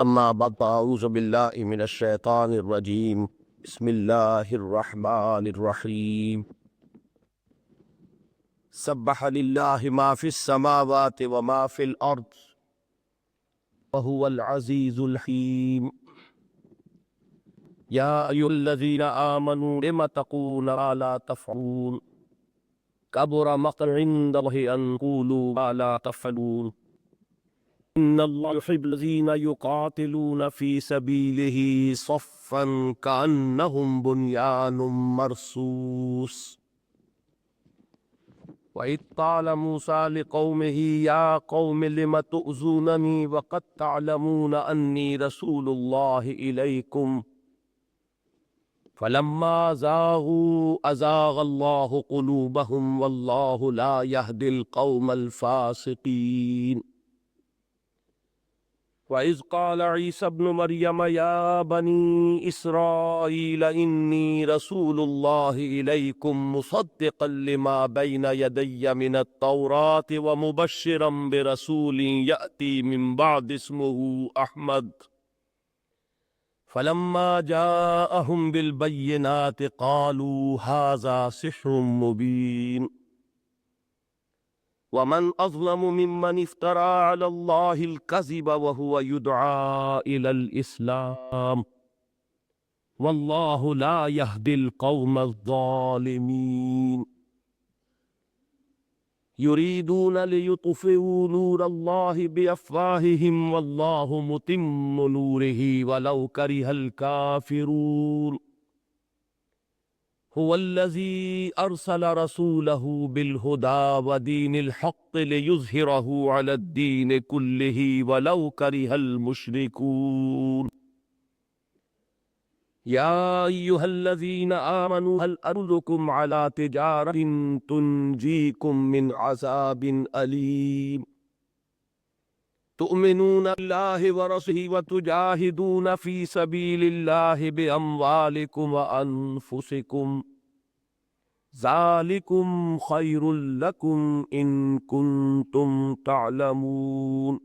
اما بعد اعوذ باللہ من الشیطان الرجیم بسم اللہ الرحمن الرحیم سبح للہ ما فی السماوات وما فی الارض وهو العزیز الحکیم یا ایھا الذین آمنوا لم تقولون ما لا تفعلون کبر مقتا عند اللہ ان تقولوا ما لا تفعلون ان اللہ يحب الذین یقاتلون فی سبیلہ صفا کأنہم بنیان مرصوص وَإِذْ قَالَ مُوسَىٰ لِقَوْمِهِ يَا قَوْمِ لِمَ تُؤْذُونَنِي وَقَدْ تَعْلَمُونَ أَنِّي رَسُولُ اللَّهِ إِلَيْكُمْ فَلَمَّا زَاغُوا أَزَاغَ اللَّهُ قُلُوبَهُمْ وَاللَّهُ لَا يَهْدِي الْقَوْمَ الْفَاسِقِينَ وَإِذْ قَالَ عِيسَى ابْنُ مَرْيَمَ يَا بَنِي إِسْرَائِيلَ إِنِّي رَسُولُ اللَّهِ إِلَيْكُمْ مُصَدِّقًا لِمَا بَيْنَ يَدَيَّ مِنَ التَّوْرَاةِ وَمُبَشِّرًا بِرَسُولٍ يَأْتِي مِن بَعْدِي اسْمُهُ أَحْمَدُ فَلَمَّا جَاءَهُم بِالْبَيِّنَاتِ قَالُوا هَٰذَا سِحْرٌ مُّبِينٌ وَمَنْ أَظْلَمُ مِمَّنِ افْتَرَىٰ عَلَى اللَّهِ الْكَذِبَ وَهُوَ يُدْعَىٰ إِلَى الْإِسْلَامِ وَاللَّهُ لَا يَهْدِي الْقَوْمَ الظَّالِمِينَ يُرِيدُونَ لِيُطْفِئُوا نُورَ اللَّهِ بِأَفْوَاهِهِمْ وَاللَّهُ مُتِمُّ نُورِهِ وَلَوْ كَرِهَ الْكَافِرُونَ هو الذي أرسل رسوله بالهدى ودين الحق ليظهره على الدين كله ولو كره المشركون يا أيها الذين آمنوا هل أدلكم على تجارة تنجيكم من عذاب أليم تؤمنون بالله ورسوله وتجاهدون في سبيل الله بأموالكم وأنفسكم ذلكم خير لكم إن كنتم تعلمون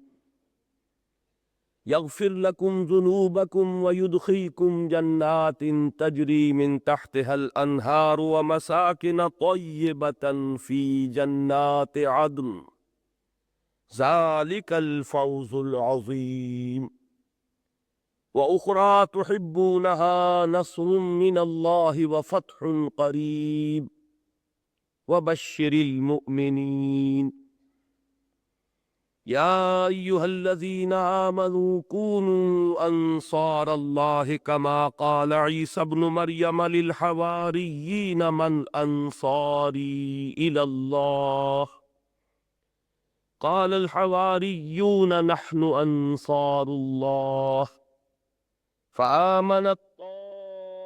يغفر لكم ذنوبكم ويدخلكم جنات تجري من تحتها الأنهار ومساكن طيبة في جنات عدن ذلك الفوز العظيم وأخرى تحبونها نصر من الله وفتح قريب وبشر المؤمنين يا أيها الذين آمنوا كونوا أنصار الله كما قال عيسى ابن مريم للحواريين من أنصاري إلى الله قال الحواريون نحن أنصار الله فآمنت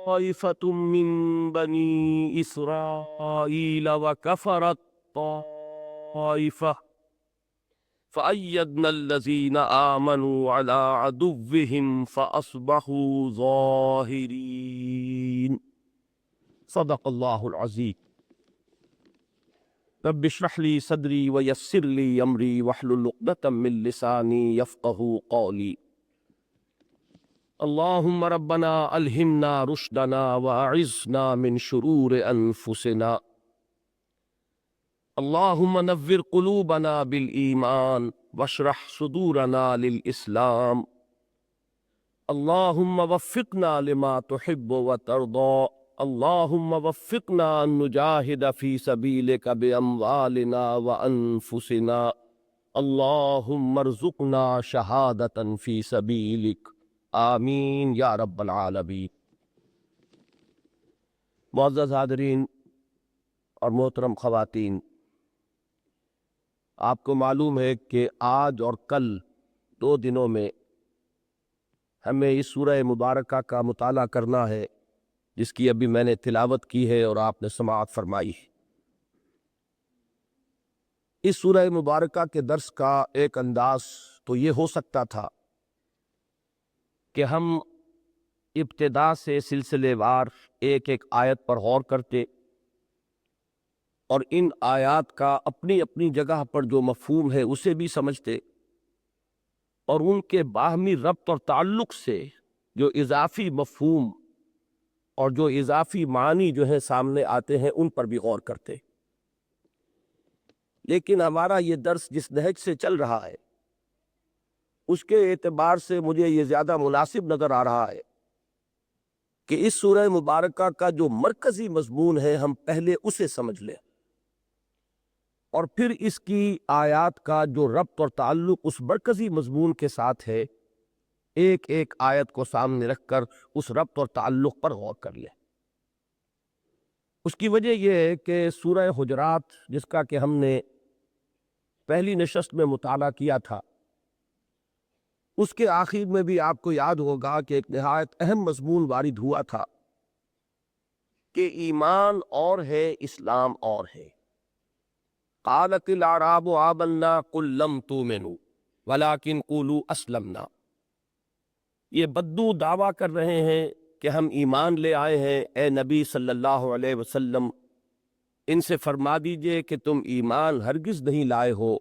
طائفة من بني إسرائيل وكفرت طائفة فأيدنا الذين آمنوا على عدوهم فأصبحوا ظاهرين صدق الله العظيم رب اشرح لي صدري ويسر لي أمري واحلل عقدة من لساني يفقهوا قولي اللهم ربنا ألهمنا رشدنا وأعذنا من شرور أنفسنا اللهم نور قلوبنا بالإيمان واشرح صدورنا للإسلام اللهم وفقنا لما تحب وترضى اللهم وفقنا أن نجاهد في سبيلك بأموالنا وأنفسنا اللهم ارزقنا شهادة في سبيلك آمین یا رب العالمین۔ معزز حاضرین اور محترم خواتین، آپ کو معلوم ہے کہ آج اور کل 2 دنوں میں ہمیں اس سورہ مبارکہ کا مطالعہ کرنا ہے جس کی ابھی میں نے تلاوت کی ہے اور آپ نے سماعت فرمائی ہے۔ اس سورہ مبارکہ کے درس کا ایک انداز تو یہ ہو سکتا تھا کہ ہم ابتدا سے سلسلے وار ایک ایک آیت پر غور کرتے اور ان آیات کا اپنی اپنی جگہ پر جو مفہوم ہے اسے بھی سمجھتے، اور ان کے باہمی ربط اور تعلق سے جو اضافی مفہوم اور جو اضافی معنی جو ہے سامنے آتے ہیں ان پر بھی غور کرتے۔ لیکن ہمارا یہ درس جس نہج سے چل رہا ہے اس کے اعتبار سے مجھے یہ زیادہ مناسب نظر آ رہا ہے کہ اس سورہ مبارکہ کا جو مرکزی مضمون ہے ہم پہلے اسے سمجھ لیں، اور پھر اس کی آیات کا جو ربط اور تعلق اس مرکزی مضمون کے ساتھ ہے ایک ایک آیت کو سامنے رکھ کر اس ربط اور تعلق پر غور کر لیں۔ اس کی وجہ یہ ہے کہ سورہ حجرات جس کا کہ ہم نے پہلی نشست میں مطالعہ کیا تھا، اس کے آخر میں بھی آپ کو یاد ہوگا کہ ایک نہایت اہم مضمون وارد ہوا تھا کہ ایمان اور ہے، اسلام اور ہے۔ قالت الاعراب آمنا قل لم تؤمنوا ولکن قولوا اسلمنا۔ یہ بدو دعویٰ کر رہے ہیں کہ ہم ایمان لے آئے ہیں، اے نبی صلی اللہ علیہ وسلم ان سے فرما دیجئے کہ تم ایمان ہرگز نہیں لائے ہو،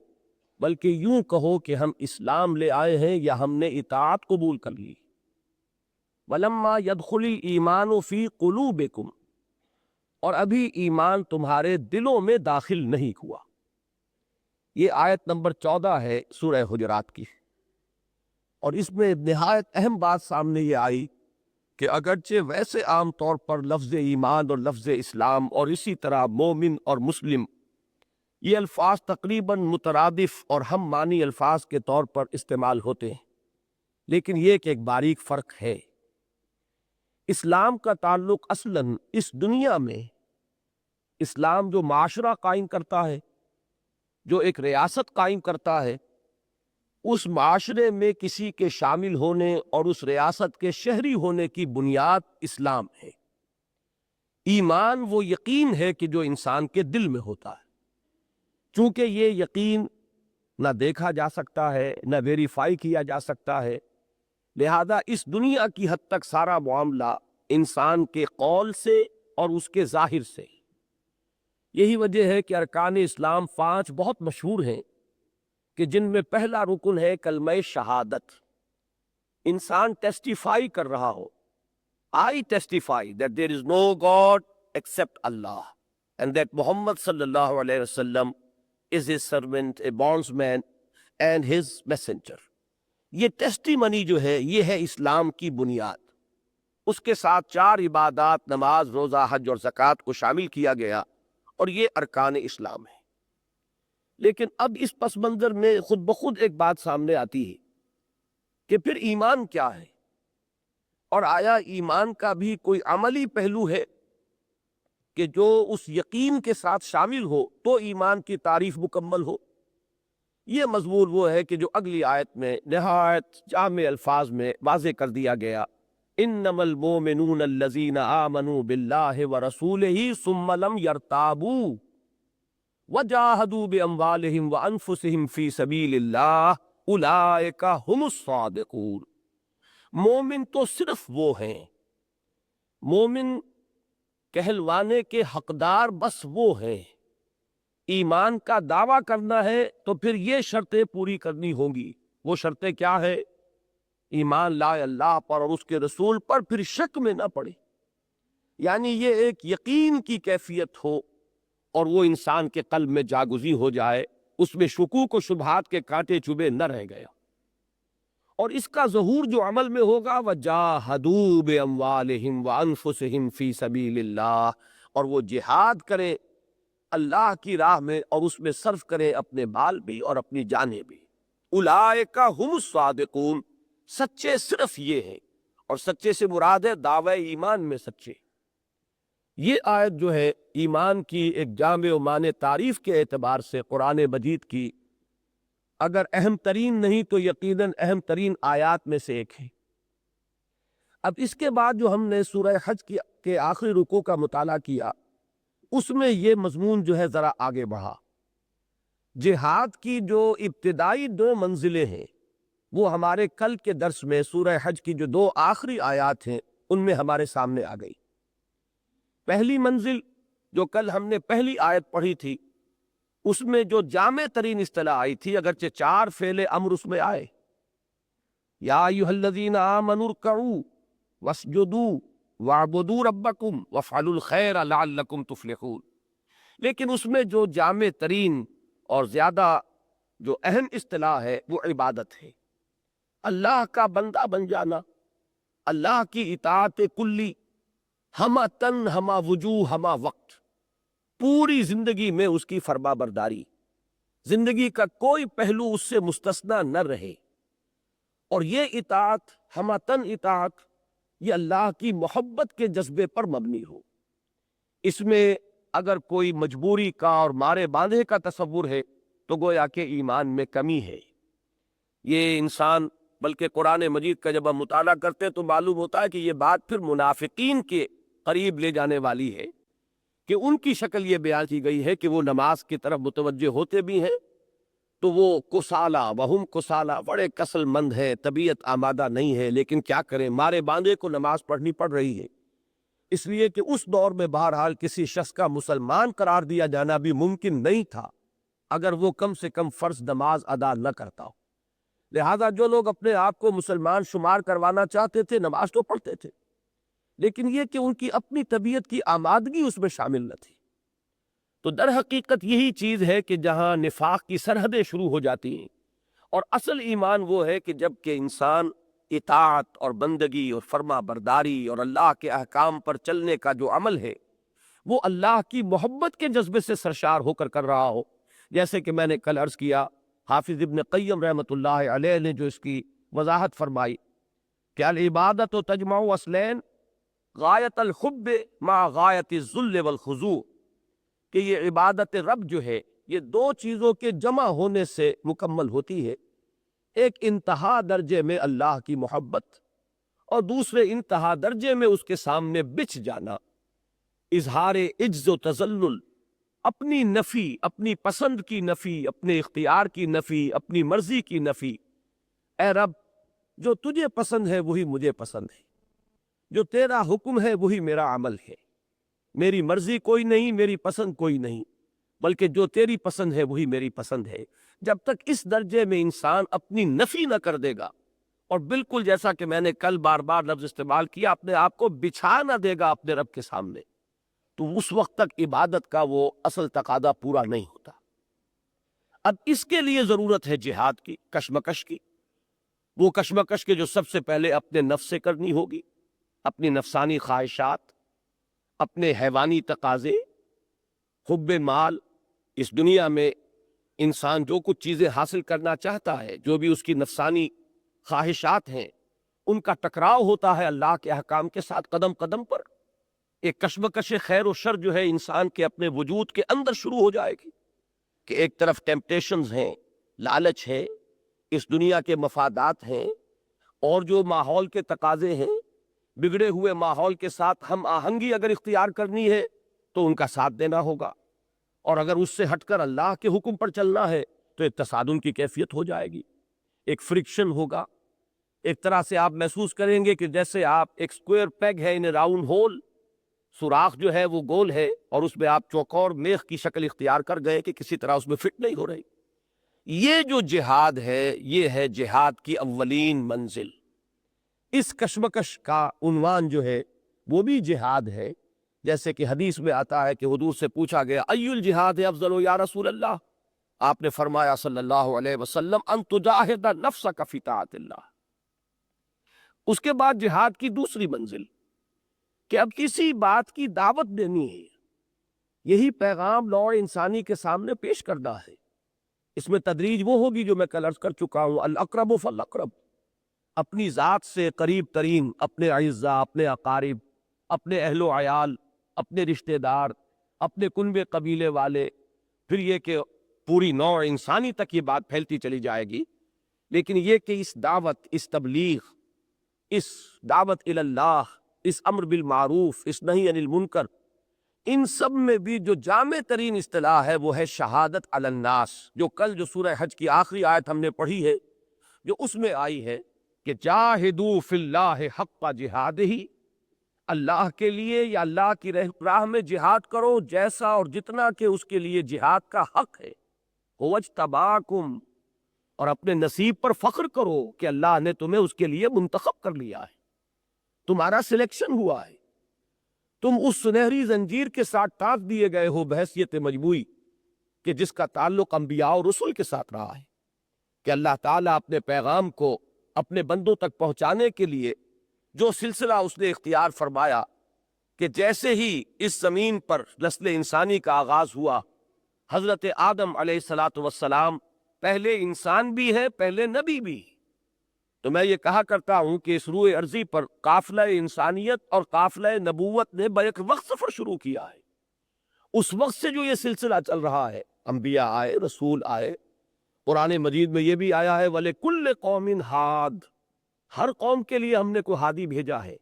بلکہ یوں کہو کہ ہم اسلام لے آئے ہیں یا ہم نے اطاعت قبول کر لی۔ وَلَمَّا يَدْخُلِ الْإِيمَانُ فِي قُلُوبِكُمْ، اور ابھی ایمان تمہارے دلوں میں داخل نہیں ہوا۔ یہ آیت نمبر 14 ہے سورہ حجرات کی، اور اس میں نہایت اہم بات سامنے یہ آئی کہ اگرچہ ویسے عام طور پر لفظ ایمان اور لفظ اسلام اور اسی طرح مومن اور مسلم یہ الفاظ تقریباً مترادف اور ہم معنی الفاظ کے طور پر استعمال ہوتے ہیں، لیکن یہ کہ ایک باریک فرق ہے۔ اسلام کا تعلق اصلاً اس دنیا میں اسلام جو معاشرہ قائم کرتا ہے، جو ایک ریاست قائم کرتا ہے، اس معاشرے میں کسی کے شامل ہونے اور اس ریاست کے شہری ہونے کی بنیاد اسلام ہے۔ ایمان وہ یقین ہے کہ جو انسان کے دل میں ہوتا ہے، چونکہ یہ یقین نہ دیکھا جا سکتا ہے نہ ویریفائی کیا جا سکتا ہے، لہذا اس دنیا کی حد تک سارا معاملہ انسان کے قول سے اور اس کے ظاہر سے۔ یہی وجہ ہے کہ ارکان اسلام 5 بہت مشہور ہیں کہ جن میں پہلا رکن ہے کلمہ شہادت۔ انسان ٹیسٹیفائی کر رہا ہو، I testify that there is no God except Allah and that Muhammad sallallahu alayhi wasallam is his servant, a bondsman and his messenger۔ یہ ٹیسٹیمنی جو ہے یہ ہے اسلام کی بنیاد۔ اس کے ساتھ 4 عبادات، نماز، روزہ، حج اور زکوٰۃ کو شامل کیا گیا، اور یہ ارکان اسلام ہے۔ لیکن اب اس پس منظر میں خود بخود ایک بات سامنے آتی ہے کہ پھر ایمان کیا ہے، اور آیا ایمان کا بھی کوئی عملی پہلو ہے کہ جو اس یقین کے ساتھ شامل ہو تو ایمان کی تعریف مکمل ہو۔ یہ مضمون وہ ہے کہ جو اگلی آیت میں نہایت جامع الفاظ میں واضح کر دیا گیا، انما المؤمنون الذین آمنوا باللہ ورسولہ ثم لم یرتابوا وجاہدوا باموالہم وانفسہم فی سبیل اللہ اولئک ھم الصادقون۔ مومن تو صرف وہ ہیں، مومن کہلوانے کے حقدار بس وہ ہیں۔ ایمان کا دعویٰ کرنا ہے تو پھر یہ شرطیں پوری کرنی ہوں گی۔ وہ شرطیں کیا ہے؟ ایمان لائے اللہ پر اور اس کے رسول پر، پھر شک میں نہ پڑے، یعنی یہ ایک یقین کی کیفیت ہو اور وہ انسان کے قلب میں جاگزی ہو جائے، اس میں شکوک و شبہات کے کانٹے چبھے نہ رہ گیا۔ اور اس کا ظہور جو عمل میں ہوگا، وَجَاهَدُوا بِأَمْوَالِهِمْ وَأَنفُسِهِمْ فِي سَبِيلِ اللَّهِ، اور وہ جہاد کرے اللہ کی راہ میں اور اس میں صرف کرے اپنے مال بھی اور اپنی جانیں بھی۔ اولئک ھم الصادقون، سچے صرف یہ ہیں، اور سچے سے مراد ہے دعوی ایمان میں سچے۔ یہ آیت جو ہے ایمان کی ایک جامع و مانع تعریف کے اعتبار سے قرآن مجید کی اگر اہم ترین نہیں تو یقیناً اہم ترین آیات میں سے ایک ہے۔ اب اس کے بعد جو ہم نے سورہ حج کے آخری رکوع کا مطالعہ کیا، اس میں یہ مضمون جو ہے ذرا آگے بڑھا۔ جہاد کی جو ابتدائی 2 منزلیں ہیں وہ ہمارے کل کے درس میں سورہ حج کی جو 2 آخری آیات ہیں ان میں ہمارے سامنے آ گئی۔ پہلی منزل جو کل ہم نے پہلی آیت پڑھی تھی، اس میں جو جامع ترین اصطلاح آئی تھی، اگرچہ 4 فعل امر اس میں آئے، یا ایھا الذین آمنوا ارکعوا واسجدوا واعبدوا ربکم وافعلوا الخیر لعلکم تفلحون۔ لیکن اس میں جو جامع ترین اور زیادہ جو اہم اصطلاح ہے وہ عبادت ہے۔ اللہ کا بندہ بن جانا، اللہ کی اطاعت کلی، ہمہ تن ہمہ وجوہ ہمہ وقت، پوری زندگی میں اس کی فرما برداری، زندگی کا کوئی پہلو اس سے مستثنی نہ رہے۔ اور یہ اطاعت، ہمہ تن اطاعت، یہ اللہ کی محبت کے جذبے پر مبنی ہو۔ اس میں اگر کوئی مجبوری کا اور مارے باندھے کا تصور ہے تو گویا کہ ایمان میں کمی ہے۔ یہ انسان، بلکہ قرآن مجید کا جب ہم مطالعہ کرتے تو معلوم ہوتا ہے کہ یہ بات پھر منافقین کے قریب لے جانے والی ہے، کہ ان کی شکل یہ بیان کی گئی ہے کہ وہ نماز کی طرف متوجہ ہوتے بھی ہیں تو وہ کسالہ وہم کسالہ، بڑے کسل مند ہے، طبیعت آمادہ نہیں ہے، لیکن کیا کریں، مارے باندھے کو نماز پڑھنی پڑ رہی ہے، اس لیے کہ اس دور میں بہرحال کسی شخص کا مسلمان قرار دیا جانا بھی ممکن نہیں تھا اگر وہ کم سے کم فرض نماز ادا نہ کرتا ہو۔ لہذا جو لوگ اپنے آپ کو مسلمان شمار کروانا چاہتے تھے نماز تو پڑھتے تھے، لیکن یہ کہ ان کی اپنی طبیعت کی آمادگی اس میں شامل نہ تھی۔ تو در حقیقت یہی چیز ہے کہ جہاں نفاق کی سرحدیں شروع ہو جاتی ہیں، اور اصل ایمان وہ ہے کہ جب کہ انسان اطاعت اور بندگی اور فرما برداری اور اللہ کے احکام پر چلنے کا جو عمل ہے وہ اللہ کی محبت کے جذبے سے سرشار ہو کر کر رہا ہو۔ جیسے کہ میں نے کل عرض کیا، حافظ ابن قیم رحمۃ اللہ علیہ نے جو اس کی وضاحت فرمائی کہ العبادت تجمع اصلین غایت الحب مع غایت الذل والخضوع، کہ یہ عبادت رب جو ہے یہ دو چیزوں کے جمع ہونے سے مکمل ہوتی ہے، ایک انتہا درجے میں اللہ کی محبت اور دوسرے انتہا درجے میں اس کے سامنے بچھ جانا، اظہار عجز و تذلل، اپنی نفی، اپنی پسند کی نفی، اپنے اختیار کی نفی، اپنی مرضی کی نفی۔ اے رب، جو تجھے پسند ہے وہی مجھے پسند ہے، جو تیرا حکم ہے وہی میرا عمل ہے، میری مرضی کوئی نہیں، میری پسند کوئی نہیں، بلکہ جو تیری پسند ہے وہی میری پسند ہے۔ جب تک اس درجے میں انسان اپنی نفی نہ کر دے گا، اور بالکل جیسا کہ میں نے کل بار بار لفظ استعمال کیا، اپنے آپ کو بچھا نہ دے گا اپنے رب کے سامنے، تو اس وقت تک عبادت کا وہ اصل تقاضا پورا نہیں ہوتا۔ اب اس کے لیے ضرورت ہے جہاد کی، کشمکش کی، وہ کشمکش کے جو سب سے پہلے اپنے نفس سے کرنی ہوگی، اپنی نفسانی خواہشات، اپنے حیوانی تقاضے، حب مال۔ اس دنیا میں انسان جو کچھ چیزیں حاصل کرنا چاہتا ہے، جو بھی اس کی نفسانی خواہشات ہیں، ان کا ٹکراؤ ہوتا ہے اللہ کے احکام کے ساتھ قدم قدم پر۔ ایک کشمکش خیر و شر جو ہے انسان کے اپنے وجود کے اندر شروع ہو جائے گی، کہ ایک طرف ٹیمپٹیشنز ہیں، لالچ ہے، اس دنیا کے مفادات ہیں، اور جو ماحول کے تقاضے ہیں، بگڑے ہوئے ماحول کے ساتھ ہم آہنگی اگر اختیار کرنی ہے تو ان کا ساتھ دینا ہوگا، اور اگر اس سے ہٹ کر اللہ کے حکم پر چلنا ہے تو ایک تصادم کی کیفیت ہو جائے گی، ایک فرکشن ہوگا۔ ایک طرح سے آپ محسوس کریں گے کہ جیسے آپ ایک سکوئر پیگ ہے ان راؤنڈ ہول، سوراخ جو ہے وہ گول ہے، اور اس میں آپ چوکور میخ کی شکل اختیار کر گئے کہ کسی طرح اس میں فٹ نہیں ہو رہی۔ یہ جو جہاد ہے یہ ہے جہاد کی اولین منزل۔ اس کشمکش کا عنوان جو ہے وہ بھی جہاد ہے، جیسے کہ حدیث میں آتا ہے کہ حضور سے پوچھا گیا ای الجہاد افضل یا رسول اللہ، آپ نے فرمایا صلی اللہ علیہ وسلم ان تجاہد نفسک فی طاعت اللہ۔ اس کے بعد جہاد کی دوسری منزل کہ اب کسی بات کی دعوت دینی ہے، یہی پیغام نوع انسانی کے سامنے پیش کرنا ہے۔ اس میں تدریج وہ ہوگی جو میں کل عرض کر چکا ہوں، الاقرب فالاقرب، اپنی ذات سے قریب ترین، اپنے اعزاء، اپنے اقارب، اپنے اہل و عیال، اپنے رشتہ دار، اپنے کنبے قبیلے والے، پھر یہ کہ پوری نوع انسانی تک یہ بات پھیلتی چلی جائے گی۔ لیکن یہ کہ اس دعوت، اس تبلیغ، اس دعوت الی اللہ، اس امر بالمعروف، اس نہی عن المنکر، ان سب میں بھی جو جامع ترین اصطلاح ہے وہ ہے شہادت علی الناس، جو کل جو سورہ حج کی آخری آیت ہم نے پڑھی ہے، جو اس میں آئی ہے کہ جاہدوا فی اللہ حق جہادہ، اللہ کے لیے یا اللہ کی راہ میں جہاد کرو جیسا اور جتنا کہ اس کے لیے جہاد کا حق ہے۔ هو اجتباکم، اور اپنے نصیب پر فخر کرو کہ اللہ نے تمہیں اس کے لیے منتخب کر لیا ہے، تمہارا سلیکشن ہوا ہے، تم اس سنہری زنجیر کے ساتھ ٹانک دیے گئے ہو بحیثیت مجموعی کہ جس کا تعلق انبیاء اور رسل کے ساتھ رہا ہے، کہ اللہ تعالیٰ اپنے پیغام کو اپنے بندوں تک پہنچانے کے لیے جو سلسلہ اس نے اختیار فرمایا کہ جیسے ہی اس زمین پر نسل انسانی کا آغاز ہوا، حضرت آدم علیہ الصلاۃ والسلام پہلے انسان بھی ہے، پہلے نبی بھی۔ تو میں یہ کہا کرتا ہوں کہ اس روئے ارضی پر قافلہ انسانیت اور قافلہ نبوت نے بیک وقت سفر شروع کیا ہے۔ اس وقت سے جو یہ سلسلہ چل رہا ہے، انبیاء آئے، رسول آئے، قرآن مجید میں یہ بھی آیا ہے وَلِكُلِّ قَوْمٍ ہاد، ہر قوم کے لیے ہم نے کوئی ہادی بھیجا ہے۔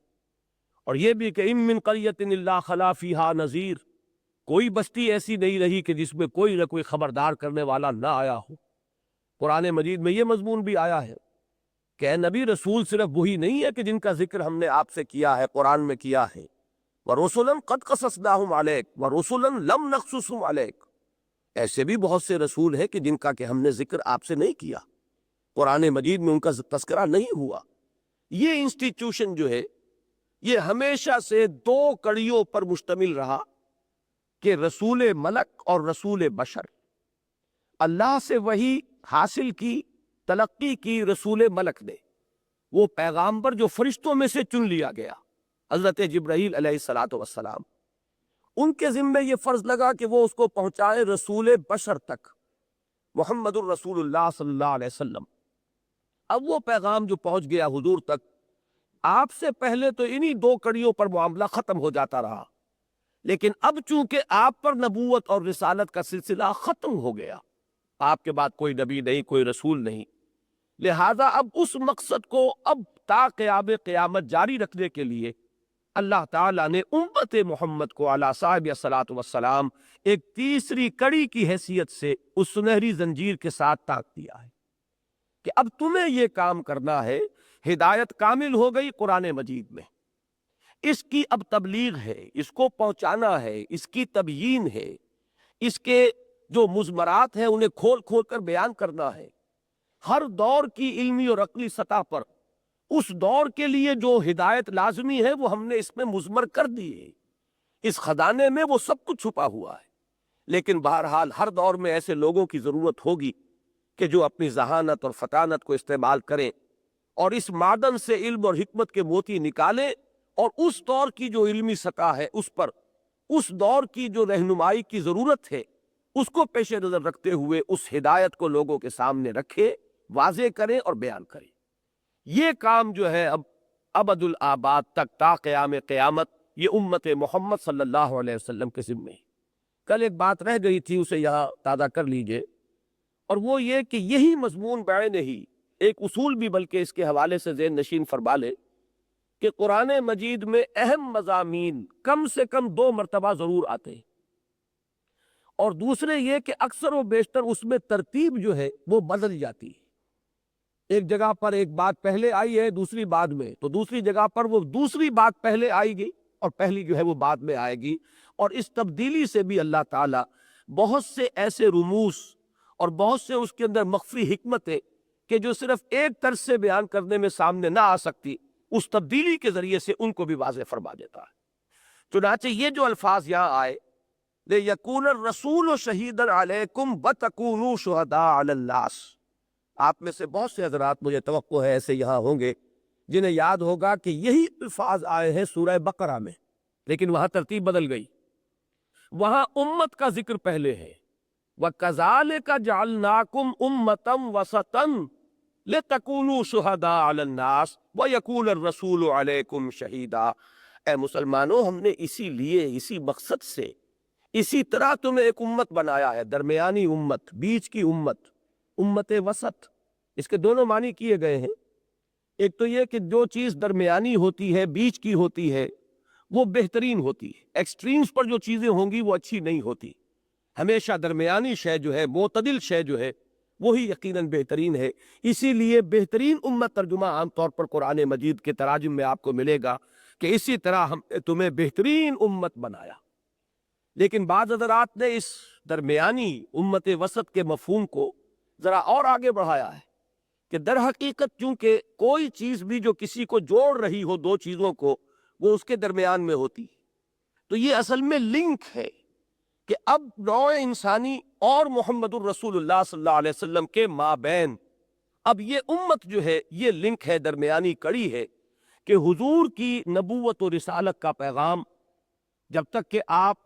اور یہ بھی کہ اِن مِّن قَرْيَةٍ إِلَّا خَلَا فِيهَا نَذِيرٌ، کوئی بستی ایسی نہیں رہی کہ جس میں کوئی نہ کوئی خبردار کرنے والا نہ آیا ہو۔ قرآن مجید میں یہ مضمون بھی آیا ہے کہ اے نبی، رسول صرف وہی نہیں ہے کہ جن کا ذکر ہم نے آپ سے کیا ہے، قرآن میں کیا ہے، وَرُسُلًا قَدْ قَصَصْنَاهُمْ عَلَيْكَ وَرُسُلًا لَمْ نَقْصُصْهُمْ عَلَيْكَ، ایسے بھی بہت سے رسول ہیں کہ جن کا کہ ہم نے ذکر آپ سے نہیں کیا، قرآن مجید میں ان کا تذکرہ نہیں ہوا۔ یہ انسٹیٹیوشن جو ہے یہ ہمیشہ سے دو کڑیوں پر مشتمل رہا کہ رسول ملک اور رسول بشر۔ اللہ سے وحی حاصل کی، تلقی کی رسول ملک نے، وہ پیغامبر جو فرشتوں میں سے چن لیا گیا، حضرت جبرائیل علیہ الصلاۃ والسلام، ان کے ذمے یہ فرض لگا کہ وہ اس کو پہنچائے رسول بشر تک، محمد الرسول اللہ صلی اللہ علیہ وسلم۔ اب وہ پیغام جو پہنچ گیا حضور تک، آپ سے پہلے تو انہی دو کڑیوں پر معاملہ ختم ہو جاتا رہا، لیکن اب چونکہ آپ پر نبوت اور رسالت کا سلسلہ ختم ہو گیا، آپ کے بعد کوئی نبی نہیں، کوئی رسول نہیں، لہذا اب اس مقصد کو اب تا قیام قیامت جاری رکھنے کے لیے اللہ تعالیٰ نے امت محمد کو علی صاحب الصلاۃ والسلام ایک تیسری کڑی کی حیثیت سے اس سنہری زنجیر کے ساتھ ٹانک دیا ہے کہ اب تمہیں یہ کام کرنا ہے۔ ہدایت کامل ہو گئی قرآن مجید میں، اس کی اب تبلیغ ہے، اس کو پہنچانا ہے، اس کی تبیین ہے، اس کے جو مضمرات ہیں انہیں کھول کھول کر بیان کرنا ہے۔ ہر دور کی علمی اور عقلی سطح پر اس دور کے لیے جو ہدایت لازمی ہے وہ ہم نے اس میں مضمر کر دی ہے، اس خزانے میں وہ سب کچھ چھپا ہوا ہے۔ لیکن بہرحال ہر دور میں ایسے لوگوں کی ضرورت ہوگی کہ جو اپنی ذہانت اور فطانت کو استعمال کریں اور اس معدن سے علم اور حکمت کے موتی نکالیں، اور اس دور کی جو علمی سطح ہے اس پر اس دور کی جو رہنمائی کی ضرورت ہے اس کو پیش نظر رکھتے ہوئے اس ہدایت کو لوگوں کے سامنے رکھے، واضح کریں اور بیان کریں۔ یہ کام جو ہے اب ابد الآباد تک تا قیام قیامت یہ امت محمد صلی اللہ علیہ وسلم کے ذمے ہے۔ کل ایک بات رہ گئی تھی، اسے یہاں تازہ کر لیجئے، اور وہ یہ کہ یہی مضمون بعین ہی ایک اصول بھی بلکہ اس کے حوالے سے ذہن نشین فرما لے کہ قرآن مجید میں اہم مضامین کم سے کم 2 مرتبہ ضرور آتے ہیں، اور دوسرے یہ کہ اکثر و بیشتر اس میں ترتیب جو ہے وہ بدل جاتی ہے۔ ایک جگہ پر ایک بات پہلے آئی ہے، دوسری بعد میں، تو دوسری جگہ پر وہ دوسری بات پہلے آئے گی اور پہلی جو ہے وہ بعد میں آئے گی، اور اس تبدیلی سے بھی اللہ تعالیٰ بہت سے ایسے رموز اور بہت سے اس کے اندر مخفی حکمتیں کہ جو صرف ایک طرز سے بیان کرنے میں سامنے نہ آ سکتی، اس تبدیلی کے ذریعے سے ان کو بھی واضح فرما دیتا ہے۔ چنانچہ یہ جو الفاظ یہاں آئے لِيَكُونَ الرَّسُولُ شَهِيدًا عَلَيْكُمْ وَتَكُونُوا شُهَدَاءَ عَلَى النَّاسِ، آپ میں سے بہت سے حضرات مجھے توقع ہے ایسے یہاں ہوں گے جنہیں یاد ہوگا کہ یہی الفاظ آئے ہیں سورہ بقرہ میں، لیکن وہاں ترتیب بدل گئی، وہاں امت کا ذکر پہلے ہے، وَكَذَلِكَ جَعَلْنَاكُمْ أُمَّةً وَسَطًا لِتَكُونُوا شُهَدَاءَ عَلَى النَّاسِ وَيَكُونَ الرَّسُولُ عَلَيْكُمْ شَهِيدًا، اے مسلمانوں ہم نے اسی لیے، اسی مقصد سے، اسی طرح تمہیں ایک امت بنایا ہے، درمیانی امت، بیچ کی امت، امت وسط۔ اس کے دونوں معنی کیے گئے ہیں، ایک تو یہ کہ جو چیز درمیانی ہوتی ہے، بیچ کی ہوتی ہے، وہ بہترین ہوتی ہے، ایکسٹریمز پر جو چیزیں ہوں گی وہ اچھی نہیں ہوتی، ہمیشہ درمیانی شے جو ہے، معتدل شے جو ہے وہی یقیناً بہترین ہے۔ اسی لیے بہترین امت ترجمہ عام طور پر قرآن مجید کے تراجم میں آپ کو ملے گا کہ اسی طرح ہم نے تمہیں بہترین امت بنایا۔ لیکن بعض حضرات نے اس درمیانی امت وسط کے مفہوم کو ذرا اور آگے بڑھایا ہے، کہ در حقیقت چونکہ کوئی چیز بھی جو کسی کو جوڑ رہی ہو دو چیزوں کو، وہ اس کے درمیان میں ہوتی، تو یہ اصل میں لنک ہے کہ اب نوع انسانی اور محمد الرسول اللہ صلی اللہ علیہ وسلم کے مابین اب یہ امت جو ہے یہ لنک ہے، درمیانی کڑی ہے کہ حضور کی نبوت و رسالت کا پیغام جب تک کہ آپ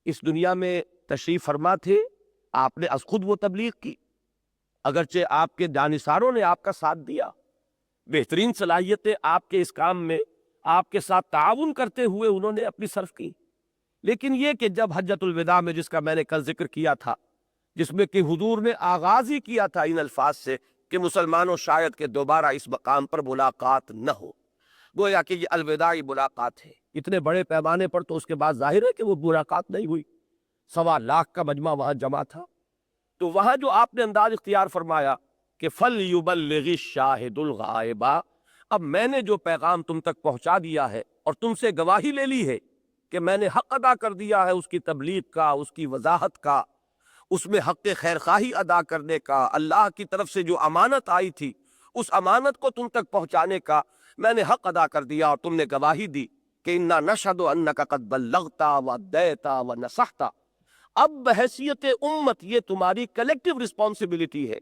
اس دنیا میں تشریف فرما تھے آپ نے از خود وہ تبلیغ کی، اگرچہ آپ کے جانثاروں نے آپ کا ساتھ دیا، بہترین صلاحیتیں آپ کے اس کام میں آپ کے ساتھ تعاون کرتے ہوئے انہوں نے اپنی صرف کی، لیکن یہ کہ جب حجۃ الوداع میں جس کا میں نے کل ذکر کیا تھا، جس میں کہ حضور نے آغاز ہی کیا تھا ان الفاظ سے کہ مسلمانوں شاید کہ دوبارہ اس مقام پر ملاقات نہ ہو، گویا کہ یہ الوداعی ملاقات ہے، اتنے بڑے پیمانے پر، تو اس کے بعد ظاہر ہے کہ وہ ملاقات نہیں ہوئی، 1.25 کا مجمع وہاں جمع تھا، تو وہاں جو آپ نے انداز اختیار فرمایا کہ فَلْيُبَلِّغِ الشَّاهِدُ الْغَائِبَ، اب میں نے جو پیغام تم تک پہنچا دیا ہے اور تم سے گواہی لے لی ہے کہ میں نے حق ادا کر دیا ہے اس کی تبلیغ کا، اس کی وضاحت کا، اس میں حق خیر خواہی ادا کرنے کا، اللہ کی طرف سے جو امانت آئی تھی اس امانت کو تم تک پہنچانے کا میں نے حق ادا کر دیا، اور تم نے گواہی دی کہ اِنَّا نَشْهَدُ أَنَّكَ قَدْ بَلَّغْتَ وَأَدَّيْتَ وَنَصَحْتَ۔ اب بحیثیت امت یہ تمہاری کلیکٹیو رسپانسبلٹی ہے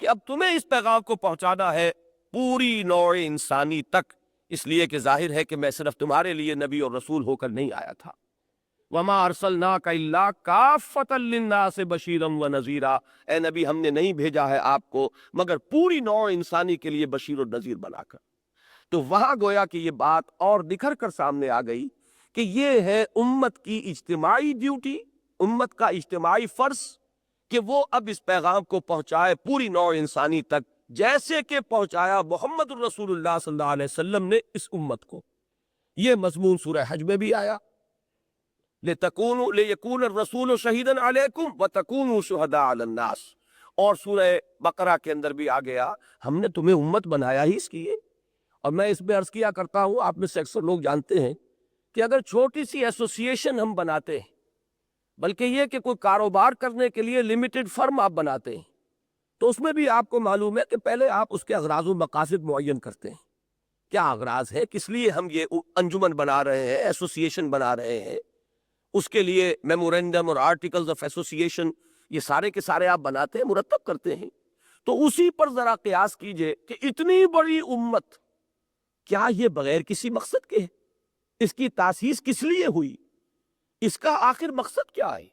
کہ اب تمہیں اس پیغام کو پہنچانا ہے پوری نوع انسانی تک، اس لیے کہ ظاہر ہے کہ میں صرف تمہارے لیے نبی اور رسول ہو کر نہیں آیا تھا، وَمَا أَرْسَلْنَاكَ إِلَّا كَافَّةً لِلنَّاسِ بَشِيرًا وَنَذِيرًا، اے نبی ہم نے نہیں بھیجا ہے آپ کو مگر پوری نوع انسانی کے لیے بشیر و نذیر بنا کر۔ تو وہاں گویا کہ یہ بات اور نکھر کر سامنے آ گئی کہ یہ ہے امت کی اجتماعی ڈیوٹی، امت کا اجتماعی فرض کہ وہ اب اس پیغام کو پہنچائے پوری نوع انسانی تک، جیسے کہ پہنچایا محمد الرسول اللہ صلی اللہ علیہ وسلم نے اس امت کو۔ یہ مضمون سورہ حج میں بھی آیا، لِيَكُونَ الرَّسُولُ شَهِيدًا عَلَيْكُمْ وَتَكُونُوا شُهَدَاءَ عَلَى النَّاسِ، اور سورہ بقرہ کے اندر بھی آ گیا ہم نے تمہیں امت بنایا ہی اس لیے۔ اور میں اس میں عرض کیا کرتا ہوں، آپ میں سے اکثر لوگ جانتے ہیں کہ اگر چھوٹی سی ایسوسیشن ہم بناتے ہیں، بلکہ یہ کہ کوئی کاروبار کرنے کے لیے لمیٹڈ فرم آپ بناتے ہیں، تو اس میں بھی آپ کو معلوم ہے کہ پہلے آپ اس کے اغراض و مقاصد معین کرتے ہیں، کیا اغراض ہے، کس لیے ہم یہ انجمن بنا رہے ہیں، ایسوسیشن بنا رہے ہیں، اس کے لیے میمورینڈم اور آرٹیکلز آف ایسوسیشن یہ سارے کے سارے آپ بناتے ہیں، مرتب کرتے ہیں۔ تو اسی پر ذرا قیاس کیجئے کہ اتنی بڑی امت کیا یہ بغیر کسی مقصد کے ہے؟ اس کی تاسیس کس لیے ہوئی؟ اس کا آخر مقصد کیا ہے؟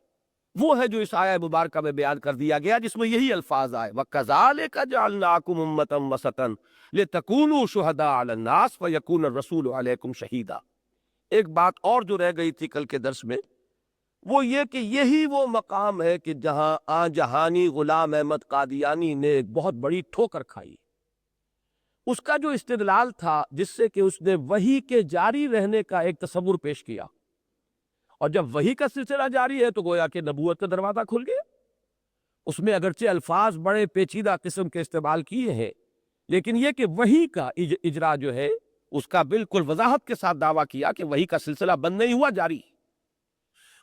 وہ ہے جو اس آیہ مبارکہ میں بیان کر دیا گیا، جس میں یہی الفاظ آئے وَكَذَلِكَ جَعَلْنَاكُمْ أُمَّةً وَسَطًا لِتَكُونُوا شُهَدَاءَ عَلَى النَّاسِ وَيَكُونَ الرَّسُولُ عَلَيْكُمْ شَهِيدًا۔ ایک بات اور جو رہ گئی تھی کل کے درس میں، وہ یہ کہ یہی وہ مقام ہے کہ جہاں جہانی غلام احمد قادیانی نے ایک بہت بڑی ٹھوکر کھائی۔ اس کا جو استدلال تھا جس سے کہ اس نے وحی کے جاری رہنے کا ایک تصور پیش کیا، اور جب وحی کا سلسلہ جاری ہے تو گویا کہ نبوت کا دروازہ کھل گیا۔ اس میں اگرچہ الفاظ بڑے پیچیدہ قسم کے استعمال کیے ہیں، لیکن یہ کہ وحی کا اجرا جو ہے اس کا بالکل وضاحت کے ساتھ دعویٰ کیا کہ وحی کا سلسلہ بند نہیں ہوا، جاری۔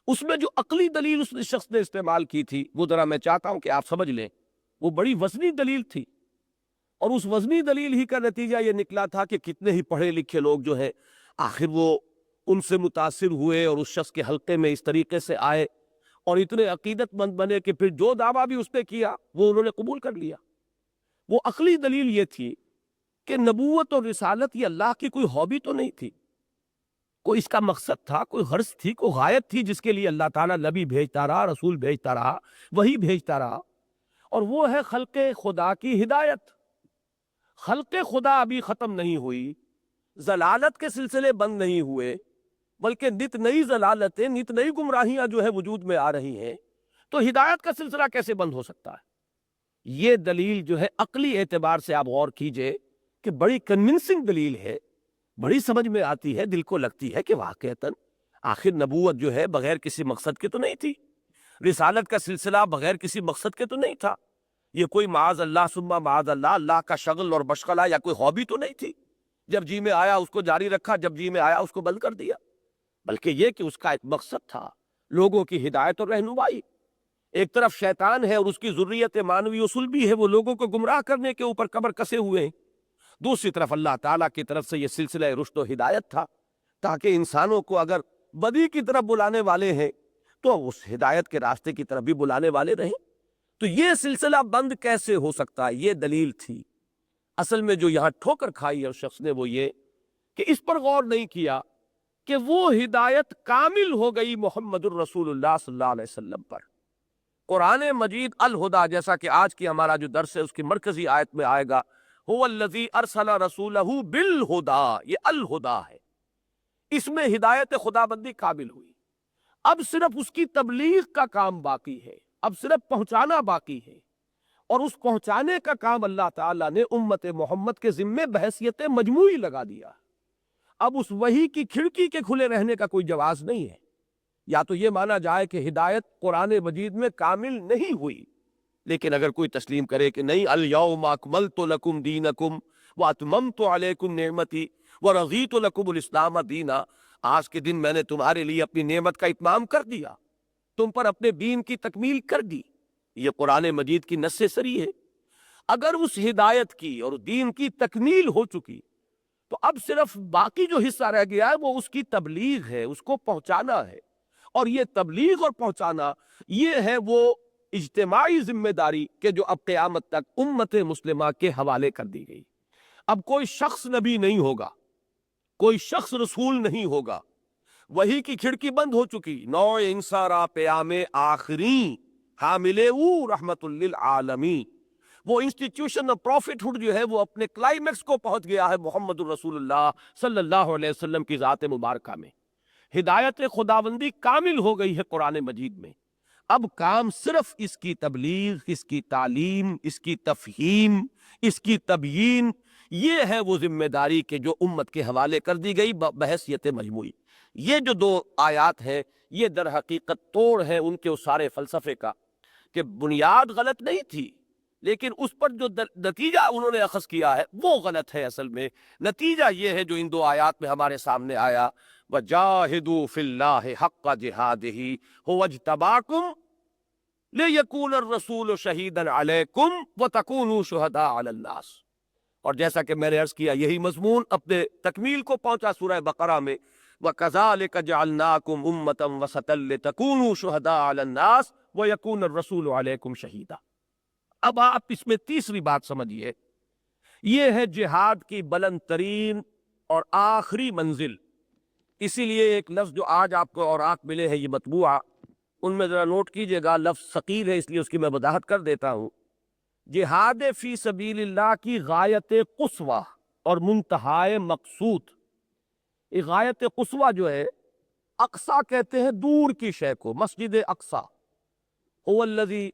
اس میں جو عقلی دلیل اس شخص نے استعمال کی تھی وہ ذرا میں چاہتا ہوں کہ آپ سمجھ لیں، وہ بڑی وزنی دلیل تھی، اور اس وزنی دلیل ہی کا نتیجہ یہ نکلا تھا کہ کتنے ہی پڑھے لکھے لوگ جو ہیں آخر وہ ان سے متاثر ہوئے اور اس شخص کے حلقے میں اس طریقے سے آئے اور اتنے عقیدت مند بنے کہ پھر جو دعویٰ بھی اس نے کیا وہ انہوں نے قبول کر لیا۔ وہ عقلی دلیل یہ تھی کہ نبوت اور رسالت یہ اللہ کی کوئی ہابی تو نہیں تھی، کوئی اس کا مقصد تھا، کوئی غرض تھی، کوئی غایت تھی جس کے لیے اللہ تعالیٰ نبی بھیجتا رہا، رسول بھیجتا رہا، وہی بھیجتا رہا، اور وہ ہے خلق خدا کی ہدایت۔ خلق خدا ابھی ختم نہیں ہوئی، ضلالت کے سلسلے بند نہیں ہوئے، بلکہ نت نئی ضلالتیں، نت نئی گمراہیاں جو ہے وجود میں آ رہی ہیں، تو ہدایت کا سلسلہ کیسے بند ہو سکتا ہے؟ یہ دلیل جو ہے عقلی اعتبار سے آپ غور کیجئے کہ بڑی کنونسنگ دلیل ہے، بڑی سمجھ میں آتی ہے، دل کو لگتی ہے کہ واقعتاً آخر نبوت جو ہے بغیر کسی مقصد کے تو نہیں تھی، رسالت کا سلسلہ بغیر کسی مقصد کے تو نہیں تھا، یہ کوئی معاذ اللہ ثم معاذ اللہ اللہ کا شغل اور مشغلہ یا کوئی ہابی تو نہیں تھی، جب جی میں آیا اس کو جاری رکھا، جب جی میں آیا اس کو بند کر دیا، بلکہ یہ کہ اس کا ایک مقصد تھا، لوگوں کی ہدایت اور رہنمائی۔ ایک طرف شیطان ہے اور اس کی ذریت مانوی اصول بھی ہے، وہ لوگوں کو گمراہ کرنے کے اوپر کمر کسے ہوئے ہیں، دوسری طرف اللہ تعالیٰ کی طرف سے یہ سلسلہ رشد و ہدایت تھا، تاکہ انسانوں کو اگر بدی کی طرف بلانے والے ہیں تو اس ہدایت کے راستے کی طرف بھی بلانے والے رہیں۔ تو یہ سلسلہ بند کیسے ہو سکتا ہے، یہ دلیل تھی۔ اصل میں جو یہاں ٹھوکر کھائی ہے اس شخص نے وہ یہ کہ اس پر غور نہیں کیا کہ وہ ہدایت کامل ہو گئی محمد الرسول اللہ صلی اللہ علیہ وسلم پر۔ قرآن مجید الہدا، جیسا کہ آج کی ہمارا جو درس ہے اس کی مرکزی آیت میں آئے گا، هو الذی ارسل رسولہ بالہدا، یہ الہدا ہے، اس میں ہدایت خدا بندی کامل ہوئی۔ اب صرف اس کی تبلیغ کا کام باقی ہے، اب صرف پہنچانا باقی ہے، اور اس پہنچانے کا کام اللہ تعالیٰ نے امت محمد کے ذمے بحیثیت مجموعی لگا دیا۔ اب اس وحی کی کھڑکی کے کھلے رہنے کا کوئی جواز نہیں ہے۔ یا تو یہ مانا جائے کہ ہدایت قرآن مجید میں کامل نہیں ہوئی، لیکن اگر کوئی تسلیم کرے کہ نہیں، الیوم اکملت لکم دینکم واتممت علیکم نعمتی ورضیت لکم الاسلام دینا، آج کے دن میں نے تمہارے لیے اپنی نعمت کا اتمام کر دیا، تم پر اپنے دین کی تکمیل کر دی، یہ قرآن مجید کی نص سری ہے۔ اگر اس ہدایت کی اور دین کی تکمیل ہو چکی تو اب صرف باقی جو حصہ رہ گیا ہے وہ اس کی تبلیغ ہے، اس کو پہنچانا ہے، اور یہ تبلیغ اور پہنچانا یہ ہے وہ اجتماعی ذمہ داری کہ جو اب قیامت تک امت مسلمہ کے حوالے کر دی گئی۔ اب کوئی شخص نبی نہیں ہوگا، کوئی شخص رسول نہیں ہوگا، وہی کی کھڑکی بند ہو چکی، نوع انسارا پیام آخری حاملے او رحمت للعالمین، وہ انسٹیٹیوشن آف پروفٹ ہوڈ جو ہے وہ اپنے کلائمیکس کو پہنچ گیا ہے محمد الرسول اللہ صلی اللہ علیہ وسلم کی ذات مبارکہ میں۔ ہدایت خداوندی کامل ہو گئی ہے قرآن مجید میں، اب کام صرف اس کی تبلیغ، اس کی تعلیم، اس کی تفہیم، اس کی تبیین، یہ ہے وہ ذمہ داری کہ جو امت کے حوالے کر دی گئی بحیثیت مجموعی۔ یہ جو دو آیات ہیں یہ در حقیقت توڑ ہے ان کے اس سارے فلسفے کا کہ بنیاد غلط نہیں تھی، لیکن اس پر جو نتیجہ انہوں نے اخذ کیا ہے وہ غلط ہے۔ اصل میں نتیجہ یہ ہے جو ان دو آیات میں ہمارے سامنے آیا، وَجَاهِدُوا فِي اللَّهِ حَقَّ جِهَادِهِ هُوَ اجْتَبَاكُمْ لِيَكُونَ الرَّسُولُ شَهِيدًا عَلَيْكُمْ وَتَكُونُوا شُهَدَاءَ عَلَى النَّاسِ۔ اور جیسا کہ میں نے عرض کیا یہی مضمون اپنے تکمیل کو پہنچا سورہ بقرہ میں، وَكَذَلِكَ جَعَلْنَاكُمْ أُمَّةً وَسَطًا لِتَكُونُوا شُهَدَاءَ عَلَى النَّاسِ وَيَكُونَ الرَّسُولُ عَلَيْكُمْ شَهِيدًا۔ اب آپ اس میں تیسری بات سمجھیے، یہ ہے جہاد کی بلند ترین اور آخری منزل۔ اسی لیے ایک لفظ جو آج آپ کو اوراق ملے ہیں یہ مطبوعہ، ان میں ذرا نوٹ کیجئے گا، لفظ ثقیل ہے اس لیے اس کی میں وضاحت کر دیتا ہوں۔ جہاد فی سبیل اللہ کی غایت قصویٰ اور منتہائے مقصود، یہ غایت قصویٰ جو ہے، اقصیٰ کہتے ہیں دور کی شے کو، مسجد اقصیٰ، هو الذی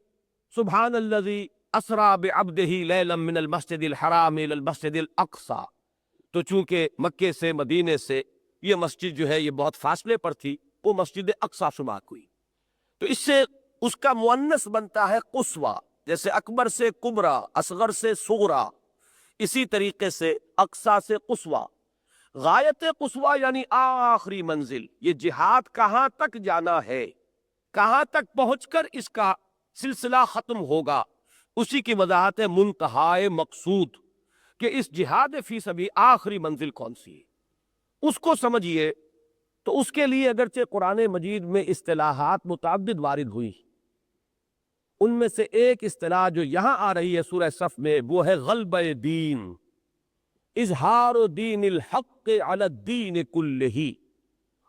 سبحان الذی اسریٰ بعبدہ لیلا من المسجد الحرام الی المسجد الاقصیٰ، تو چونکہ مکے سے مدینے سے یہ مسجد جو ہے یہ بہت فاصلے پر تھی، وہ مسجد اقصیٰ شمار ہوئی، تو اس سے اس کا مؤنث بنتا ہے قصویٰ، جیسے اکبر سے کبریٰ، اصغر سے صغریٰ، اسی طریقے سے اقصیٰ سے قصویٰ۔ غایت قصویٰ یعنی آخری منزل، یہ جہاد کہاں تک جانا ہے، کہاں تک پہنچ کر اس کا سلسلہ ختم ہوگا، اسی کی وضاحت ہے منتہائے مقصود، کہ اس جہاد فی سبیل آخری منزل کون سی ہے، اس کو سمجھیے۔ تو اس کے لیے اگرچہ قرآن مجید میں اصطلاحات متعدد وارد ہوئی، ان میں سے ایک اصطلاح جو یہاں آ رہی ہے سورہ صف میں وہ ہے غلبہ دین، اظہار دین الحق علی الدین کلہ،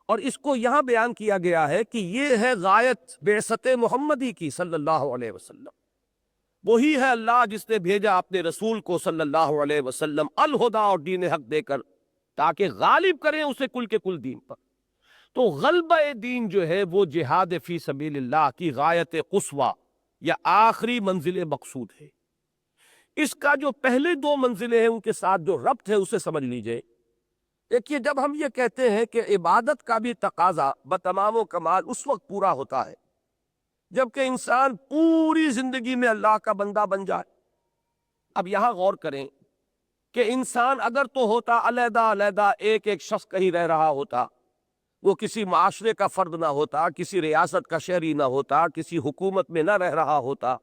اور اس کو یہاں بیان کیا گیا ہے کہ یہ ہے غایت بعثت محمدی کی صلی اللہ علیہ وسلم۔ وہی ہے اللہ جس نے بھیجا اپنے رسول کو صلی اللہ علیہ وسلم الہدا اور دین حق دے کر، تاکہ غالب کریں اسے کل کے کل دین پر۔ تو غلبہ دین جو ہے وہ جہاد فی سبیل اللہ کی غایت قصویٰ یا آخری منزل مقصود ہے۔ اس کا جو پہلے دو منزلیں ہیں ان کے ساتھ جو ربط ہے اسے سمجھ لیجئے۔ دیکھیے، جب ہم یہ کہتے ہیں کہ عبادت کا بھی تقاضا بتمام و کمال اس وقت پورا ہوتا ہے جبکہ انسان پوری زندگی میں اللہ کا بندہ بن جائے۔ اب یہاں غور کریں کہ انسان اگر تو ہوتا علیحدہ علیحدہ ایک ایک شخص کہیں رہ رہا ہوتا وہ کسی معاشرے کا فرد نہ ہوتا، کسی ریاست کا شہری نہ ہوتا، کسی حکومت میں نہ رہ رہا ہوتا،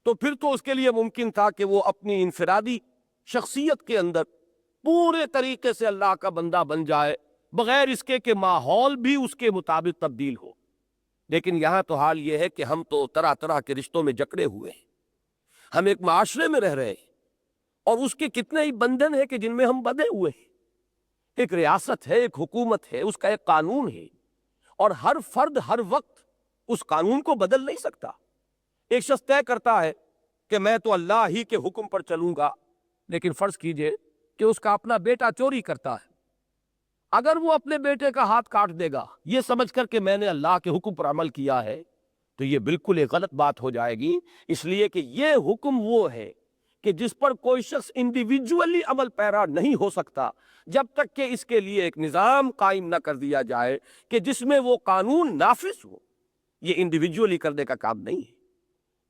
تو پھر تو اس کے لیے ممکن تھا کہ وہ اپنی انفرادی شخصیت کے اندر پورے طریقے سے اللہ کا بندہ بن جائے، بغیر اس کے کہ ماحول بھی اس کے مطابق تبدیل ہو۔ لیکن یہاں تو حال یہ ہے کہ ہم تو طرح طرح کے رشتوں میں جکڑے ہوئے ہیں، ہم ایک معاشرے میں رہ رہے ہیں، اور اس کے کتنے ہی بندھن ہیں کہ جن میں ہم بندھے ہوئے ہیں۔ ایک ریاست ہے، ایک حکومت ہے، اس کا ایک قانون ہے، اور ہر فرد ہر وقت اس قانون کو بدل نہیں سکتا۔ ایک شخص طے کرتا ہے کہ میں تو اللہ ہی کے حکم پر چلوں گا، لیکن فرض کیجئے کہ اس کا اپنا بیٹا چوری کرتا ہے، اگر وہ اپنے بیٹے کا ہاتھ کاٹ دے گا یہ سمجھ کر کہ میں نے اللہ کے حکم پر عمل کیا ہے، تو یہ بالکل ایک غلط بات ہو جائے گی، اس لیے کہ یہ حکم وہ ہے کہ جس پر کوئی شخص انڈیویجولی عمل پیرا نہیں ہو سکتا جب تک کہ اس کے لیے ایک نظام قائم نہ کر دیا جائے کہ جس میں وہ قانون نافذ ہو۔ یہ انڈیویجولی کرنے کا کام نہیں ہے۔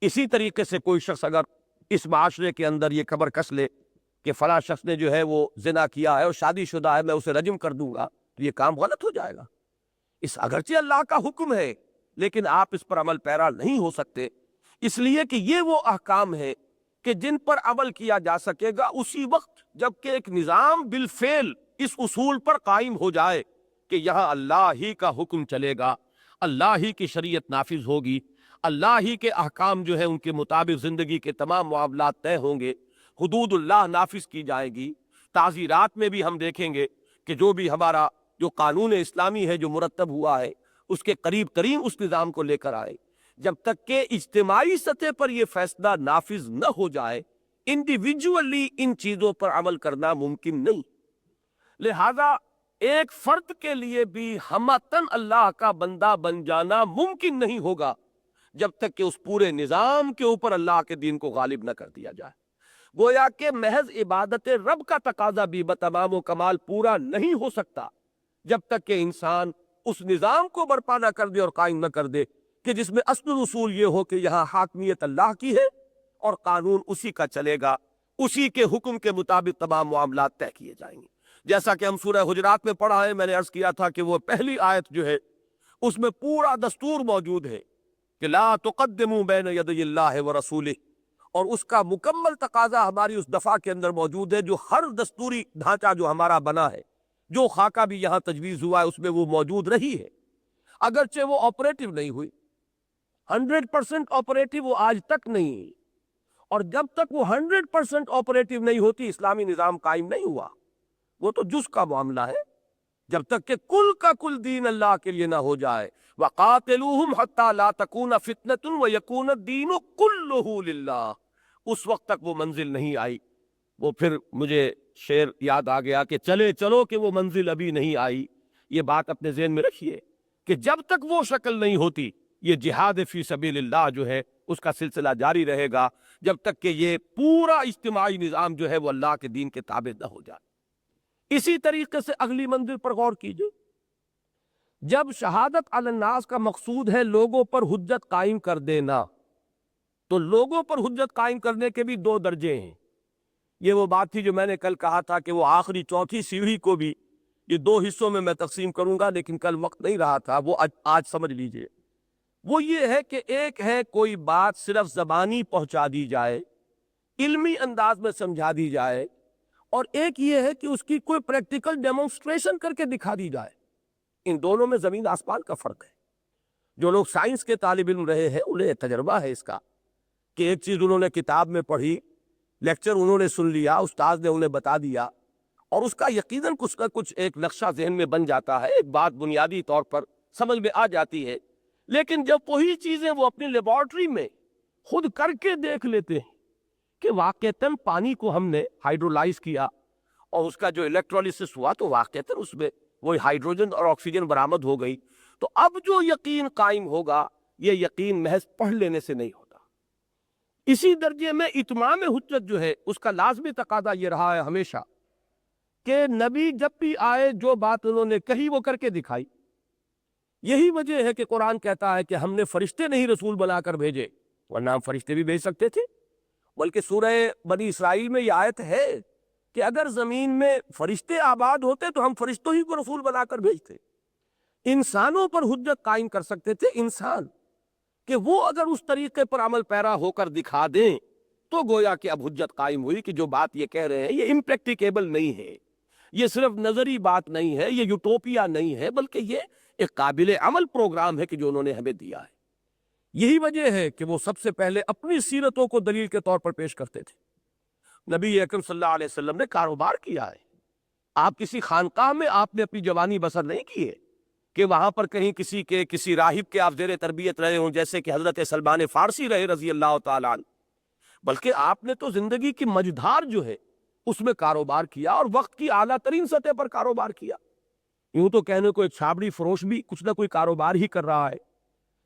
اسی طریقے سے کوئی شخص اگر اس معاشرے کے اندر یہ خبر کس لے کہ فلاں شخص نے جو ہے وہ زنا کیا ہے اور شادی شدہ ہے، میں اسے رجم کر دوں گا، تو یہ کام غلط ہو جائے گا۔ اس اگرچہ اللہ کا حکم ہے، لیکن آپ اس پر عمل پیرا نہیں ہو سکتے، اس لیے کہ یہ وہ احکام ہے کہ جن پر عمل کیا جا سکے گا اسی وقت جبکہ ایک نظام بالفعل اس اصول پر قائم ہو جائے کہ یہاں اللہ ہی کا حکم چلے گا، اللہ ہی کی شریعت نافذ ہوگی، اللہ ہی کے احکام جو ہے ان کے مطابق زندگی کے تمام معاملات طے ہوں گے، حدود اللہ نافذ کی جائے گی۔ تعزیرات میں بھی ہم دیکھیں گے کہ جو بھی ہمارا جو قانون اسلامی ہے جو مرتب ہوا ہے اس کے قریب ترین اس نظام کو لے کر آئے، جب تک کہ اجتماعی سطح پر یہ فیصلہ نافذ نہ ہو جائے انڈیویجولی ان چیزوں پر عمل کرنا ممکن نہیں۔ لہذا ایک فرد کے لیے بھی ہمتن اللہ کا بندہ بن جانا ممکن نہیں ہوگا جب تک کہ اس پورے نظام کے اوپر اللہ کے دین کو غالب نہ کر دیا جائے۔ گویا کہ محض عبادت رب کا تقاضا بھی بتمام و کمال پورا نہیں ہو سکتا جب تک کہ انسان اس نظام کو برپا نہ کر دے اور قائم نہ کر دے کہ جس میں اصل اصول یہ ہو کہ یہاں حاکمیت اللہ کی ہے اور قانون اسی کا چلے گا، اسی کے حکم کے مطابق تمام معاملات طے کیے جائیں گے۔ جیسا کہ ہم سورہ حجرات میں پڑھا ہے، میں نے عرض کیا تھا کہ وہ پہلی آیت جو ہے اس میں پورا دستور موجود ہے کہ لا تقدموا بین یدی اللہ ورسولہ، اور اس کا مکمل تقاضا ہماری اس دفعہ کے اندر موجود ہے۔ جو ہر دستوری ڈھانچہ جو ہمارا بنا ہے، جو خاکہ بھی یہاں تجویز ہوا ہے، اس میں وہ موجود رہی ہے، اگرچہ وہ آپریٹو نہیں ہوئی، 100% آپریٹو وہ آج تک نہیں، اور جب تک وہ 100% آپریٹو نہیں ہوتی اسلامی نظام قائم نہیں ہوا۔ وہ تو جز کا معاملہ ہے، جب تک کہ کل کا کل دین اللہ کے لیے نہ ہو جائے۔ وَقَاتِلُوهُمْ حَتَّى لَا تَكُونَ فِتْنَةٌ وَيَكُونَ الدِّينُ كُلُّهُ لِلَّهِ۔ اس وقت تک وہ منزل نہیں آئی۔ وہ پھر مجھے شعر یاد آ گیا کہ چلے چلو کہ وہ منزل ابھی نہیں آئی۔ یہ بات اپنے ذہن میں رکھیے کہ جب تک وہ شکل نہیں ہوتی یہ جہاد فی سبیل اللہ جو ہے اس کا سلسلہ جاری رہے گا، جب تک کہ یہ پورا اجتماعی نظام جو ہے وہ اللہ کے دین کے تابع نہ ہو جائے۔ اسی طریقے سے اگلی منزل پر غور کیجئے، جب شہادت علی الناس کا مقصود ہے لوگوں پر حجت قائم کر دینا، تو لوگوں پر حجت قائم کرنے کے بھی دو درجے ہیں۔ یہ وہ بات تھی جو میں نے کل کہا تھا کہ وہ آخری چوتھی سیڑھی کو بھی یہ دو حصوں میں تقسیم کروں گا، لیکن کل وقت نہیں رہا تھا، وہ آج سمجھ لیجئے۔ وہ یہ ہے کہ ایک ہے کوئی بات صرف زبانی پہنچا دی جائے، علمی انداز میں سمجھا دی جائے، اور ایک یہ ہے کہ اس کی کوئی پریکٹیکل ڈیمونسٹریشن کر کے دکھا دی جائے۔ ان دونوں میں زمین آسمان کا فرق ہے۔ جو لوگ سائنس کے طالب علم رہے ہیں انہیں تجربہ ہے اس کا کہ ایک چیز انہوں نے کتاب میں پڑھی، لیکچر انہوں نے سن لیا، استاد نے انہیں بتا دیا، اور اس کا یقیناً کچھ نہ کچھ ایک نقشہ ذہن میں بن جاتا ہے، ایک بات بنیادی طور پر سمجھ میں آ جاتی ہے۔ لیکن جب وہی چیزیں وہ اپنی لیبارٹری میں خود کر کے دیکھ لیتے ہیں کہ واقعتاً پانی کو ہم نے ہائیڈرولائز کیا اور اس کا جو الیکٹرولیسس ہوا تو واقعتاً اس میں وہی ہائیڈروجن اور آکسیجن برآمد ہو گئی، تو اب جو یقین قائم ہوگا یہ یقین محض پڑھ لینے سے نہیں ہوتا۔ اسی درجے میں اتمام حجت جو ہے اس کا لازمی تقاضا یہ رہا ہے ہمیشہ کہ نبی جب بھی آئے جو بات انہوں نے کہی وہ کر کے دکھائی۔ یہی وجہ ہے کہ قرآن کہتا ہے کہ ہم نے فرشتے نہیں رسول بنا کر بھیجے، ورنہ ہم فرشتے بھی بھیج سکتے تھے، بلکہ سورہ بنی اسرائیل میں یہ آیت ہے کہ اگر زمین میں فرشتے آباد ہوتے تو ہم فرشتوں ہی کو رسول بنا کر بھیجتے، انسانوں پر حجت قائم کر سکتے تھے انسان، کہ وہ اگر اس طریقے پر عمل پیرا ہو کر دکھا دیں تو گویا کہ اب حجت قائم ہوئی کہ جو بات یہ کہہ رہے ہیں یہ امپریکٹیکیبل نہیں ہے، یہ صرف نظری بات نہیں ہے، یہ یوٹوپیا نہیں ہے، بلکہ یہ ایک قابل عمل پروگرام ہے کہ جو انہوں نے ہمیں دیا ہے۔ یہی وجہ ہے کہ وہ سب سے پہلے اپنی سیرتوں کو دلیل کے طور پر پیش کرتے تھے۔ نبی اکرم صلی اللہ علیہ وسلم نے کاروبار کیا ہے، آپ کسی خانقاہ میں آپ نے اپنی جوانی بسر نہیں کی ہے کہ وہاں پر کہیں کسی راہب کے آپ زیر تربیت رہے ہوں، جیسے کہ حضرت سلمان فارسی رہے رضی اللہ تعالیٰ عنہ، بلکہ آپ نے تو زندگی کی مجدھار جو ہے اس میں کاروبار کیا، اور وقت کی اعلیٰ ترین سطح پر کاروبار کیا۔ یوں تو کہنے کو ایک چھابڑی فروش بھی کچھ نہ کوئی کاروبار ہی کر رہا ہے،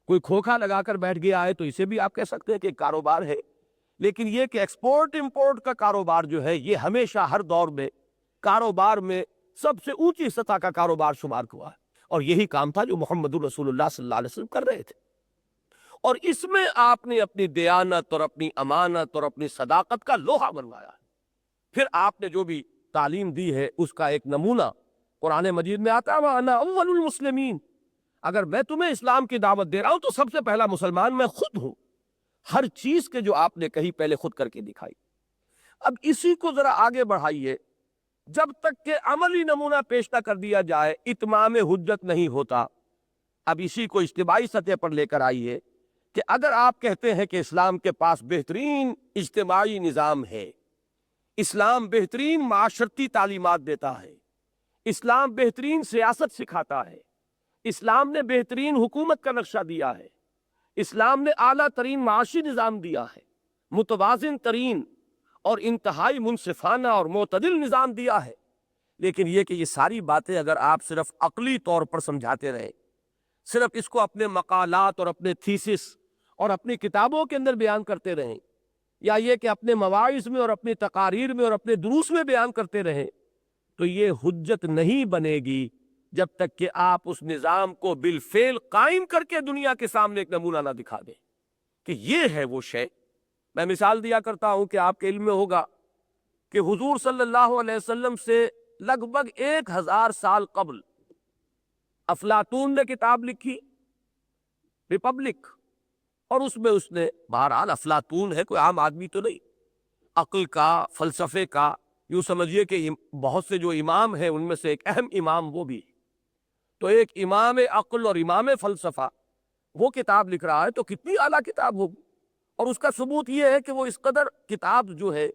کوئی کھوکھا لگا کر بیٹھ گیا ہے تو اسے بھی آپ کہہ سکتے ہیں کہ ایک کاروبار ہے، لیکن یہ کہ ایکسپورٹ امپورٹ کا کاروبار جو ہے یہ ہمیشہ ہر دور میں کاروبار میں سب سے اونچی سطح کا کاروبار شمار ہوا ہے، اور یہی کام تھا جو محمد رسول اللہ صلی اللہ علیہ وسلم کر رہے تھے۔ اور اس میں آپ نے اپنی دیانت اور اپنی امانت اور اپنی صداقت کا لوہا بنوایا ہے۔ پھر آپ نے جو بھی تعلیم دی ہے اس کا ایک نمونہ قرآن مجید میں آتا ہے، وَأَنَا أَوَّلُ الْمُسْلِمِينَ، اگر میں تمہیں اسلام کی دعوت دے رہا ہوں تو سب سے پہلا مسلمان میں خود ہوں۔ ہر چیز کے جو آپ نے کہی پہلے خود کر کے دکھائی۔ اب اسی کو ذرا آگے بڑھائیے، جب تک کہ عملی نمونہ پیش نہ کر دیا جائے اتمام حجت نہیں ہوتا۔ اب اسی کو اجتماعی سطح پر لے کر آئیے کہ اگر آپ کہتے ہیں کہ اسلام کے پاس بہترین اجتماعی نظام ہے، اسلام بہترین معاشرتی تعلیمات دیتا ہے، اسلام بہترین سیاست سکھاتا ہے، اسلام نے بہترین حکومت کا نقشہ دیا ہے، اسلام نے اعلیٰ ترین معاشی نظام دیا ہے، متوازن ترین اور انتہائی منصفانہ اور معتدل نظام دیا ہے، لیکن یہ کہ یہ ساری باتیں اگر آپ صرف عقلی طور پر سمجھاتے رہے، صرف اس کو اپنے مقالات اور اپنے تھیسس اور اپنی کتابوں کے اندر بیان کرتے رہیں، یا یہ کہ اپنے مواعظ میں اور اپنی تقاریر میں اور اپنے دروس میں بیان کرتے رہیں، تو یہ حجت نہیں بنے گی جب تک کہ آپ اس نظام کو بالفعل قائم کر کے دنیا کے سامنے ایک نمونہ نہ دکھا دیں کہ یہ ہے وہ شے۔ میں مثال دیا کرتا ہوں کہ آپ کے علم میں ہوگا کہ حضور صلی اللہ علیہ وسلم سے لگ بھگ 1000 سال قبل افلاطون نے کتاب لکھی ریپبلک، اور اس میں اس نے، بہرحال افلاطون ہے، کوئی عام آدمی تو نہیں، عقل کا، فلسفے کا، یوں سمجھیے کہ بہت سے جو امام ہیں ان میں سے ایک اہم امام وہ بھی، تو ایک امام عقل اور امام فلسفہ وہ کتاب لکھ رہا ہے تو کتنی اعلیٰ کتاب ہوگی۔ اور اس کا ثبوت یہ ہے کہ وہ اس قدر کتاب جو ہے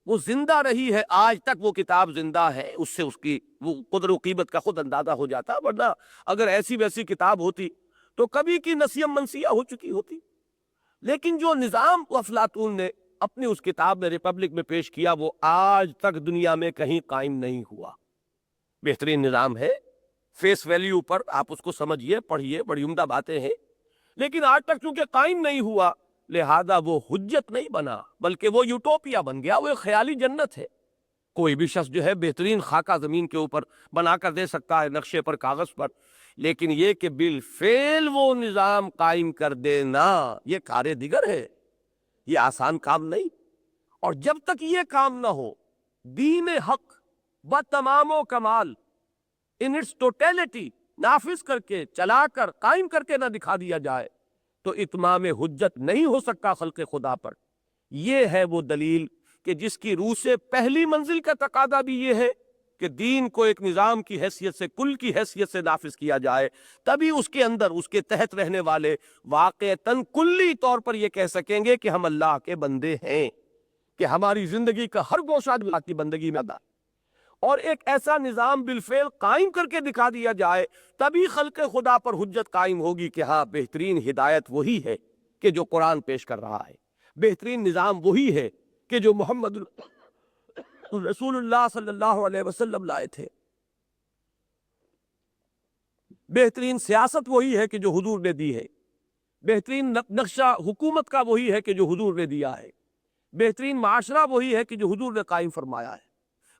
وہ زندہ رہی ہے، آج تک وہ کتاب زندہ ہے، اس سے اس کی وہ قدر و قیمت کا خود اندازہ ہو جاتا، ورنہ اگر ایسی ویسی کتاب ہوتی تو کبھی کی نسیم منسیہ ہو چکی ہوتی۔ لیکن جو نظام افلاطون نے اپنی اس کتاب میں ریپبلک میں پیش کیا وہ آج تک دنیا میں کہیں قائم نہیں ہوا۔ بہترین نظام ہے، فیس ویلیو پر آپ اس کو سمجھیے، پڑھیے، بڑی عمدہ باتیں ہیں، لیکن آج تک چونکہ قائم نہیں ہوا لہذا وہ حجت نہیں بنا، بلکہ وہ یوٹوپیا بن گیا، وہ ایک خیالی جنت ہے۔ کوئی بھی شخص جو ہے بہترین خاکہ زمین کے اوپر بنا کر دے سکتا ہے، نقشے پر، کاغذ پر، لیکن یہ کہ بالفعل وہ نظام قائم کر دینا یہ کار دیگر ہے، یہ آسان کام نہیں۔ اور جب تک یہ کام نہ ہو، دین حق و تمام و کمال ان اٹس ٹوٹیلٹی نافذ کر کے، چلا کر، قائم کر کے نہ دکھا دیا جائے تو اتمام حجت نہیں ہو سکتا خلق خدا پر۔ یہ ہے وہ دلیل کہ جس کی روح سے پہلی منزل کا تقاضا بھی یہ ہے کہ دین کو ایک نظام کی حیثیت سے، کل کی حیثیت سے نافذ کیا جائے، تبھی اس کے اندر، اس کے تحت رہنے والے واقعتاً کلی طور پر یہ کہہ سکیں گے کہ ہم اللہ کے بندے ہیں، کہ ہماری زندگی کا ہر گوشہ اللہ کی بندگی میں ادا۔ اور ایک ایسا نظام بالفعل قائم کر کے دکھا دیا جائے تبھی خلق خدا پر حجت قائم ہوگی کہ ہاں بہترین ہدایت وہی ہے کہ جو قرآن پیش کر رہا ہے، بہترین نظام وہی ہے کہ جو محمد رسول اللہ صلی اللہ علیہ وسلم لائے تھے، بہترین سیاست وہی ہے کہ جو حضور نے دی ہے، بہترین نقشہ حکومت کا وہی ہے کہ جو حضور نے دیا ہے، بہترین معاشرہ وہی ہے کہ جو حضور نے قائم فرمایا ہے،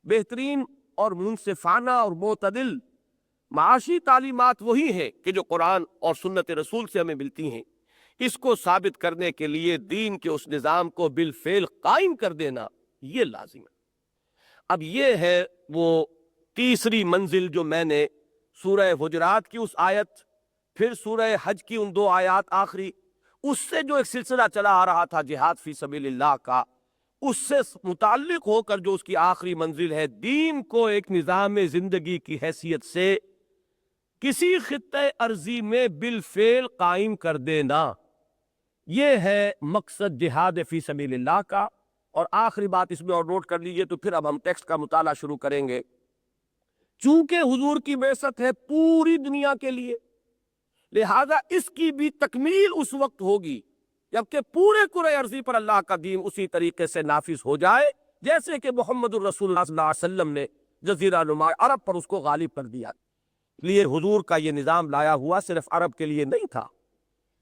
بہترین اور منصفانہ اور معتدل معاشی تعلیمات وہی ہیں کہ جو قرآن اور سنت رسول سے ہمیں ملتی ہیں۔ اس کو ثابت کرنے کے لیے دین کے اس نظام کو بالفعل قائم کر دینا یہ لازم ہے۔ اب یہ ہے وہ تیسری منزل جو میں نے سورہ حجرات کی اس آیت، پھر سورہ حج کی ان 2 آیات آخری، اس سے جو ایک سلسلہ چلا آ رہا تھا جہاد فی سبیل اللہ کا، اس سے متعلق ہو کر جو اس کی آخری منزل ہے، دین کو ایک نظام زندگی کی حیثیت سے کسی خطہ ارضی میں بالفعل قائم کر دینا، یہ ہے مقصد جہاد فی سبیل اللہ کا۔ اور آخری بات اس میں اور نوٹ کر لیجئے، تو پھر اب ہم ٹیکسٹ کا مطالعہ شروع کریں گے۔ چونکہ حضور کی بعثت ہے پوری دنیا کے لیے، لہذا اس کی بھی تکمیل اس وقت ہوگی جبکہ پورے کرۂ ارضی پر اللہ کا دین اسی طریقے سے نافذ ہو جائے جیسے کہ محمد الرسول اللہ صلی اللہ علیہ وسلم نے جزیرہ نما عرب پر اس کو غالب کر دیا۔ لیے حضور کا یہ نظام لایا ہوا صرف عرب کے لیے نہیں تھا،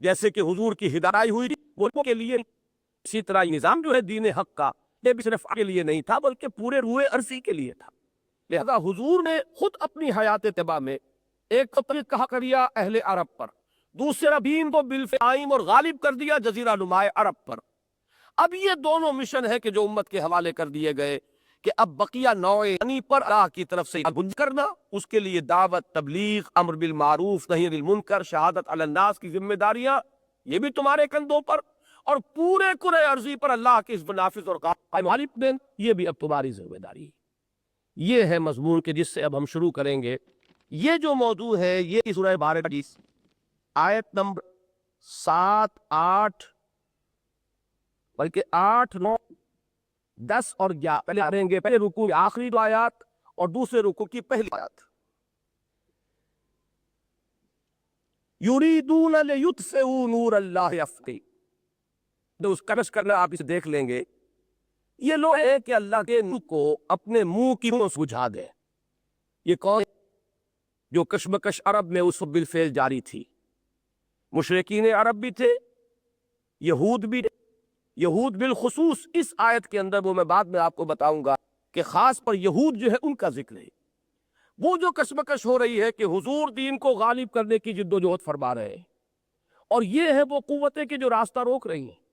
جیسے کہ حضور کی ہدایت ہوئی وہ کے لیے، اسی طرح یہ نظام جو ہے دین حق کا، یہ بھی صرف عرب کے لیے نہیں تھا بلکہ پورے روئے ارضی کے لیے تھا۔ لہذا حضور نے خود اپنی حیات طبع میں ایک تطبیق کہا کریا اہل عرب پر، دوسرا دین کو بالفعل قائم اور غالب کر دیا جزیرہ نما عرب پر۔ اب یہ دونوں مشن ہے کہ جو امت کے حوالے کر دیے گئے کہ اب بقیہ نوع یعنی پر اللہ کی طرف سے گنج کرنا، اس کے لیے دعوت، تبلیغ، امر بالمعروف، نہی عن المنکر، شہادت علی الناس کی ذمہ داریاں یہ بھی تمہارے کندھوں پر، اور پورے کرۂ ارضی پر اللہ کے اس نافذ اور قائم غالب دین یہ بھی اب تمہاری ذمہ داری ہے۔ یہ ہے مضمون کہ جس سے اب ہم شروع کریں گے۔ یہ جو موضوع ہے یہ سورہ بقرہ آیت نمبر 7، 8 بلکہ 8، 9، 10 اور 11 پہلے پڑھیں گے، پہلے رکوع کی آخری 2 آیات اور دوسرے رکوع کی پہلی آیات۔ یریدون لیطفئوا نور اللہ افقی، تو اس کا کرنا آپ اسے دیکھ لیں گے، یہ لوگ ہیں کہ اللہ کے نور کو اپنے منہ کی سے بجھا دیں۔ یہ کون جو کشمکش عرب میں اس وقت بالفعل جاری تھی؟ مشرکین عرب بھی تھے، یہود بھی، یہود بالخصوص اس آیت کے اندر، وہ میں بعد میں آپ کو بتاؤں گا کہ خاص پر یہود جو ہے ان کا ذکر ہے۔ وہ جو کشمکش ہو رہی ہے کہ حضور دین کو غالب کرنے کی جد و جہد فرما رہے ہیں، اور یہ ہے وہ قوتیں کہ جو راستہ روک رہی ہیں،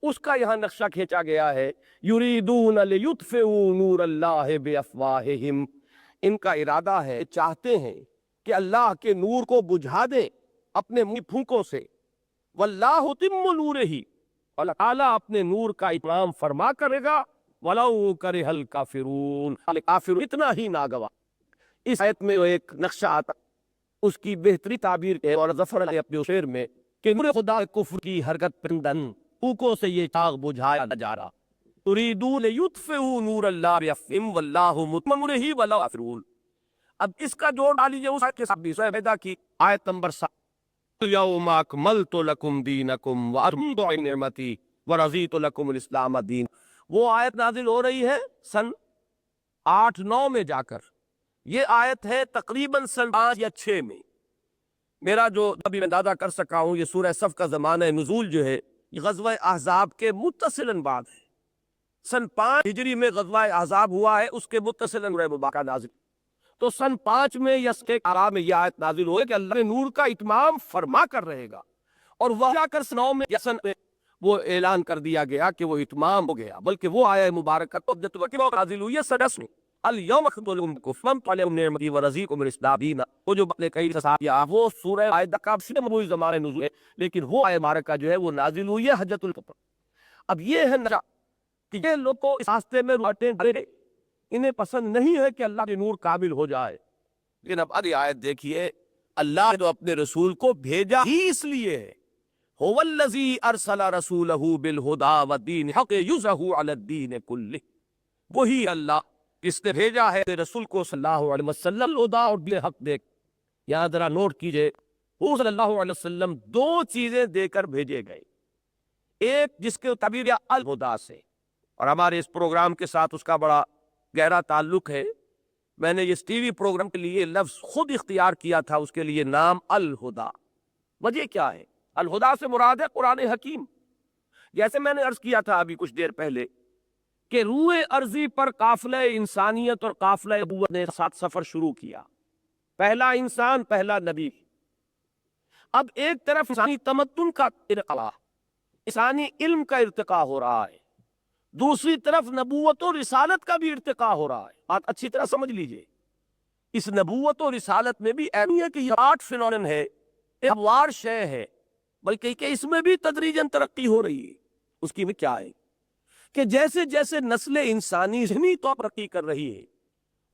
اس کا یہاں نقشہ کھینچا گیا ہے۔ یریدون لیطفئوا نور اللہ بافواہہم، ان کا ارادہ ہے، چاہتے ہیں کہ اللہ کے نور کو بجھا دیں اپنے منہ پھونکوں سے۔ واللہ متم نورہ، اللہ تعالیٰ اپنے نور کا اتمام فرما کرے گا۔ وَلَوْ كَرِهَ الْكَافِرُونَ، کافر اتنا ہی ناگواہ۔ اس آیت میں ایک نقشہ آتا، اس کی بہتری تعبیر ہے اور ظفر علیہ اپنے شعر میں کہ نور خدا کفر کی حرکت پرندن، پھونکوں سے یہ چاغ بجھایا نہ جا رہا۔ تُرِيدُونَ لِيُطْفِئُوا نُورَ اللَّهِ بِأَفْوَاهِهِمْ وَاللَّهُ مُتِمُّ نُورِهِ وَلَوْ كَافِرُونَ۔ اب اس کا جوڑ ڈالیجئے اس آیت کے ساتھ بھی، سورہ مائدہ کی آیت نمبر 7، الْيَوْمَ أَكْمَلْتُ لَكُمْ دِينَكُمْ وَأَتْمَمْتُ عَلَيْكُمْ نِعْمَتِي وَرَضِيتُ لَكُمُ الْإِسْلَامَ دِينًا۔ وہ آیت نازل ہو رہی ہے سن 8، 9 میں جا کر، یہ آیت ہے تقریباً سن 5 یا 6 میں۔ میرا جو ابھی میں اندازہ کر سکا ہوں، یہ سورہ صف کا زمانہ نزول جو ہے یہ غزوہ احزاب کے متصلاً بعد ہے۔ سن 5 ہجری میں غزوہ احزاب ہوا ہے، اس کے متصلاً سورہ مبارکہ نازل، تو سن 5 میں یا 6 آرا میں یہ آیت نازل ہوئے کہ اللہ نے نور کا اتمام فرما کر رہے گا، اور وہ جا کر سن 9 میں یا سن وہ اعلان کر دیا گیا کہ وہ اتمام ہو گیا، بلکہ وہ آیت مبارکہ تو نازل ہوئی ہے سن 10 میں، اليوم اکملت لکم واتممت علیکم نعمتی ورضیت لکم الاسلام دینا۔ وہ جو نے کئی صحابہ وہ سورہ مائدہ کا سے مبوی زمانے نزول ہے، لیکن وہ آیت مبارکہ جو ہے وہ نازل ہوئی ہے حجۃ الفطر۔ اب یہ ہے نقشہ کہ یہ لوگ کو اس راستے میں رکاوٹیں ڈالے، انہیں پسند نہیں ہے کہ اللہ کے نور کامل ہو جائے۔ لیکن اب اگلی آیت دیکھیے، اللہ نے تو اپنے رسول کو بھیجا ہی اس لیے ہے، هو الذی ارسل رسولہ بالہدی ودین الحق یظہرہ علی الدین کلہ، وہی اللہ جس نے بھیجا ہے رسول کو صلی اللہ علیہ وسلم ہدا اور دین حق دے۔ یہاں ذرا نوٹ کیجئے، وہ صلی اللہ علیہ وسلم 2 چیزیں دے کر بھیجے گئے، ایک جس کے تعبیر الہدا سے، اور ہمارے اس پروگرام کے ساتھ اس کا بڑا گہرا تعلق ہے۔ میں نے اس ٹی وی پروگرام کے لیے لفظ خود اختیار کیا تھا، اس کے لیے نام الہدا۔ وجہ کیا ہے؟ الہدا سے مراد ہے قرآن حکیم۔ جیسے میں نے عرض کیا تھا ابھی کچھ دیر پہلے کہ روئے ارضی پر قافلہ انسانیت اور قافلہ نبوت نے ساتھ سفر شروع کیا، پہلا انسان، پہلا نبی۔ اب ایک طرف انسانی تمدن کا ارتقاء، انسانی علم کا ارتقاء ہو رہا ہے، دوسری طرف نبوت و رسالت کا بھی ارتقاء ہو رہا ہے۔ بات اچھی طرح سمجھ لیجئے، اس نبوت اور رسالت میں بھی اہم ہے کہ یہ آرٹ فینومین ہے، ایک وار شے ہے، بلکہ کہ اس میں بھی تدریجاً ترقی ہو رہی ہے۔ اس کی بھی کیا ہے کہ جیسے جیسے نسل انسانی ذہنی طور پر ترقی کر رہی ہے،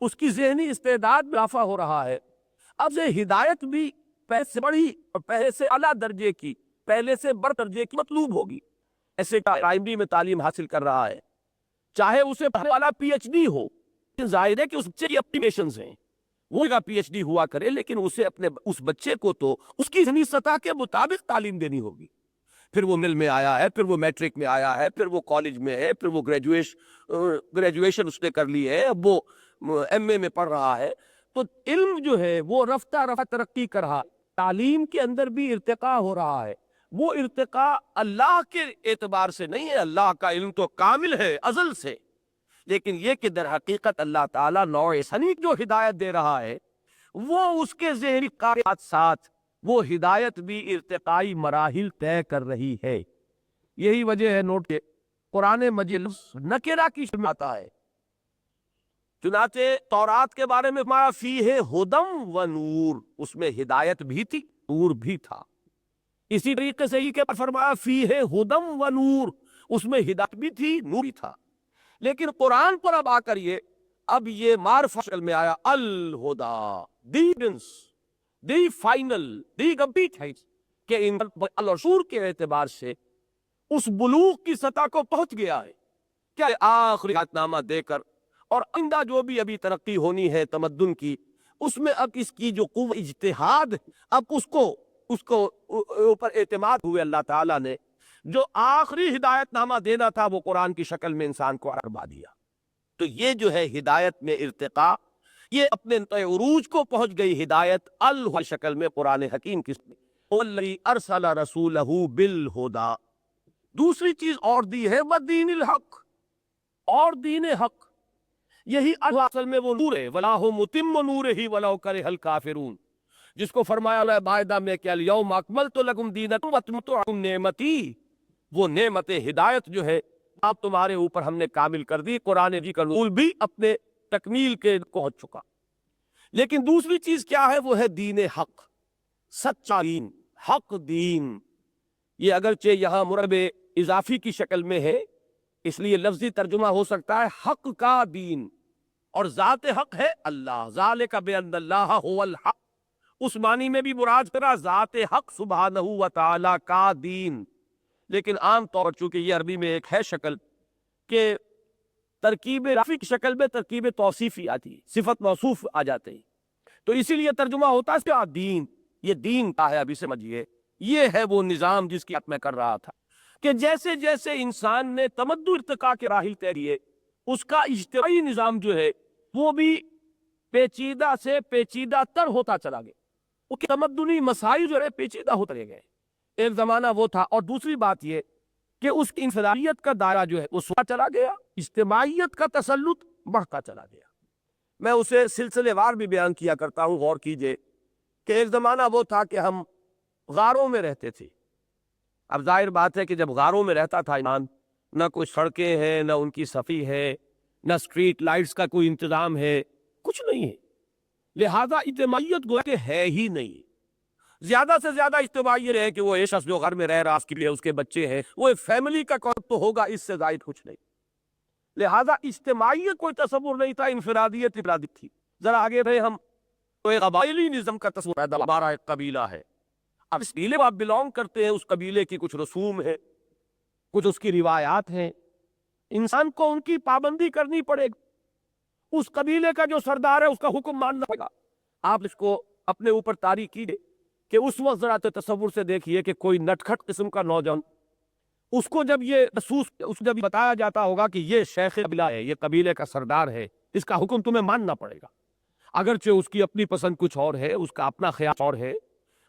اس کی ذہنی استعداد میں اضافہ ہو رہا ہے، اب سے ہدایت بھی پہلے سے بڑی اور پہلے سے اعلیٰ درجے کی، پہلے سے بڑھ درجے کی مطلوب ہوگی۔ ایسے پرائمری میں تعلیم حاصل کر رہا ہے، چاہے اسے پڑھنے والا پی ایچ ڈی ہو، ظاہر ہے کہ اس بچے کی اپلیکیشنز ہیں، وہ کا پی ایچ ڈی ہوا کرے، لیکن اسے اپنے اس بچے کو تو اس کی ذہنی سطح کے مطابق تعلیم دینی ہوگی۔ پھر وہ مل میں آیا ہے، پھر وہ میٹرک میں آیا ہے، پھر وہ کالج میں ہے، پھر وہ گریجویشن اس نے کر لی ہے، اب وہ ایم اے میں پڑھ رہا ہے۔ تو علم جو ہے وہ رفتہ رفتہ ترقی کر رہا ہے، تعلیم کے اندر بھی ارتقاء ہو رہا ہے۔ وہ ارتقاء اللہ کے اعتبار سے نہیں ہے، اللہ کا علم تو کامل ہے ازل سے، لیکن یہ کہ در حقیقت اللہ تعالیٰ نوع ثانی جو ہدایت دے رہا ہے وہ اس کے ذہنی قابلیت ساتھ وہ ہدایت بھی ارتقائی مراحل طے کر رہی ہے۔ یہی وجہ ہے نوٹ کے قرآن مجید نکرہ کی شکل میں آتا ہے، چنانچہ تورات کے بارے میں فرمایا فیہ ہدی و نور، اس میں ہدایت بھی تھی، نور بھی تھا۔ اسی طریقے سے ہی کہ فرمایا فیہ ہدی و نور، اس میں ہدایت بھی تھی، نور بھی تھا۔ لیکن قرآن پر اب آ کر اب یہ معرفت شکل میں آیا، الہدا، دی فائنل، دی کمپلیٹ ہے کہ ان الرسول کے اعتبار سے اس بلوغ کی سطح کو پہنچ گیا ہے کیا آخری ہدایت نامہ دے کر، اور آئندہ جو بھی ابھی ترقی ہونی ہے تمدن کی، اس میں اب اس کی جو قوت اجتہاد، اب اس کو اوپر اعتماد ہوئے اللہ تعالیٰ نے جو آخری ہدایت نامہ دینا تھا وہ قرآن کی شکل میں انسان کو کروا دیا۔ تو یہ جو ہے ہدایت میں ارتقاء، یہ اپنے عروج کو پہنچ گئی ہدایت الہدی شکل میں قرآن حکیم کی، وَالَّذِي أَرْسَلَ رَسُولَهُ بِالْهُدَى۔ دوسری چیز اور دی ہے وَدِينِ الْحَقِّ، اور دین حق، یہی اصل میں وہ نور ہے، وَلَا مُتِمُّ نُورِهِ وَلَوْ كَرِهَ الْكَافِرُونَ، جس کو فرمایا اللہ مائدہ میں کہ الْيَوْمَ أَكْمَلْتُ لَكُمْ دِينَكُمْ وَأَتْمَمْتُ عَلَيْكُمْ نِعْمَتِي، وہ نعمت ہدایت جو ہے آپ تمہارے اوپر ہم نے کامل کر دی، قرآن جی کا نزول بھی اپنے تکمیل کے پہنچ چکا۔ لیکن دوسری چیز کیا ہے؟ وہ ہے دین حق، سچا دین، حق دین۔ یہ اگرچہ یہاں مرب اضافی کی شکل میں ہے، اس لیے لفظی ترجمہ ہو سکتا ہے حق کا دین، اور ذات حق ہے اللہ، ذالک بأن اللہ هو الحق، اس معنی میں بھی مراد کرا ذات حق سبحانہ و تعالی کا دین۔ لیکن عام طور پر چونکہ یہ عربی میں ایک ہے شکل کہ ترکیب رفع کی شکل میں ترکیب توصیفی آتی ہے، صفت موصوف آ جاتے ہیں، تو اسی لیے ترجمہ ہوتا ہے اس کا دین۔ یہ دین کا ہے، ابھی سمجھیے یہ ہے وہ نظام جس کی بات میں کر رہا تھا کہ جیسے جیسے انسان نے تمدن ارتقاء کے راحل طے کیے، اس کا اجتماعی نظام جو ہے وہ بھی پیچیدہ سے پیچیدہ تر ہوتا چلا گیا، وہ تمدنی مسائل جو ہے پیچیدہ ہوتے رہ گئے۔ ایک زمانہ وہ تھا، اور دوسری بات یہ کہ اس کی انفرادیت کا دائرہ جو ہے وہ سوتا چلا گیا، اجتماعیت کا تسلط بڑھتا چلا گیا۔ میں اسے سلسلے وار بھی بیان کیا کرتا ہوں، غور کیجئے کہ ایک زمانہ وہ تھا کہ ہم غاروں میں رہتے تھے۔ اب ظاہر بات ہے کہ جب غاروں میں رہتا تھا انسان، نہ کوئی سڑکیں ہیں، نہ ان کی صفائی ہے، نہ اسٹریٹ لائٹس کا کوئی انتظام ہے، کچھ نہیں ہے، لہذا اجتماعیت گویا کہ ہے ہی نہیں۔ زیادہ سے زیادہ اجتماعی ہے کہ وہ ایک شخص جو گھر میں رہ رہا اس کے لیے اس کے بچے ہیں، وہ ایک فیملی کا کانسیپٹ تو ہوگا، اس سے زائد کچھ نہیں۔ لہذا اجتماعیت کوئی تصور نہیں تھا، انفرادیت انفرادیت تھی۔ ذرا آگے رہے ہم تو ایک قبائلی نظام کا تصور پیدا، ہمارا ایک قبیلہ ہے، اب اس قبیلے کو آپ بلونگ کرتے ہیں، اس قبیلے کی کچھ رسوم ہے، کچھ اس کی روایات ہیں، انسان کو ان کی پابندی کرنی پڑے گی، اس قبیلے کا جو سردار ہے اس کا حکم ماننا پڑے گا۔ آپ اس کو اپنے اوپر طاری کیجئے کہ اس وقت ذرا تصور سے دیکھیے کہ کوئی نٹکھٹ قسم کا نوجوان، اس کو جب یہ جب بتایا جاتا ہوگا کہ یہ شیخ قبیلہ ہے، یہ قبیلے کا سردار ہے، اس کا حکم تمہیں ماننا پڑے گا، اگرچہ اس کی اپنی پسند کچھ اور ہے، اس کا اپنا خیال اور ہے،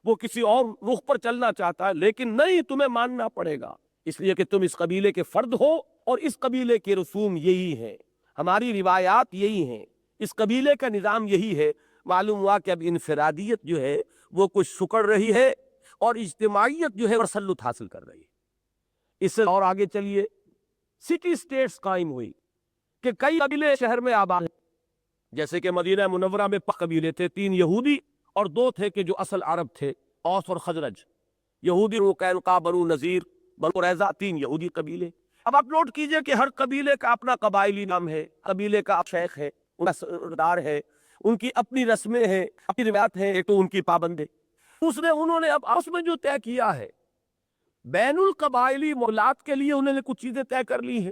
وہ کسی اور رخ پر چلنا چاہتا ہے، لیکن نہیں، تمہیں ماننا پڑے گا، اس لیے کہ تم اس قبیلے کے فرد ہو، اور اس قبیلے کے رسوم یہی ہیں، ہماری روایات یہی ہیں، اس قبیلے کا نظام یہی ہے۔ معلوم ہوا کہ اب انفرادیت جو ہے وہ کچھ سکڑ رہی ہے، اور اجتماعیت جو ہے تسلط حاصل کر رہی ہے۔ اس سے اور آگے چلیے، سٹی سٹیٹس قائم ہوئی کہ کئی قبیلے شہر میں آباد ہیں، جیسے کہ مدینہ منورہ میں قبیلے تھے، 3 یہودی اور 2 تھے کہ جو اصل عرب تھے، اوس اور خزرج۔ یہودی بنو قینقاع، بنو نذیر، بنو قریظہ، 3 یہودی قبیلے۔ اب آپ نوٹ کیجئے کہ ہر قبیلے کا اپنا قبائلی نام ہے، قبیلے کا شیخ ہے، ان کا سردار ہے، ان کی اپنی رسمیں ہیں، اپنی روایات ہیں، ایک تو ان کی پابند ہے۔ انہوں نے اب آپس میں جو طے کیا ہے، بین القبائلی معاملات کے لیے انہوں نے کچھ چیزیں طے کر لی ہیں،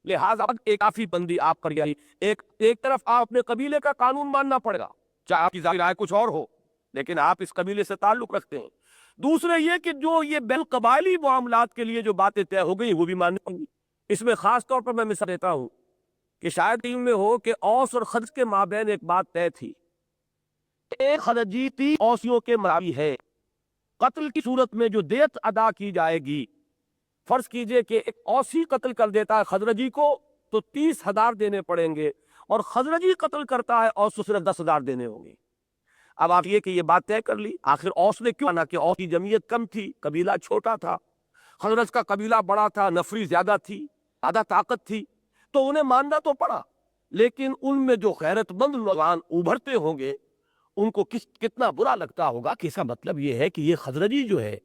لہٰذا ایک کافی بندی آپ پر یہی ایک طرف آپ اپنے قبیلے کا قانون ماننا پڑے گا، چاہے آپ کی ظاہر رائے کچھ اور ہو، لیکن آپ اس قبیلے سے تعلق رکھتے ہیں۔ دوسرے یہ کہ جو یہ بین القبائلی معاملات کے لیے جو باتیں طے ہو گئی وہ بھی ماننی ہوں گی۔ اس میں خاص طور پر میں مثال دیتا ہوں کہ شاید ٹیم میں ہو کہ اوس اور خزرج کے مابین ایک بات طے تھی، ایک خزرجی 30 اوسیوں کے مراوی ہے، قتل کی صورت میں جو دیت ادا کی جائے گی، فرض کیجئے کہ ایک اوسی قتل کر دیتا ہے خزرجی کو تو 30,000 دینے پڑیں گے، اور خزرجی قتل کرتا ہے اوس کو صرف 10,000 دینے ہوں گے۔ اب آپ یہ کہ یہ بات طے کر لی، آخر اوس نے کیوں مانا کہ اوس کی جمعیت کم تھی، قبیلہ چھوٹا تھا، خزرج کا قبیلہ بڑا تھا، نفری زیادہ تھی، زیادہ طاقت تھی، تو انہیں ماننا تو پڑا، لیکن ان میں جو غیرت مند نوجوان ابھرتے ہوں گے ان کو کتنا برا لگتا ہوگا کہ اس کا مطلب یہ ہے کہ یہ خزرجی جو ہے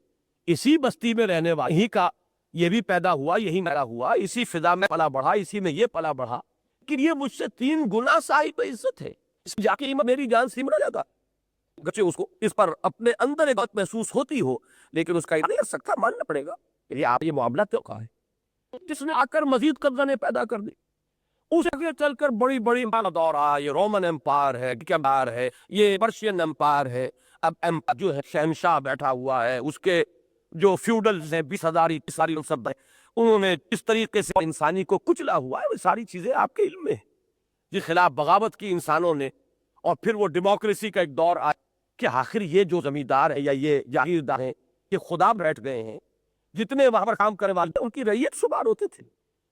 اسی بستی میں رہنے والا، یہی کا یہ بھی پیدا ہوا، یہی میرا ہوا، اسی فضا میں پلا بڑھا، اسی میں یہ پلا بڑھا، کہ یہ مجھ سے 3 گنا صاحب عزت ہے، اس میں جا کے میری جان سمرا جاتا۔ گرچہ اس کو اس پر اپنے اندر ایک بات محسوس ہوتی ہو، لیکن اس کا نہیں کر سکتا، ماننا پڑے گا کہ یہ آپ یہ معاملہ تو کا ہے، جس نے آ کر مزید قبضہ پیدا کر دی۔ اس آگے چل کر بڑی بڑی دور آیا، یہ رومن امپائر ہے، امپائر ہے، یہ پرشین امپائر ہے، اب جو ہے شہنشاہ بیٹھا ہوا ہے، اس کے جو فیوڈلز ہیں 20,000 ساری سب ہیں، انہوں نے اس طریقے سے انسانی کو کچلا ہوا ہے، وہ ساری چیزیں آپ کے علم میں ہیں، جس خلاف بغاوت کی انسانوں نے، اور پھر وہ ڈیموکریسی کا ایک دور آیا کہ آخر یہ جو زمیندار ہے یا یہ جاگیردار ہیں یہ خدا بیٹھ گئے ہیں، جتنے وہاں پر کام کرنے والے ان کی رعیت شمار ہوتے تھے،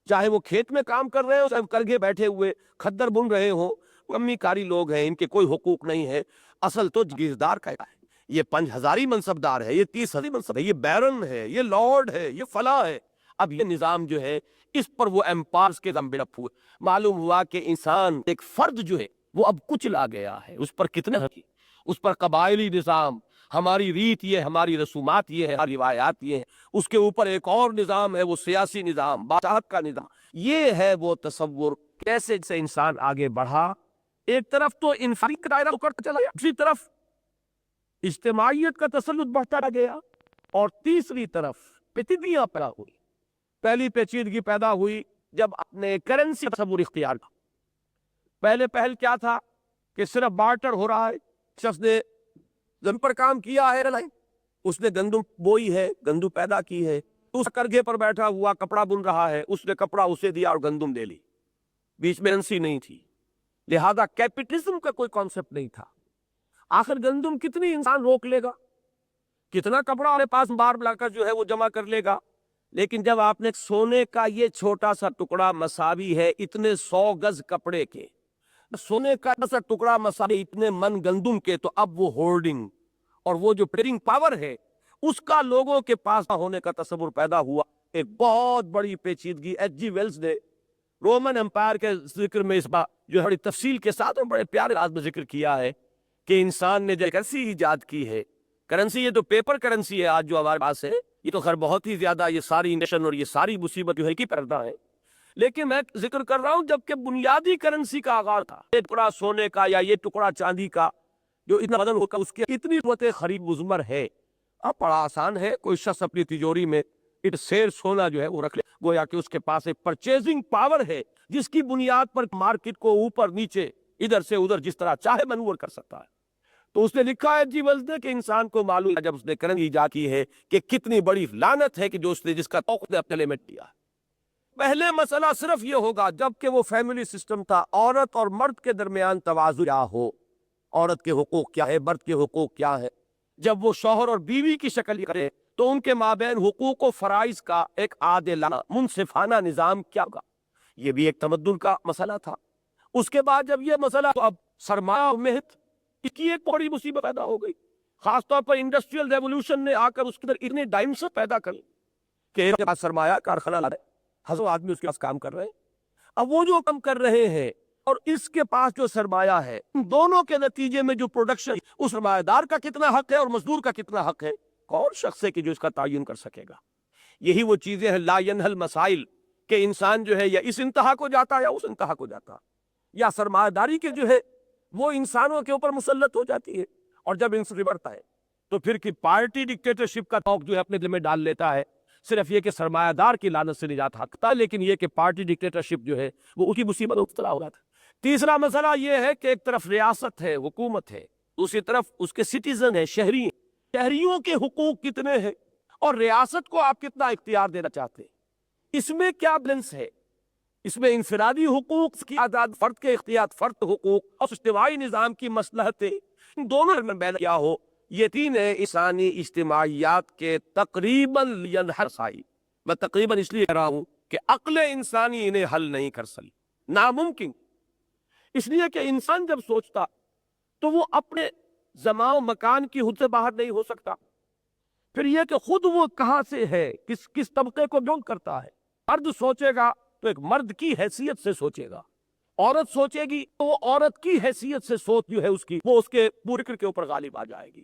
چاہے وہ کھیت میں کام کر رہے ہوں، چاہے کرگے بیٹھے ہوئے کھدر بن رہے ہوں، امی کاری لوگ ہیں، ان کے کوئی حقوق نہیں ہے، اصل تو جگیردار کا ہے، یہ 5,000 منصبدار ہے، یہ 30,000 منصب ہے، یہ بیرن ہے، یہ لارڈ ہے، یہ فلاں ہے۔ اب یہ نظام جو ہے اس پر وہ امپائرز کے دم بڑپ ہوئے، معلوم ہوا کہ انسان ایک فرد جو ہے وہ اب کچلا گیا ہے، اس پر کتنے اس پر قبائلی نظام، ہماری ریت یہ، ہماری رسومات یہ ہے، ہماری روایات یہ ہیں، اس کے اوپر ایک اور نظام ہے، وہ سیاسی نظام، بادشاہت کا نظام، یہ ہے وہ تصور کیسے سے انسان آگے بڑھا، ایک طرف تو انفرادی کا دائرہ کرتا چلا گیا، دوسری طرف اجتماعیت کا تسلط بڑھتا گیا، اور تیسری طرف پیچیدگیاں پیدا ہوئی۔ پہلی پیچیدگی پیدا ہوئی جب اپنے کرنسی تصور اختیار کا، پہل کیا تھا کہ صرف بارٹر ہو رہا ہے، شخص نے زمین پر کام کیا ہے، اس نے گندم بوئی ہے، گندم پیدا کی ہے، اس کرگھے پر بیٹھا ہوا کپڑا بن رہا ہے، اس نے کپڑا اسے دیا اور گندم دے لی، بیچ میں کرنسی نہیں تھی، لہذا کیپٹلزم کا کوئی کانسیپٹ نہیں تھا۔ آخر گندم کتنی انسان روک لے گا، کتنا کپڑا اپنے پاس بار لا کر جو ہے وہ جمع کر لے گا، لیکن جب آپ نے سونے کا یہ چھوٹا سا ٹکڑا مساوی ہے اتنے 100 گز کپڑے کے، سونے کا سا ٹکڑا مساوی اتنے من گندم کے، تو اب وہ ہولڈنگ اور وہ جو ٹریڈنگ پاور ہے اس کا لوگوں کے پاس ہونے کا تصور پیدا ہوا۔ ایک بہت بڑی پیچیدگی ایچ جی ویلز نے رومن امپائر کے ذکر میں اس بات جو بڑی تفصیل کے ساتھ اور بڑے پیارے انداز میں ذکر کیا ہے کہ انسان نے جو کرنسی ایجاد کی ہے، کرنسی یہ تو پیپر کرنسی ہے آج جو ہمارے پاس ہے، یہ تو خیر بہت ہی زیادہ یہ ساری نیشن اور یہ ساری مصیبت جو ہے کی پردہ ہے، لیکن میں ذکر کر رہا ہوں جبکہ بنیادی کرنسی کا آغاز تھا، یہ ٹکڑا سونے کا یا یہ ٹکڑا چاندی کا جو اتنا وزن ہوگا اس کی اتنی قوت خرید مضمر ہے، اب بڑا آسان ہے، کوئی شخص اپنی تجوری میں سیر سونا جو ہے وہ رکھ لے، گویا کہ اس کے پاس ایک پرچیزنگ پاور ہے جس کی بنیاد پر مارکیٹ کو اوپر نیچے ادھر سے ادھر جس طرح چاہے منور کر سکتا ہے۔ تو اس نے لکھا ہے جی ولز نے کہ انسان کو معلوم ہے جب اس نے کرنسی ایجاد کی ہے کہ کتنی بڑی لعنت ہے کہ جو اس نے جس کا توقع نے اپنے لمٹ دیا ہے۔ پہلے مسئلہ صرف یہ ہوگا جبکہ وہ فیملی سسٹم تھا، عورت اور مرد کے درمیان توازن کیا ہو، عورت کے حقوق کیا ہے، مرد کے حقوق کیا ہے، جب وہ شوہر اور بیوی کی شکل کرے تو ان کے مابین حقوق و فرائض کا ایک عادلانہ منصفانہ نظام کیا ہوگا، یہ بھی ایک تمدن کا مسئلہ تھا۔ اس کے بعد جب یہ مسئلہ تو اب سرمایہ اور محنت اس کی ایک بڑی مصیبت پیدا ہو گئی، خاص طور پر انڈسٹریل ریولوشن نے آ کر اس کے اندر اتنے ڈائمنشن پیدا کر کہ ایک کے پاس سرمایہ کارخانہ لا رہے، ہزاروں آدمی اس کے پاس کام کر رہے ہیں، اب وہ جو کام کر رہے ہیں اور اس کے پاس جو سرمایہ ہے، ان دونوں کے نتیجے میں جو پروڈکشن، اس سرمایہ دار کا کتنا حق ہے اور مزدور کا کتنا حق ہے، کون شخص ہے کہ جو اس کا تعین کر سکے گا؟ یہی وہ چیزیں ہیں لا ینحل مسائل، کہ انسان جو ہے یا اس انتہا کو جاتا ہے یا اس انتہا کو جاتا، یا سرمایہ داری کے جو ہے وہ انسانوں کے اوپر مسلط ہو جاتی ہے، اور جب ان سے بڑھتا ہے تو پھر کہ پارٹی ڈکٹیٹرشپ کا توق جو ہے اپنے دل میں ڈال لیتا ہے، صرف یہ کہ سرمایہ دار کی لعنت سے نجات حاصل، لیکن یہ کہ پارٹی ڈکٹیٹرشپ جو ہے وہ اس کی مصیبت مبتلا ہو جاتا ہے۔ تیسرا مسئلہ یہ ہے کہ ایک طرف ریاست ہے، حکومت ہے، دوسری طرف اس کے سٹیزن ہیں، شہری ہیں۔ شہریوں کے حقوق کتنے ہیں اور ریاست کو آپ کتنا اختیار دینا چاہتے ہیں، اس میں کیا بیلنس ہے؟ اس میں انفرادی حقوق کی آزاد، فرد کے اختیار، فرد حقوق اور اجتماعی نظام کی مصلحتیں، ان دونوں میں بیان کیا ہو، یہ تین ہے انسانی اجتماعیات کے تقریباً ینحل مسائل۔ میں تقریباً اس لیے کہہ رہا ہوں کہ عقل انسانی انہیں حل نہیں کر سکی، ناممکن، اس لیے کہ انسان جب سوچتا تو وہ اپنے زمان و مکان کی حد سے باہر نہیں ہو سکتا، پھر یہ کہ خود وہ کہاں سے ہے، کس طبقے کو بلونگ کرتا ہے۔ مرد سوچے گا تو ایک مرد کی حیثیت سے سوچے گا، عورت سوچے گی تو وہ عورت کی حیثیت سے سوچ جو ہے اس کی، وہ اس کے پورے فکر کے اوپر غالب آ جائے گی۔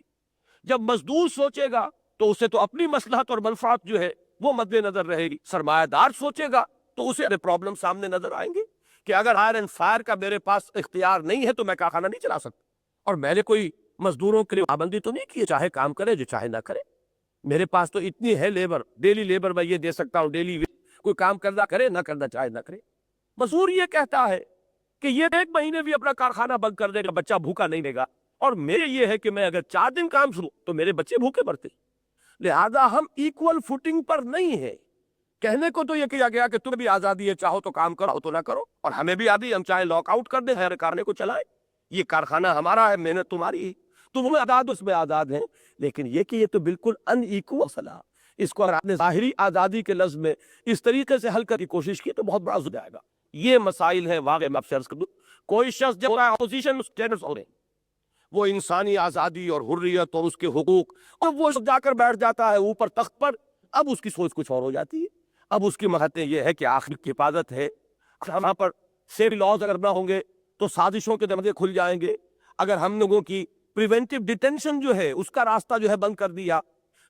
جب مزدور سوچے گا تو اسے تو اپنی مصلحت اور منفعت جو ہے وہ مد نظر رہے گی، سرمایہ دار سوچے گا تو اسے اپنے پرابلم سامنے نظر آئیں گے کہ اگر ہائر اینڈ فائر کا میرے پاس اختیار نہیں ہے تو میں کارخانہ نہیں چلا سکتا، اور میں نے کوئی مزدوروں کے لیے پابندی تو نہیں کی، چاہے کام کرے جو چاہے نہ کرے، میرے پاس تو اتنی ہے لیبر، ڈیلی لیبر میں یہ دے سکتا ہوں، ڈیلی کوئی کام کرنا کرے نہ کرنا چاہے نہ کرے۔ مزدور یہ کہتا ہے کہ یہ 1 مہینے بھی اپنا کارخانہ بند کر دے گا، بچہ بھوکا نہیں رہے گا، اور میرے یہ ہے کہ میں اگر 4 دن کام شروع تو میرے بچے بھوکے مرتے، لہذا ہم ایکول فوٹنگ پر نہیں ہیں۔ کہنے کو تو یہ کیا گیا کہ تمہیں بھی آزادی ہے، چاہو تو کام کرو تو نہ کرو، اور ہمیں بھی آزادی، ہم چاہے لاک آؤٹ کر دیں، ہر کارخانے کو چلائیں، یہ کارخانہ ہمارا ہے، محنت تمہاری ہے، تم آزاد اس میں آزاد ہیں، لیکن یہ کہ یہ تو بالکل ان ایکول مسئلہ، اس کو اگر آپ نے ظاہری آزادی کے لفظ میں اس طریقے سے حل کرنے کی کوشش کی تو بہت بڑا ہو جائے گا۔ یہ مسائل ہیں واقعی میں عرض کر دوں، کوئی شخص جب اپوزیشن اسٹینڈرز ہو رہے ہیں، وہ انسانی آزادی اور حریت اور اس کے حقوق، اور وہ جا کر بیٹھ جاتا ہے اوپر تخت پر، اب اس کی سوچ کچھ اور ہو جاتی ہے۔ اب اس کی مہتیں یہ ہے کہ آخر کی حفاظت ہے، وہاں پر سیفٹی لاز اگر نہ ہوں گے تو سازشوں کے دروازے کھل جائیں گے۔ اگر ہم لوگوں کی پریونٹیو ڈیٹینشن جو ہے اس کا راستہ جو ہے بند کر دیا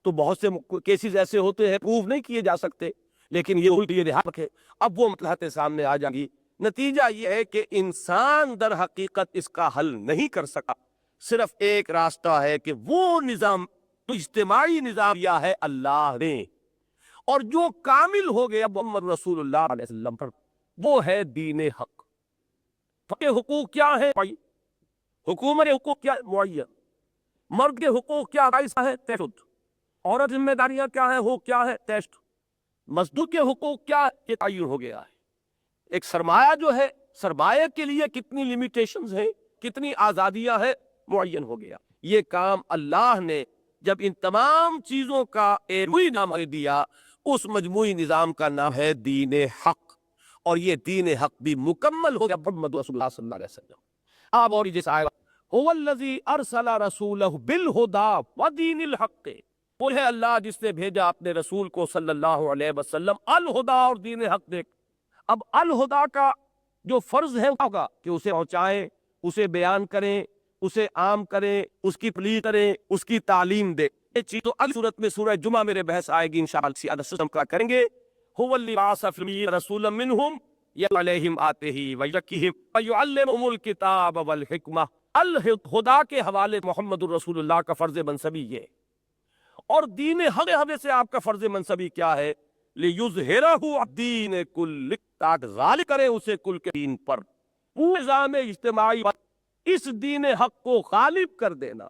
تو بہت سے کیسز ایسے ہوتے ہیں پروف نہیں کیے جا سکتے، لیکن یہ الٹی یہ دھیان رکھے، اب وہ مصلحتیں سامنے آ جائیں گی۔ نتیجہ یہ ہے کہ انسان در حقیقت اس کا حل نہیں کر سکا، صرف ایک راستہ ہے کہ وہ نظام، تو اجتماعی نظام یا ہے اللہ نے، اور جو کامل ہو گیا محمد رسول اللہ علیہ وسلم پر، وہ ہے دین حق۔ کے حقوق کیا ہے؟ حکومت کے حقوق کیا ہے؟ معین۔ مرد کے حقوق کیا ہے؟ تشدد۔ عورت ذمہ داریاں کیا ہے؟ ہو کیا ہے؟ ٹیسٹ۔ مزدور کے حقوق کیا ہے؟ یہ تعین ہو گیا ہے۔ ایک سرمایہ جو ہے، سرمایہ کے لیے کتنی لیمیٹیشنز ہیں، کتنی آزادیاں ہیں، معین ہو گیا۔ یہ کام اللہ نے جب ان تمام چیزوں کا ایک نام دیا، اس مجموعی نظام کا نام ہے دین حق، اور یہ دین حق بھی مکمل ہو گیا محمد رسول اللہ صلی اللہ علیہ وسلم۔ آپ اور جیسے آئے هو الذی ارسل رسولہ بالہدی ودین الحق، وہ ہے اللہ جس نے بھیجا اپنے رسول کو صلی اللہ علیہ وسلم الہدا اور دین حق دے۔ اب الہدا کا جو فرض ہے ہوگا کہ اسے پہنچائیں، اسے بیان کریں، اسے عام کریں، اس کی تبلیغ کریں، اس کی تعلیم دے۔ یہ چیز تو اگلی صورت میں سورہ جمعہ میرے بحث آئے گی انشاءاللہ، سیادہ سسٹم کا کریں گے۔ هو الذی بعث فی الأمین رسولا منہم یتلو علیہم آیاتہ ویزکیہم ویعلمہم الکتاب والحکمہ۔ الہدا کے حوالے محمد الرسول اللہ کا فرض منصبی یہ، اور دین حق کے حوالے سے آپ کا فرض منصبی کیا ہے؟ لِیُظْہِرَہُ الدین کل، تاکہ غالب کرے اسے کل کے دین پر، پورے نظام اجتماعی پر اس دین حق کو غالب کر دینا،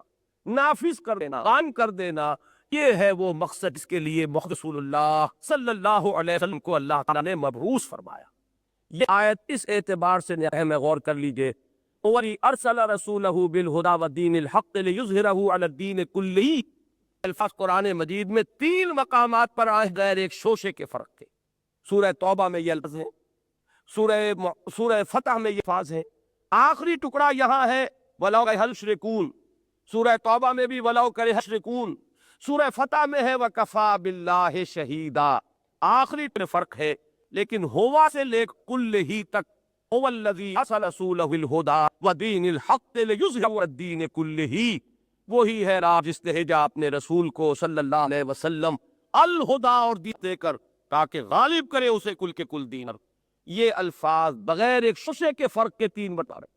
نافذ کر دینا، قائم کر دینا، یہ ہے وہ مقصد جس کے لیے محمد رسول اللہ صلی اللہ علیہ وسلم کو اللہ تعالیٰ نے مبعوث فرمایا۔ یہ آیت اس اعتبار سے میں غور کر لیجئے، وَلَّذِی أَرْسَلَ رَسُولَهُ بِالْهُدَىٰ وَدِینِ الْحَقِّ لِیُظْہِرَهُ عَلَى الدِّینِ کُلِّهِ۔ الفاظ قرآن مجید میں 3 مقامات پر آئے غیر ایک شوشے کے فرق تھے۔ سورہ توبہ میں یہ الفاظ ہیں، سورہ فتح میں یہ الفاظ ہیں، آخری ٹکڑا یہاں ہے وَلَوْ كَرِهَ الْمُشْرِكُونَ، سورہ توبہ میں بھی وَلَوْ كَرِهَ الْمُشْرِكُونَ، سورہ فتح میں ہے وَكَفَىٰ بِاللَّهِ شَهِيدًا۔ آخری پر فرق ہے، لیکن ہوا سے لے کل ہی تک هو الذی ارسل رسولہ بالہدی ودین الحق لیظہرہ علی الدین کلہ، وہی ہے راہ جس نے بھیجا اپنے رسول کو صلی اللہ علیہ وسلم الہدا اور دین دے کر تاکہ غالب کرے اسے کل کے کل دین پر۔ یہ الفاظ بغیر ایک شوشے کے فرق کے تین بتا رہے۔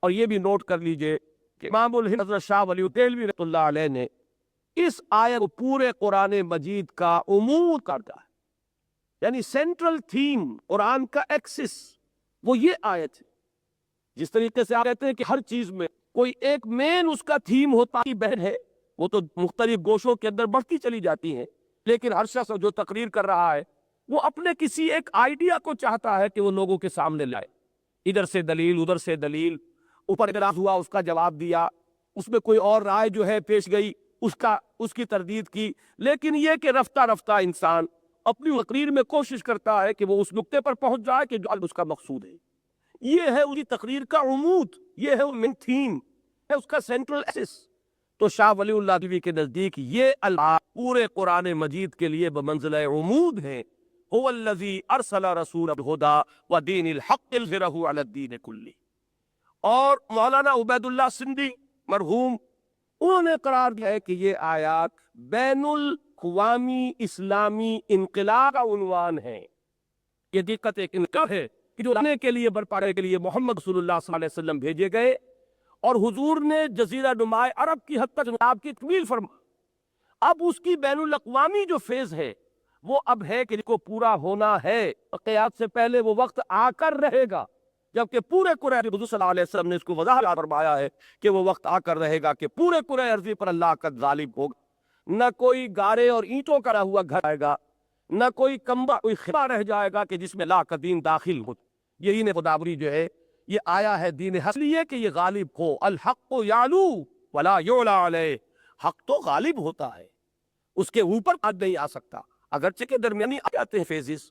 اور یہ بھی نوٹ کر لیجئے کہ امام الہند حضرت شاہ ولی دہلوی رحمۃ اللہ علیہ نے اس آیت کو پورے قرآن مجید کا عمود کرتا ہے، یعنی سینٹرل تھیم قرآن کا ایکسس وہ یہ آیت ہے۔ جس طریقے سے آپ کہتے ہیں کہ ہر چیز میں کوئی ایک مین اس کا تھیم ہوتا ہی بہن ہے، وہ تو مختلف گوشوں کے اندر بڑھتی چلی جاتی ہیں، لیکن ہر شخص جو تقریر کر رہا ہے وہ اپنے کسی ایک آئیڈیا کو چاہتا ہے کہ وہ لوگوں کے سامنے لائے، ادھر سے دلیل ادھر سے دلیل، اوپر اعتراض ہوا اس کا جواب دیا، اس میں کوئی اور رائے جو ہے پیش گئی اس کی تردید کی، لیکن یہ کہ رفتہ رفتہ انسان اپنی تقریر میں کوشش کرتا ہے کہ وہ اس نقطے پر پہنچ جائے کہ جو اس کا مقصود ہے۔ یہ ہے اس کی تقریر کا عمود، یہ ہے مین تھیم، ہے اس کا سینٹرل ایسس۔ تو شاہ ولی اللہ دہلوی کے نزدیک یہ الفاظ پورے قرآن مجید کے لیے بمنزلہ عمود ہیں۔ هو الذی ارسل رسولہ بالہدی ودین الحق لیظہرہ علی الدین کلہ۔ اور مولانا عبید اللہ سندھی مرحوم انہوں نے قرار دیا ہے کہ یہ آیات بین الاقوامی اسلامی انقلاب کا عنوان ہے۔ یہ دقت ایک انقلاب ہے کہ جو لانے کے لیے برپانے کے لیے محمد رسول اللہ صلی اللہ علیہ وسلم بھیجے گئے، اور حضور نے جزیرہ نما عرب کی حد تک انقلاب کی تکمیل فرما۔ اب اس کی بین الاقوامی جو فیز ہے وہ اب ہے کہ کو پورا ہونا ہے، قیامت سے پہلے وہ وقت آ کر رہے گا، جبکہ پورے قرآن حضور صلی اللہ علیہ وسلم نے اس کو وضاحت فرمایا ہے کہ وہ وقت آ کر رہے گا کہ پورے قرآن عرضی پر اللہ کا غالب ہوگا، نہ کوئی گارے اور اینٹوں کا رہا ہوا گھر آئے گا، نہ کوئی کمبا کوئی خیمہ رہ جائے گا کہ جس میں اللہ کا دین داخل ہو۔ یہی نے خداوری جو ہے یہ آیا ہے دین حق لیے کہ یہ غالب ہو، الحق یعلو ولا یعلی علیہ، حق تو غالب ہوتا ہے، اس کے اوپر حد نہیں آ سکتا، اگرچہ کہ درمیانی آ جاتے ہیں فیزز۔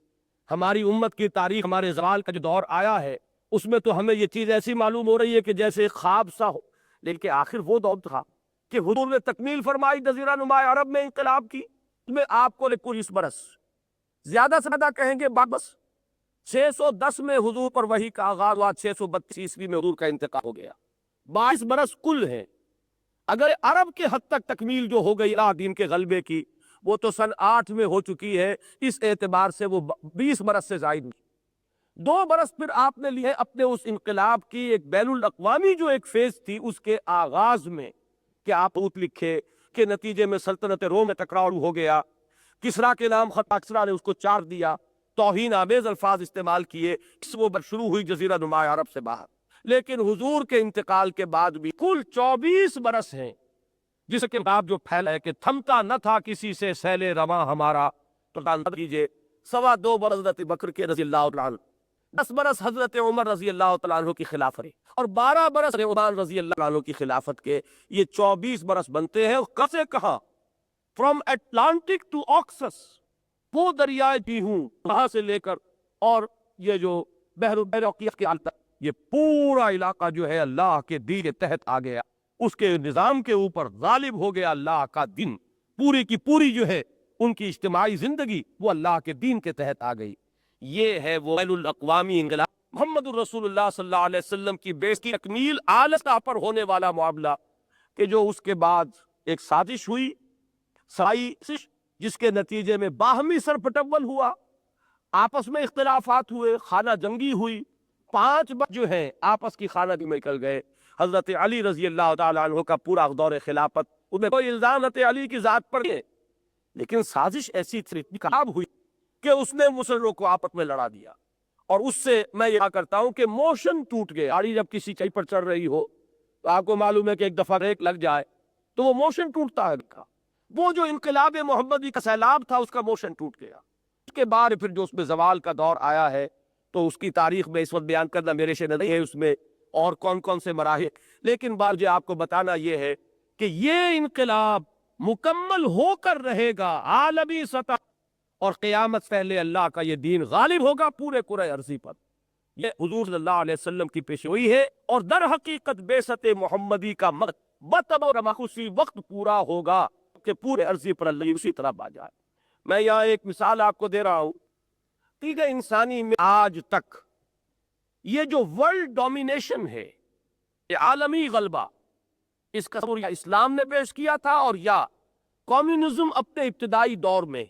ہماری امت کی تاریخ، ہمارے زوال کا جو دور آیا ہے اس میں تو ہمیں یہ چیز ایسی معلوم ہو رہی ہے کہ جیسے خواب سا ہو، لیکن آخر وہ دور تھا کہ حضور نے تکمیل فرمائی جزیرہ نما عرب میں انقلاب کی، اس میں آپ کو 19 برس، زیادہ سے زیادہ کہیں گے بس 610 میں حضور پر وحی کا آغاز ہوا، 632 عیسوی میں حضور کا انتقال ہو گیا، 22 برس کل ہیں۔ اگر عرب کے حد تک تکمیل جو ہو گئی اللہ دین کے غلبے کی، وہ تو سن 8 میں ہو چکی ہے، اس اعتبار سے وہ 20 برس سے زائد ہوئی۔ 2 برس پھر آپ نے لیے اپنے اس انقلاب کی ایک بین الاقوامی جو ایک فیز تھی اس کے آغاز میں، کہ آپ خط لکھے کہ نتیجے میں سلطنت روم میں ٹکراؤ ہو گیا، کسریٰ کے نام خط کسریٰ نے اس کو چاٹ دیا، توہین آمیز الفاظ استعمال کیے، اس وہ شروع ہوئی جزیرہ نما عرب سے باہر۔ لیکن حضور کے انتقال کے بعد بھی کل 24 برس ہیں جس کے بعد جو پھیلا ہے کہ تھمتا نہ تھا کسی سے سیل رواں ہمارا، تو کیجئے 2.25 برس حضرت بکر کے رضی اللہ عنہ، 10 برس حضرت عمر رضی اللہ تعالیٰ عنہ کی خلافت اور 12 برس عثمان رضی اللہ عنہ کی خلافت کے، یہ 24 برس بنتے ہیں۔ کہاں سے کہاں؟ فرام اٹلانٹک ٹو آکسس، وہ دریائے جی ہوں وہاں سے لے کر اور یہ جو بحر العقیق کے تک، یہ پورا علاقہ جو ہے اللہ کے دین کے تحت آ گیا، اس کے نظام کے اوپر غالب ہو گیا اللہ کا دین، پوری کی پوری جو ہے ان کی اجتماعی زندگی وہ اللہ کے دین کے تحت آ گئی۔ یہ ہے وہ بین الاقوامی انقلاب، محمد الرسول اللہ صلی اللہ علیہ وسلم کی بیس کی تکمیل اعلیٰ سطح پر ہونے والا معاملہ، کہ جو اس کے بعد ایک سازش ہوئی، سازش جس کے نتیجے میں باہمی سرپٹول ہوا، آپس میں اختلافات ہوئے، خانہ جنگی ہوئی، 5 جو ہیں آپس کی خانہ جنگی میں نکل گئے۔ حضرت علی رضی اللہ تعالیٰ عنہ کا پورا دور خلافت، ان میں کوئی الزام حضرت علی کی ذات پر ہے، لیکن سازش ایسی تھی خراب ہوئی کہ اس نے مسلمانوں کو آپس میں لڑا دیا، اور اس سے میں یہ کرتا ہوں کہ موشن ٹوٹ گئے۔ گاڑی جب کسی چیز پر چڑھ رہی ہو تو آپ کو معلوم ہے کہ ایک دفعہ بریک لگ جائے تو وہ موشن ٹوٹتا ہے، وہ جو انقلاب محمدی کا سیلاب تھا اس کا موشن ٹوٹ گیا۔ اس کے بعد پھر جو اس میں زوال کا دور آیا ہے تو اس کی تاریخ میں اس وقت بیان کرنا میرے شے نہیں ہے، اس میں اور کون کون سے مراحل، لیکن بار جو آپ کو بتانا یہ ہے کہ یہ انقلاب مکمل ہو کر رہے گا عالمی سطح، اور قیامت پہلے اللہ کا یہ دین غالب ہوگا پورے کرۂ ارضی پر۔ یہ حضور صلی اللہ علیہ وسلم کی پیشگوئی ہے، اور در حقیقت بعثت محمدی کا مخصوصی وقت پورا ہوگا کہ پورے ارضی پر اللہ اسی طرح آ جائے۔ میں یہاں ایک مثال آپ کو دے رہا ہوں، تیغ انسانی میں آج تک یہ جو ورلڈ ڈومینیشن ہے، یہ عالمی غلبہ، اس کا تصور یا اسلام نے پیش کیا تھا اور یا کمیونزم اپنے ابتدائی دور میں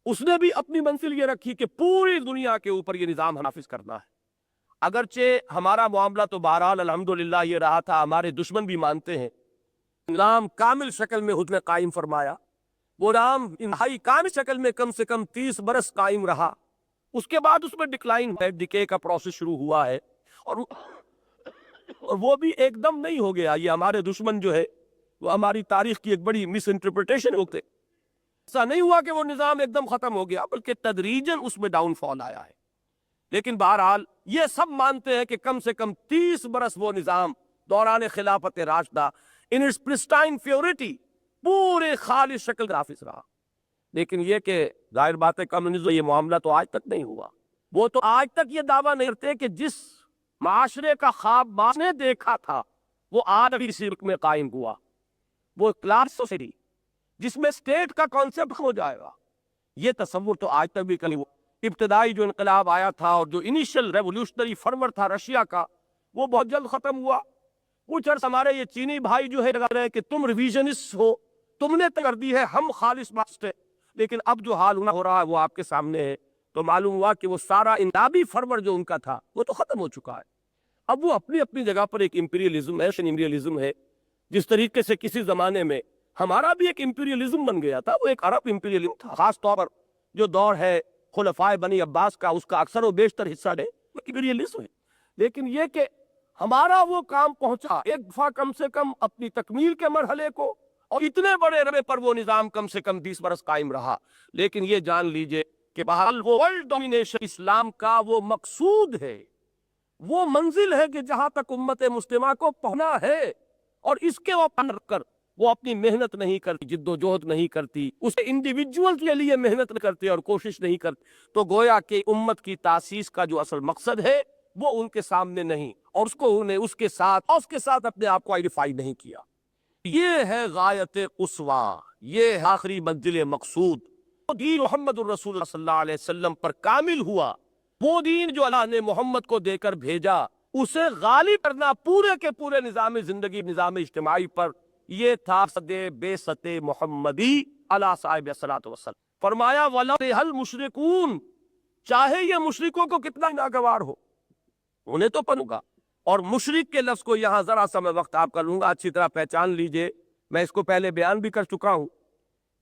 اس نے بھی اپنی منزل یہ رکھی کہ پوری دنیا کے اوپر یہ نظام نافذ کرنا ہے۔ اگرچہ ہمارا معاملہ تو بہرحال الحمدللہ یہ رہا تھا، ہمارے دشمن بھی مانتے ہیں نظام کامل شکل میں حکم قائم فرمایا، وہ نظام انتہائی کامل شکل میں کم سے کم 30 برس قائم رہا، اس کے بعد اس میں ڈکلائن ہے، ڈکے کا پروسیس شروع ہوا ہے، اور وہ بھی ایک دم نہیں ہو گیا۔ یہ ہمارے دشمن جو ہے وہ ہماری تاریخ کی ایک بڑی مس انٹرپریٹیشن ہوتے، ایسا نہیں ہوا کہ وہ نظام ایک دم ختم ہو گیا، بلکہ تدریجاً اس میں ڈاؤن فال آیا ہے۔ لیکن بہرحال یہ سب مانتے ہیں کہ کم سے کم 30 برس وہ نظام دوران خلافت راشدہ ان اٹس پرسٹائن پیورٹی پورے خالص شکل نافذ رہا۔ لیکن یہ کہ ظاہر بات ہے کمیونزم یہ معاملہ تو آج تک نہیں ہوا، وہ تو آج تک یہ دعویٰ نہیں کرتے کہ جس معاشرے کا خواب ماں نے دیکھا تھا وہ آج بھی اسی وقت میں قائم ہوا، وہ کلاس سوسائٹی جس میں اسٹیٹ کا کانسیپٹ ہو جائے گا، یہ تصور تو آج تک بھی کہیں وہ ابتدائی جو انقلاب آیا تھا اور جو انیشل ریولوشنری فرور تھا رشیا کا، وہ بہت جلد ختم ہوا۔ کچھ عرص ہمارے یہ چینی بھائی جو ہے لگا رہے کہ تم ریویژنسٹ ہو، تم نے کر دی ہے، ہم خالص ماسٹ ہے، لیکن اب جو حال ہو رہا ہے وہ آپ کے سامنے ہے، تو معلوم ہوا کہ وہ سارا انقلابی فرور جو ان کا تھا وہ تو ختم ہو چکا ہے۔ اب وہ اپنی اپنی جگہ پر ایک امپیریلزم ہے، امپیریلزم ہے، جس طریقے سے کسی زمانے میں ہمارا بھی ایک امپیریلزم بن گیا تھا، وہ ایک عرب امپیریلزم تھا، خاص طور پر جو دور ہے خلفائے بنی عباس کا، اس کا اکثر و بیشتر حصہ ہے وہ امپیریلزم ہے۔ لیکن یہ کہ ہمارا وہ کام پہنچا ایک دفعہ کم سے کم اپنی تکمیل کے مرحلے کو، اور اتنے بڑے ربے پر وہ نظام کم سے کم 20 برس قائم رہا۔ لیکن یہ جان لیجئے کہ بہرحال وہ ورلڈ ڈومینیشن اسلام کا وہ مقصود ہے، وہ منزل ہے کہ جہاں تک امت مسلمہ کو پہنچنا ہے، اور اس کے اوپر رکھ کر وہ اپنی محنت نہیں کرتی، جد و جہد نہیں کرتی، اس انڈیویجول کے لیے محنت نہیں کرتے اور کوشش نہیں کرتے، تو گویا کہ امت کی تاسیس کا جو اصل مقصد ہے وہ ان کے سامنے نہیں، اور اس کو انہیں اس کے ساتھ اپنے آپ کو آئیڈیفائی نہیں کیا۔ یہ ہے غایت قصویٰ، یہ ہے آخری منزل مقصود۔ وہ دین محمد الرسول اللہ صلی اللہ علیہ وسلم پر کامل ہوا، وہ دین جو اللہ نے محمد کو دے کر بھیجا، اسے غالب کرنا پورے کے پورے نظام زندگی، نظام اجتماعی پر، یہ تھا صدِ بعثت محمدی علی صاحب الصلاۃ والسلام۔ فرمایا وَلَوْ کَرِہَ الْمُشْرِكُونَ، چاہے یہ مشرکوں کو کتنا ناگوار ہو، انہیں تو پنوں گا۔ اور مشرک کے لفظ کو یہاں ذرا سا میں وقت آپ کا لوں گا، اچھی طرح پہچان لیجئے، میں اس کو پہلے بیان بھی کر چکا ہوں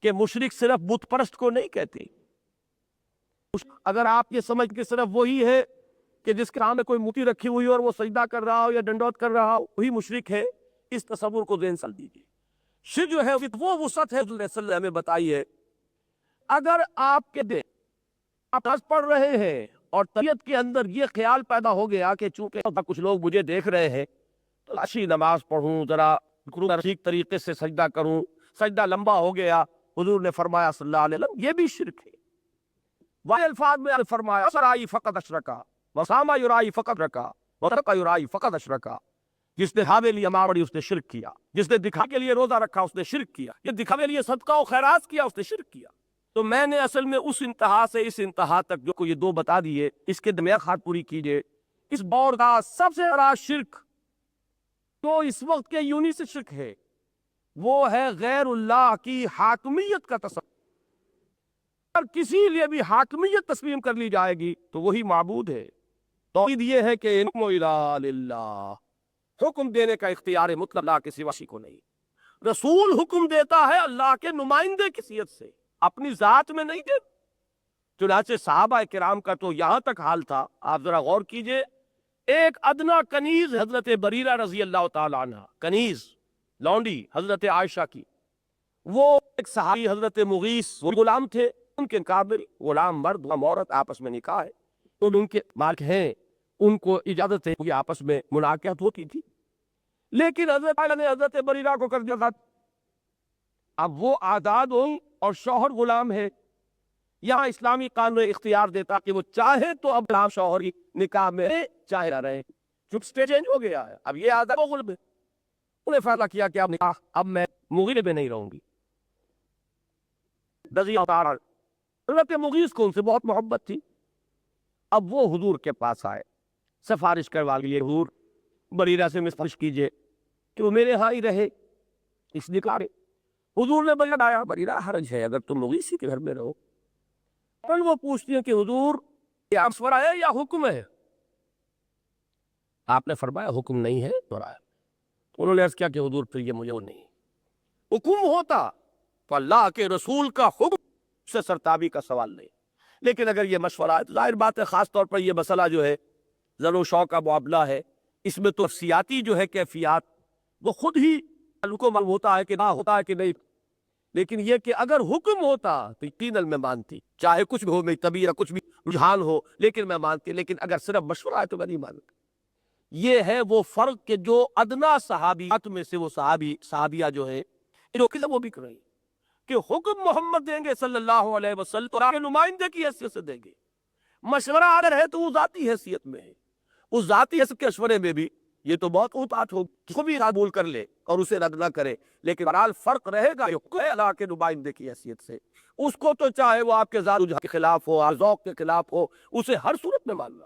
کہ مشرک صرف بت پرست کو نہیں کہتے۔ اگر آپ یہ سمجھ کے صرف وہی ہے کہ جس کے سامنے کوئی مورتی رکھی ہوئی اور وہ سجدہ کر رہا ہو یا ڈنڈوت کر رہا ہو وہی مشرک ہے، اس تصور کو ذہن سال دیجیے۔ شرک جو ہے وہ وسعت ہے، حضور صلی اللہ علیہ وسلم نے بتائی ہے۔ اگر آپ کے دل آپ نماز پڑھ رہے ہیں اور طبیعت کے اندر یہ خیال پیدا ہو گیا کہ چونکہ کچھ لوگ مجھے دیکھ رہے ہیں تو اچھی نماز پڑھوں، ذرا ٹھیک طریقے سے سجدہ کروں، سجدہ لمبا ہو گیا، حضور نے فرمایا صلی اللہ علیہ وسلم یہ بھی شرک ہے۔ واحد الفاظ میں فرمایا سرائی فقط اشرکا وسامہ یرائی فقط رکا وترکا یرائی فقط اشرکا، جس نے دکھاوے لیے نماز پڑھی اس نے شرک کیا، جس نے دکھا کے لیے روزہ رکھا اس نے شرک کیا، یہ دکھاوے لیے صدقہ و خیرات کیا اس نے شرک کیا۔ تو میں نے اصل میں اس انتہا سے اس انتہا تک جو کو یہ دو بتا دیے، اس کے درمیان خات پوری کیجئے۔ اس دور کا سب سے بڑا شرک تو اس وقت کے یونی سے شرک ہے، وہ ہے غیر اللہ کی حاکمیت کا تصور۔ اگر کسی لیے بھی حاکمیت تسلیم کر لی جائے گی تو وہی معبود ہے۔ توحید یہ ہے کہ حکم الا للہ، حکم دینے کا اختیار مطلق اللہ کے سوا کسی کو نہیں۔ رسول حکم دیتا ہے اللہ کے نمائندے کی حیثیت سے، اپنی ذات میں نہیں دے۔ چنانچہ صحابہ کرام کا تو یہاں تک حال تھا، آپ ذرا غور کیجئے، ایک ادنا کنیز حضرت بریرہ رضی اللہ تعالی عنہ، کنیز لونڈی حضرت عائشہ کی، وہ ایک صحابی حضرت مغیث وہ غلام تھے، ان کے قابل غلام مرد و عورت آپس میں نکاح ہے، تو ان کے مالک ہیں، ان کو اجازت ہے کہ آپس میں مناکحت ہوتی تھی، لیکن حضرت عائشہ نے حضرت بریرہ کو کر دیا تھا۔ اب وہ آزاد ہوئی اور شوہر غلام ہے، یہاں اسلامی قانون اختیار دیتا کہ وہ چاہے تو اب غلام شوہر کی نکاح میں چاہے نہ رہے، چونکہ سٹیج چینج ہو گیا ہے، اب یہ آزاد وہ غلام ہے۔ انہیں فیصلہ کیا کہ اب میں مغیرے میں نہیں رہوں گی۔ رضی اللہ تعالیٰ حضرت مغیث کو ان سے بہت محبت تھی، اب وہ حضور کے پاس آئے سفارش کروا لیے حضور بریرہ سے میں سفارش کیجئے کہ وہ میرے ہاں ہی رہے، اس لیے کہا حضور نے بتایا بریرہ حرج ہے اگر تم مغیثی کے گھر میں رہو۔ پھر وہ پوچھتی ہیں کہ حضور یہ مشورہ ہے یا حکم ہے؟ آپ نے فرمایا حکم نہیں ہے، مشورہ ہے۔ انہوں نے عرض کیا کہ حضور پھر یہ مجھے وہ نہیں، حکم ہوتا تو اللہ کے رسول کا حکم سے سرتابی کا سوال نہیں، لیکن اگر یہ مشورہ ہے تو ظاہر بات ہے خاص طور پر یہ مسئلہ جو ہے زر و شوق کا معاملہ ہے، اس میں تو نفسیاتی جو ہے کیفیات وہ خود ہی کو معلوم ہوتا ہے کہ نہ ہوتا ہے کہ نہیں، لیکن یہ کہ اگر حکم ہوتا تو یقیناً میں مانتی، چاہے کچھ بھی ہو، میری طبیعت کچھ بھی رجحان ہو، لیکن میں مانتی، لیکن اگر صرف مشورہ ہے تو میں نہیں مانتا۔ یہ ہے وہ فرق کہ جو ادنا صحابیات میں سے وہ صحابیہ جو ہے وہ بھی کر رہی کہ حکم محمد دیں گے صلی اللہ علیہ وسلم تو آپ کے نمائندے کی حیثیت سے دیں گے، مشورہ اگر ہے تو وہ ذاتی حیثیت میں ہے، اس ذاتی حیثیت کے مشورے میں بھی یہ تو بہت اونچ بات ہو کہ کو بھی قبول کر لے اور اسے رد نہ کرے، لیکن بہرحال فرق رہے گا اللہ کے نمائندے کی حیثیت سے، اس کو تو چاہے وہ آپ کے ذات کے خلاف ہو، ذوق کے خلاف ہو، اسے ہر صورت میں ماننا۔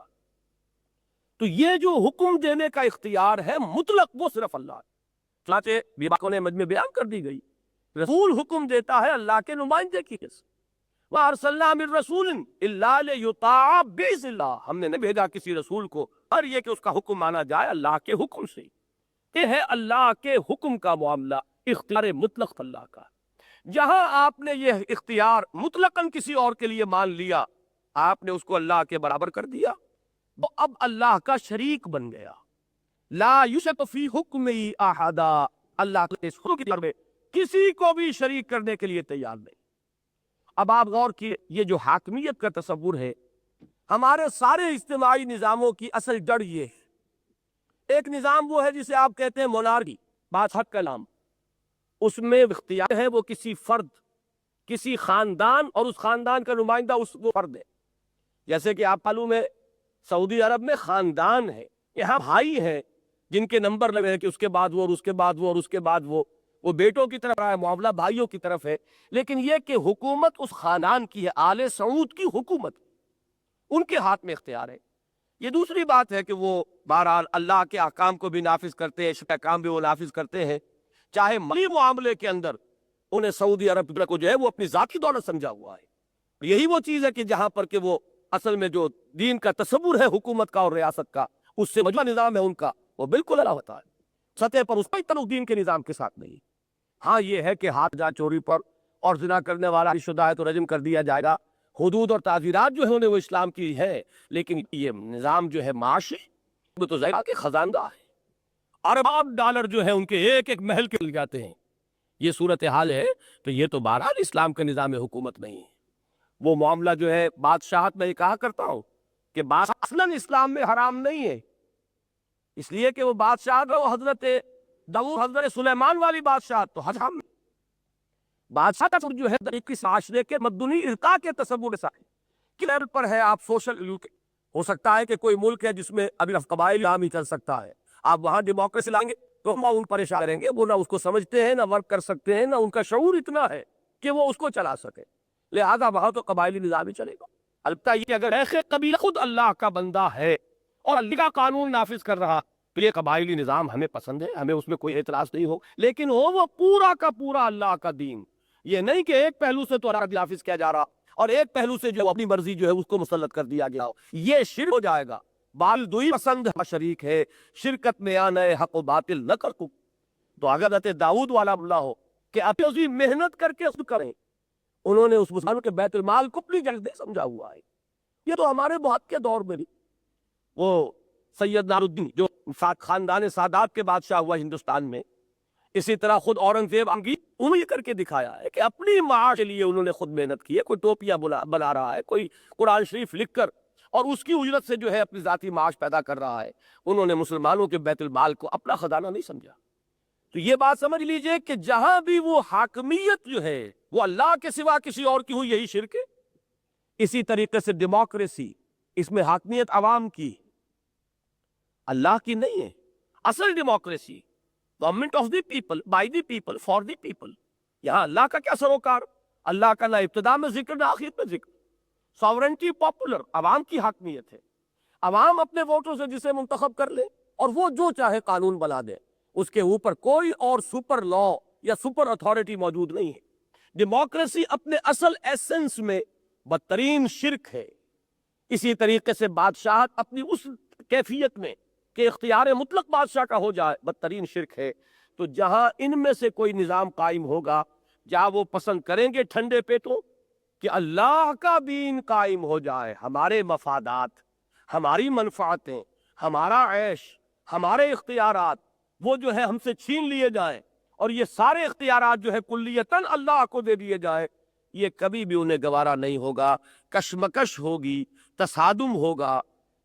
تو یہ جو حکم دینے کا اختیار ہے مطلق وہ صرف اللہ ہے، چنانچہ یہ بات انہیں مجمع بیان کر دی گئی، رسول حکم دیتا ہے اللہ کے نمائندے کی حیثیت سے، وَأَرْسَلْنَا مِن رَّسُولٍ إِلَّا لِيُطَاعَ بِإِذْنِ اللَّهِ، ہم نے نہیں بھیجا کسی رسول کو اور یہ کہ اس کا حکم مانا جائے اللہ کے حکم سے، یہ ہے اللہ کے حکم کا معاملہ، اختیار مطلق اللہ کا۔ جہاں آپ نے یہ اختیار مطلقاً کسی اور کے لیے مان لیا، آپ نے اس کو اللہ کے برابر کر دیا، وہ اب اللہ کا شریک بن گیا۔ لا یشرک فی حکمہ احدا، اللہ کے اس حکم کی طرف کسی کو بھی شریک کرنے کے لیے تیار نہیں۔ اب آپ غور کیے، یہ جو حاکمیت کا تصور ہے ہمارے سارے اجتماعی نظاموں کی اصل جڑ یہ ہے۔ ایک نظام وہ ہے جسے آپ کہتے ہیں مونارکی، بادشاہت کا نام، اس میں اختیار ہے وہ کسی فرد، کسی خاندان، اور اس خاندان کا نمائندہ وہ فرد ہے۔ جیسے کہ آپ معلوم ہے سعودی عرب میں خاندان ہے، یہاں بھائی ہیں جن کے نمبر لگے ہیں کہ اس کے بعد وہ اور اس کے بعد وہ اور اس کے بعد وہ بیٹوں کی طرف ہے، معاملہ بھائیوں کی طرف ہے، لیکن یہ کہ حکومت اس خاندان کی ہے، آل سعود کی حکومت ان کے ہاتھ میں اختیار ہے۔ یہ دوسری بات ہے کہ وہ بہرحال اللہ کے احکام کو بھی نافذ کرتے ہیں، شرعی احکام بھی وہ نافذ کرتے ہیں، چاہے مالی معاملے کے اندر انہیں سعودی عرب کو جو ہے وہ اپنی ذاتی دولت سمجھا ہوا ہے۔ یہی وہ چیز ہے کہ جہاں پر کہ وہ اصل میں جو دین کا تصور ہے حکومت کا اور ریاست کا، اس سے مجموعہ نظام ہے ان کا، وہ بالکل الگ ہوتا ہے، سطح پر اس کا تعلق دین کے نظام کے ساتھ نہیں۔ ہاں یہ ہے کہ ہاتھ جا چوری پر اور زنا کرنے والا شدہ ہے تو رجم کر دیا جائے گا، حدود اور تعزیرات جو ہے انہیں وہ اسلام کی ہے، لیکن یہ نظام جو ہے معاشی وہ تو ظاہر ہے کہ خزاندہ ہے، ارباب ڈالر جو ہے ان کے ایک ایک محل کے مل جاتے ہیں، یہ صورتحال ہے۔ تو یہ تو بہرحال اسلام کا نظام حکومت نہیں ہے۔ وہ معاملہ جو ہے بادشاہت میں یہ کہا کرتا ہوں کہ بادشاہ اصلاً اسلام میں حرام نہیں ہے، اس لیے کہ وہ بادشاہت وہ حضرت داؤد حضرت سلیمان والی بادشاہت تو حرام نہیں۔ بادشاہ کا جو ہے طریقے معاشرے کے مدنی ارقا کے تصور سے کہ لیول پر ہے، آپ سوشل ہو سکتا ہے کہ کوئی ملک ہے جس میں ابھی قبائلی نظام ہی چل سکتا ہے، آپ وہاں ڈیموکریسی لائیں گے تو ہم ان پریشان کریں گے، وہ نہ اس کو سمجھتے ہیں، نہ ورک کر سکتے ہیں، نہ ان کا شعور اتنا ہے کہ وہ اس کو چلا سکے، لہذا وہاں تو قبائلی نظام ہی چلے گا۔ البتہ یہ اگر ایک قبیلہ خود اللہ کا بندہ ہے اور اللہ کا قانون نافذ کر رہا تو یہ قبائلی نظام ہمیں پسند ہے، ہمیں اس میں کوئی اعتراض نہیں ہو، لیکن ہو وہ پورا کا پورا اللہ کا دین، یہ نہیں کہ ایک پہلو سے تو اللہ نافذ کیا جا رہا اور ایک پہلو سے جو اپنی مرضی جو ہے اس کو مسلط کر دیا گیا ہو، یہ شرک ہو جائے گا۔ بال دوئی پسند شریک ہے، شرکت میں آنا حق و باطل نہ کر کو، تو اگر حضرت داؤد والا اللہ ہو کہ اپنی محنت کر کے اس کریں، انہوں نے اس مسلمان کے بیت المال کو اپنی جگہ سمجھا ہوا ہے۔ یہ تو ہمارے بہت کے دور میں بھی وہ سید ناصرالدین جو خاندان سادات کے بادشاہ ہوا ہندوستان میں، اسی طرح خود اورنگزیب انہوں یہ کر کے دکھایا ہے کہ اپنی معاش کے لیے انہوں نے خود محنت کی ہے، کوئی ٹوپیاں بنا رہا ہے، کوئی قرآن شریف لکھ کر اور اس کی اجرت سے جو ہے اپنی ذاتی معاش پیدا کر رہا ہے، انہوں نے مسلمانوں کے بیت المال کو اپنا خزانہ نہیں سمجھا۔ تو یہ بات سمجھ لیجئے کہ جہاں بھی وہ حاکمیت جو ہے وہ اللہ کے سوا کسی اور کی ہوئی، یہی شرک ہے۔ اسی طریقے سے ڈیموکریسی، اس میں حاکمیت عوام کی، اللہ کی نہیں ہے۔ اصل democracy government of the people, by the people, for the people, یہاں اللہ کا کیا سروکار، اللہ کا نہ ابتدا میں ذکر نہ آخر میں ذکر، ساورنٹی پاپولر، عوام کی حاکمیت ہے۔ عوام اپنے ووٹوں سے جسے منتخب کر لے اور وہ جو چاہے قانون بنا دے، اس کے اوپر کوئی اور سپر لا یا سپر اتھارٹی موجود نہیں ہے۔ ڈیموکریسی اپنے اصل ایسنس میں بدترین شرک ہے۔ اسی طریقے سے بادشاہت اپنی اس کیفیت میں کہ اختیار مطلق بادشاہ کا ہو جائے بدترین شرک ہے۔ تو جہاں ان میں سے کوئی نظام قائم ہوگا، جہاں وہ پسند کریں گے ٹھنڈے پیٹوں کہ اللہ کا دین قائم ہو جائے، ہمارے مفادات، ہماری منفعتیں، ہمارا عیش، ہمارے اختیارات وہ جو ہے ہم سے چھین لیے جائیں اور یہ سارے اختیارات جو ہے کلیتاً اللہ کو دے دیے جائیں، یہ کبھی بھی انہیں گوارا نہیں ہوگا۔ کشمکش ہوگی، تصادم ہوگا،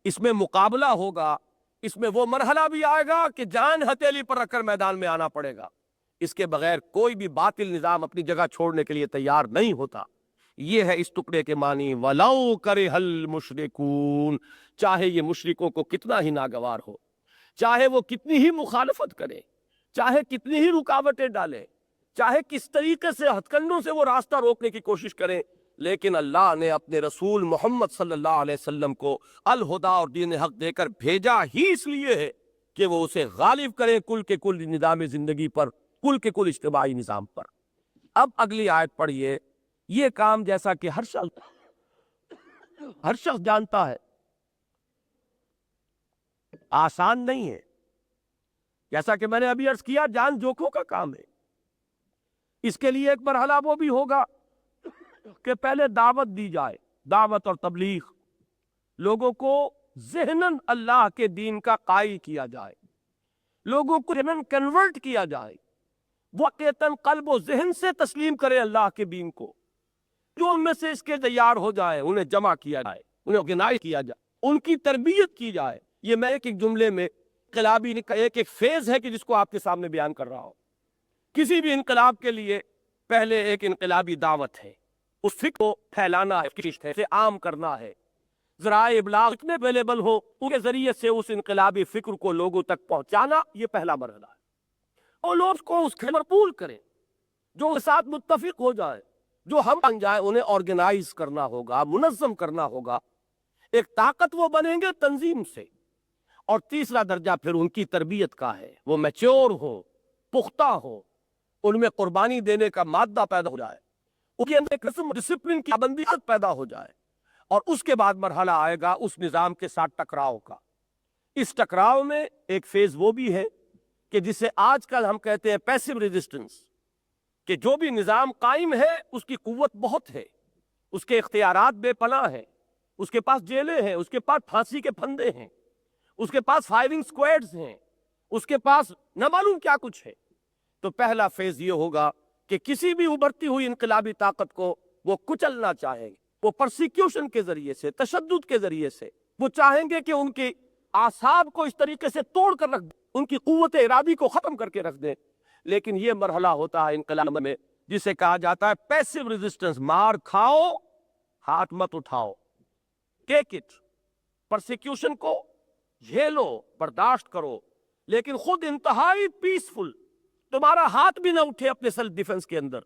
اس میں مقابلہ ہوگا، اس میں وہ مرحلہ بھی آئے گا کہ جان ہتھیلی پر رکھ کر میدان میں آنا پڑے گا۔ اس کے بغیر کوئی بھی باطل نظام اپنی جگہ چھوڑنے کے لیے تیار نہیں ہوتا۔ یہ ہے اس ٹکڑے کے معنی وَلَوْ كَرِهَ الْمُشْرِكُونَ، چاہے یہ مشرکوں کو کتنا ہی ناگوار ہو، چاہے وہ کتنی ہی مخالفت کرے، چاہے کتنی ہی رکاوٹیں ڈالے، چاہے کس طریقے سے ہتھ کنڈوں سے وہ راستہ روکنے کی کوشش کریں، لیکن اللہ نے اپنے رسول محمد صلی اللہ علیہ وسلم کو الہدا اور دین حق دے کر بھیجا ہی اس لیے ہے کہ وہ اسے غالب کریں کل کے کل نظام زندگی پر، کل کے کل اجتماعی نظام پر۔ اب اگلی آیت پڑھیے۔ یہ کام جیسا کہ ہر شخص جانتا ہے آسان نہیں ہے، جیسا کہ میں نے ابھی عرض کیا جان جوکھوں کا کام ہے۔ اس کے لیے ایک مرحلہ وہ بھی ہوگا کہ پہلے دعوت دی جائے، دعوت اور تبلیغ، لوگوں کو ذہناً اللہ کے دین کا قائل کیا جائے، لوگوں کو ذہناً کنورٹ کیا جائے، واقعتاً قلب و ذہن سے تسلیم کرے اللہ کے دین کو۔ جو ان میں سے اس کے تیار ہو جائے انہیں جمع کیا جائے، انہیں آرگنائز کیا جائے، ان کی تربیت کی جائے۔ یہ میں ایک جملے میں انقلابی ایک فیز ہے کہ جس کو آپ کے سامنے بیان کر رہا ہوں۔ کسی بھی انقلاب کے لیے پہلے ایک انقلابی دعوت ہے، اس فکر کو پھیلانا ہے، اسے عام کرنا ہے، ذرائع ابلاغ اتنے اویلیبل ہو ان کے ذریعے سے اس انقلابی فکر کو لوگوں تک پہنچانا، یہ پہلا مرحلہ ہے۔ اور لوگ کو اس کے قبول کریں، جو اس ساتھ متفق ہو جائے، جو ہم بن جائے، انہیں آرگنائز کرنا ہوگا، منظم کرنا ہوگا۔ ایک طاقت وہ بنیں گے تنظیم سے۔ اور تیسرا درجہ پھر ان کی تربیت کا ہے، وہ میچور ہو، پختہ ہو، ان میں قربانی دینے کا مادہ پیدا ہو جائے، ان کے اندر ایک رسم ڈسپلن کی پابندی پیدا ہو جائے۔ اور اس کے بعد مرحلہ آئے گا اس نظام کے ساتھ ٹکراؤ کا۔ اس ٹکراؤ میں ایک فیز وہ بھی ہے کہ جسے آج کل ہم کہتے ہیں پیسو ریزسٹنس، کہ جو بھی نظام قائم ہے اس کی قوت بہت ہے، اس کے اختیارات بے پناہ ہیں، اس کے پاس جیلیں ہیں، اس کے پاس پھانسی کے پھندے ہیں، اس کے پاس فائرنگ سکواڈز ہیں، اس کے پاس نہ معلوم کیا کچھ ہے۔ تو پہلا فیز یہ ہوگا کہ کسی بھی ابھرتی ہوئی انقلابی طاقت کو وہ کچلنا چاہیں گے، وہ پرسیکیوشن کے ذریعے سے، تشدد کے ذریعے سے، وہ چاہیں گے کہ ان کے اعصاب کو اس طریقے سے توڑ کر رکھ دیں، ان کی قوت ارادی کو ختم کر کے رکھ دیں۔ لیکن یہ مرحلہ ہوتا ہے انقلاب میں جسے کہا جاتا ہے پیسو ریزسٹنس، مار کھاؤ ہاتھ مت اٹھاؤ، ٹیک اٹ، پرسیکیوشن کو جھیلو، برداشت کرو، لیکن خود انتہائی پیسفل، تمہارا ہاتھ بھی نہ اٹھے اپنے سیلف ڈیفنس کے اندر۔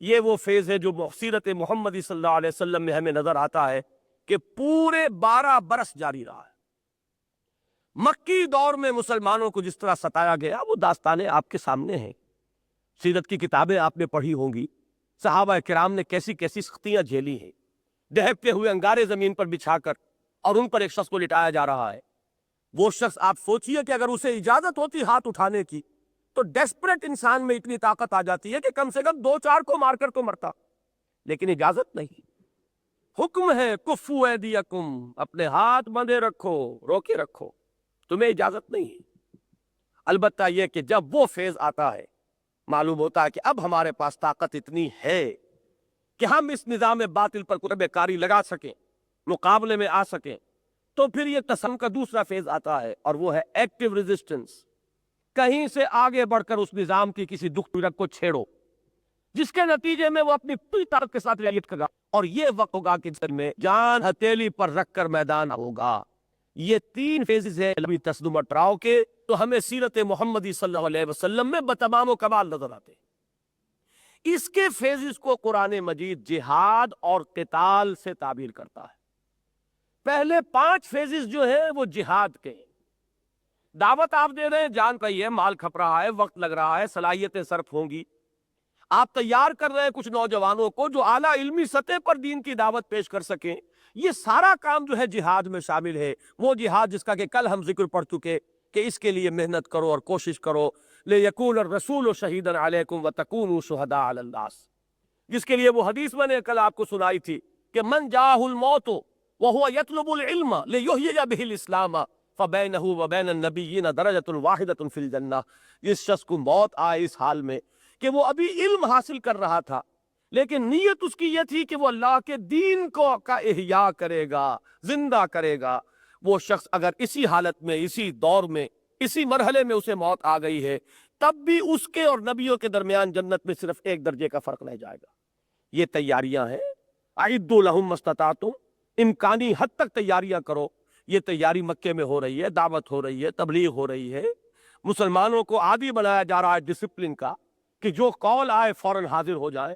یہ وہ فیز ہے جو سیرت محمدی صلی اللہ علیہ وسلم میں ہمیں نظر آتا ہے کہ پورے 12 برس جاری رہا ہے۔ مکی دور میں مسلمانوں کو جس طرح ستایا گیا وہ داستانیں آپ کے سامنے ہیں، سیرت کی کتابیں آپ نے پڑھی ہوں گی، صحابہ کرام نے کیسی کیسی سختیاں جھیلی ہیں، دہکتے ہوئے انگارے زمین پر بچھا کر اور ان پر ایک شخص کو لٹایا جا رہا ہے۔ وہ شخص آپ سوچئے کہ اگر اسے اجازت ہوتی ہاتھ اٹھانے کی تو ڈیسپریٹ انسان میں اتنی طاقت آ جاتی ہے کہ کم سے کم 2-4 کو مار کر تو مرتا، لیکن اجازت نہیں۔ حکم ہے کفو ایدیکم، اپنے ہاتھ بندھے رکھو، روکے رکھو، تمہیں اجازت نہیں ہے۔ البتہ یہ کہ جب وہ فیز آتا ہے معلوم ہوتا ہے کہ اب ہمارے پاس طاقت اتنی ہے کہ ہم اس نظام باطل پر قرب کاری لگا سکیں، مقابلے میں آ سکیں، تو پھر یہ تسلیم کا دوسرا فیز آتا ہے اور وہ ہے ایکٹیو ریزسٹنس۔ کہیں سے آگے بڑھ کر اس نظام کی کسی دکھ پھرک کو چھیڑو جس کے نتیجے میں وہ اپنی پوری طاقت کے ساتھ ریلیٹ کرے گا، اور یہ وقت ہوگا کہ جس میں جان ہتھیلی پر رکھ کر میدان ہوگا۔ یہ 3 فیزز ہیں لبی تصدم اور ٹراؤ کے، تو ہمیں سیرت محمدی صلی اللہ علیہ وسلم میں بتمام و کمال نظر آتے ہیں۔ اس کے فیزز کو قرآن مجید جہاد اور قتال سے تعبیر کرتا ہے۔ پہلے 5 فیزز جو ہیں وہ جہاد کے ہیں۔ دعوت آپ دے رہے ہیں، جان پئی ہے، مال کھپ رہا ہے، وقت لگ رہا ہے، صلاحیتیں صرف ہوں گی، آپ تیار کر رہے ہیں کچھ نوجوانوں کو جو اعلیٰ علمی سطح پر دین کی دعوت پیش کر سکیں، یہ سارا کام جو ہے جہاد میں شامل ہے۔ وہ جہاد جس کا کہ کل ہم ذکر پڑھ چکے کہ اس کے لیے محنت کرو اور کوشش کرو، لِيَكُونَ الرَّسُولُ شَهِيدًا عَلَيْكُمْ وَتَكُونُوا شُهَدَاءَ عَلَى النَّاسِ، جس کے لیے وہ حدیث میں نے کل آپ کو سنائی تھی کہ من جاءہ الموت وهو يطلب العلم ليحيي به الاسلام فبينه وبين النبيين درجة واحدة في الجنة، جس شخص کو موت آئے اس حال میں کہ وہ ابھی علم حاصل کر رہا تھا لیکن نیت اس کی یہ تھی کہ وہ اللہ کے دین کو کا احیاء کرے گا، زندہ کرے گا، وہ شخص اگر اسی حالت میں، اسی دور میں، اسی مرحلے میں اسے موت آ گئی ہے، تب بھی اس کے اور نبیوں کے درمیان جنت میں صرف 1 درجے کا فرق رہ جائے گا۔ یہ تیاریاں ہیں، اعدوا لهم ما استطعتم، امکانی حد تک تیاریاں کرو۔ یہ تیاری مکے میں ہو رہی ہے، دعوت ہو رہی ہے، تبلیغ ہو رہی ہے، مسلمانوں کو عادی بنایا جا رہا ہے ڈسپلن کا کہ جو قول آئے فوراً حاضر ہو جائے۔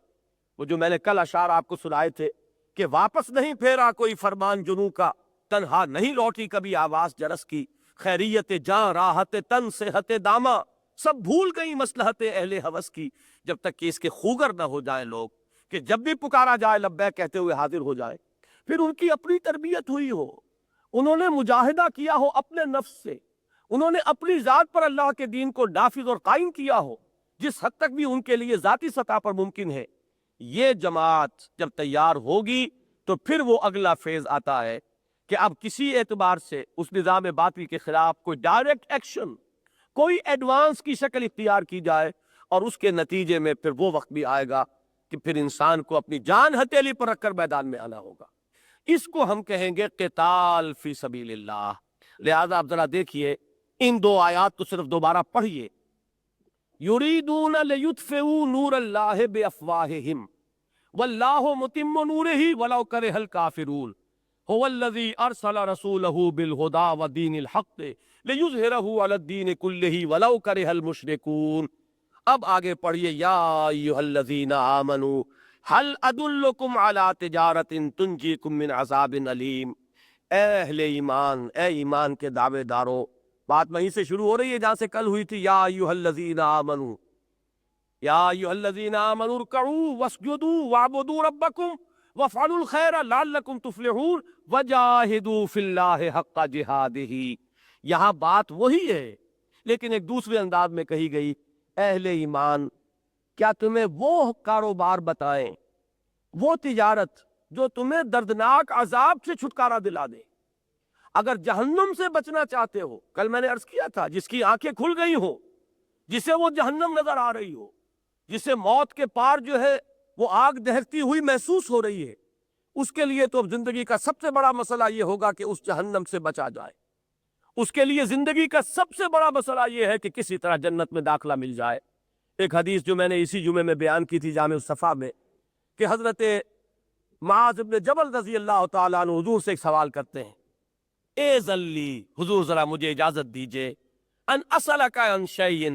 وہ جو میں نے کل اشعار آپ کو سنائے تھے کہ واپس نہیں پھیرا کوئی فرمان جنوں کا، تنہا نہیں لوٹی کبھی آواز جرس کی، خیریت جاں راحت تن صحت دامہ، سب بھول گئی مصلحت اہل ہوس کی۔ جب تک کہ اس کے خوگر نہ ہو جائیں لوگ کہ جب بھی پکارا جائے لبیک کہتے ہوئے حاضر ہو جائے، پھر ان کی اپنی تربیت ہوئی ہو، انہوں نے مجاہدہ کیا ہو اپنے نفس سے، انہوں نے اپنی ذات پر اللہ کے دین کو نافذ اور قائم کیا ہو جس حد تک بھی ان کے لیے ذاتی سطح پر ممکن ہے۔ یہ جماعت جب تیار ہوگی تو پھر وہ اگلا فیز آتا ہے کہ اب کسی اعتبار سے اس نظام باطل کے خلاف کوئی ڈائریکٹ ایکشن، کوئی ایڈوانس کی شکل اختیار کی جائے، اور اس کے نتیجے میں پھر وہ وقت بھی آئے گا کہ پھر انسان کو اپنی جان ہتھیلی پر رکھ کر میدان میں آنا ہوگا۔ اس کو ہم کہیں گے قتال فی سبیل اللہ۔ لہذا آپ ذرا دیکھیے ان 2 آیات کو صرف دوبارہ پڑھیے۔ یریدون لیطفئوا نور اللہ بافواہہم واللہ متم نورہ ولو کرہ الکافرون هو الذی ارسل رسولہ بالہدی ودین الحق لیظہرہ علی الدین کلہ ولو کرہ المشرکون۔ اب آگے پڑھیے، یا ایھا الذین آمنوا هل ادلکم علی تجارۃ تنجیکم من عذاب علیم۔ اے اہل ایمان، اے ایمان کے دعوے دارو، بات وہیں سے شروع ہو رہی ہے جہاں سے کل ہوئی تھی، یا ایھا الذین آمنوا، یا ایھا الذین آمنوا ارکعوا واسجدوا واعبدوا ربکم وافعلوا الخیر لعلکم تفلحون وجاہدوا فی اللہ حق جہادہ۔ یہاں بات وہی ہے لیکن ایک دوسرے انداز میں کہی گئی، اہل ایمان کیا تمہیں وہ کاروبار بتائیں، وہ تجارت جو تمہیں دردناک عذاب سے چھٹکارا دلا دے۔ اگر جہنم سے بچنا چاہتے ہو، کل میں نے عرض کیا تھا، جس کی آنکھیں کھل گئی ہوں، جسے وہ جہنم نظر آ رہی ہو، جسے موت کے پار جو ہے وہ آگ دہکتی ہوئی محسوس ہو رہی ہے، اس کے لیے تو اب زندگی کا سب سے بڑا مسئلہ یہ ہوگا کہ اس جہنم سے بچا جائے۔ اس کے لیے زندگی کا سب سے بڑا مسئلہ یہ ہے کہ کسی طرح جنت میں داخلہ مل جائے۔ ایک حدیث جو میں نے اسی جمعے میں بیان کی تھی جامع الصفا میں، کہ حضرت معاذ بن جبل رضی اللہ تعالیٰ عنہ حضور سے ایک سوال کرتے ہیں، اذن لی، حضور ذرا مجھے اجازت دیجئے، ان اسألک عن شیء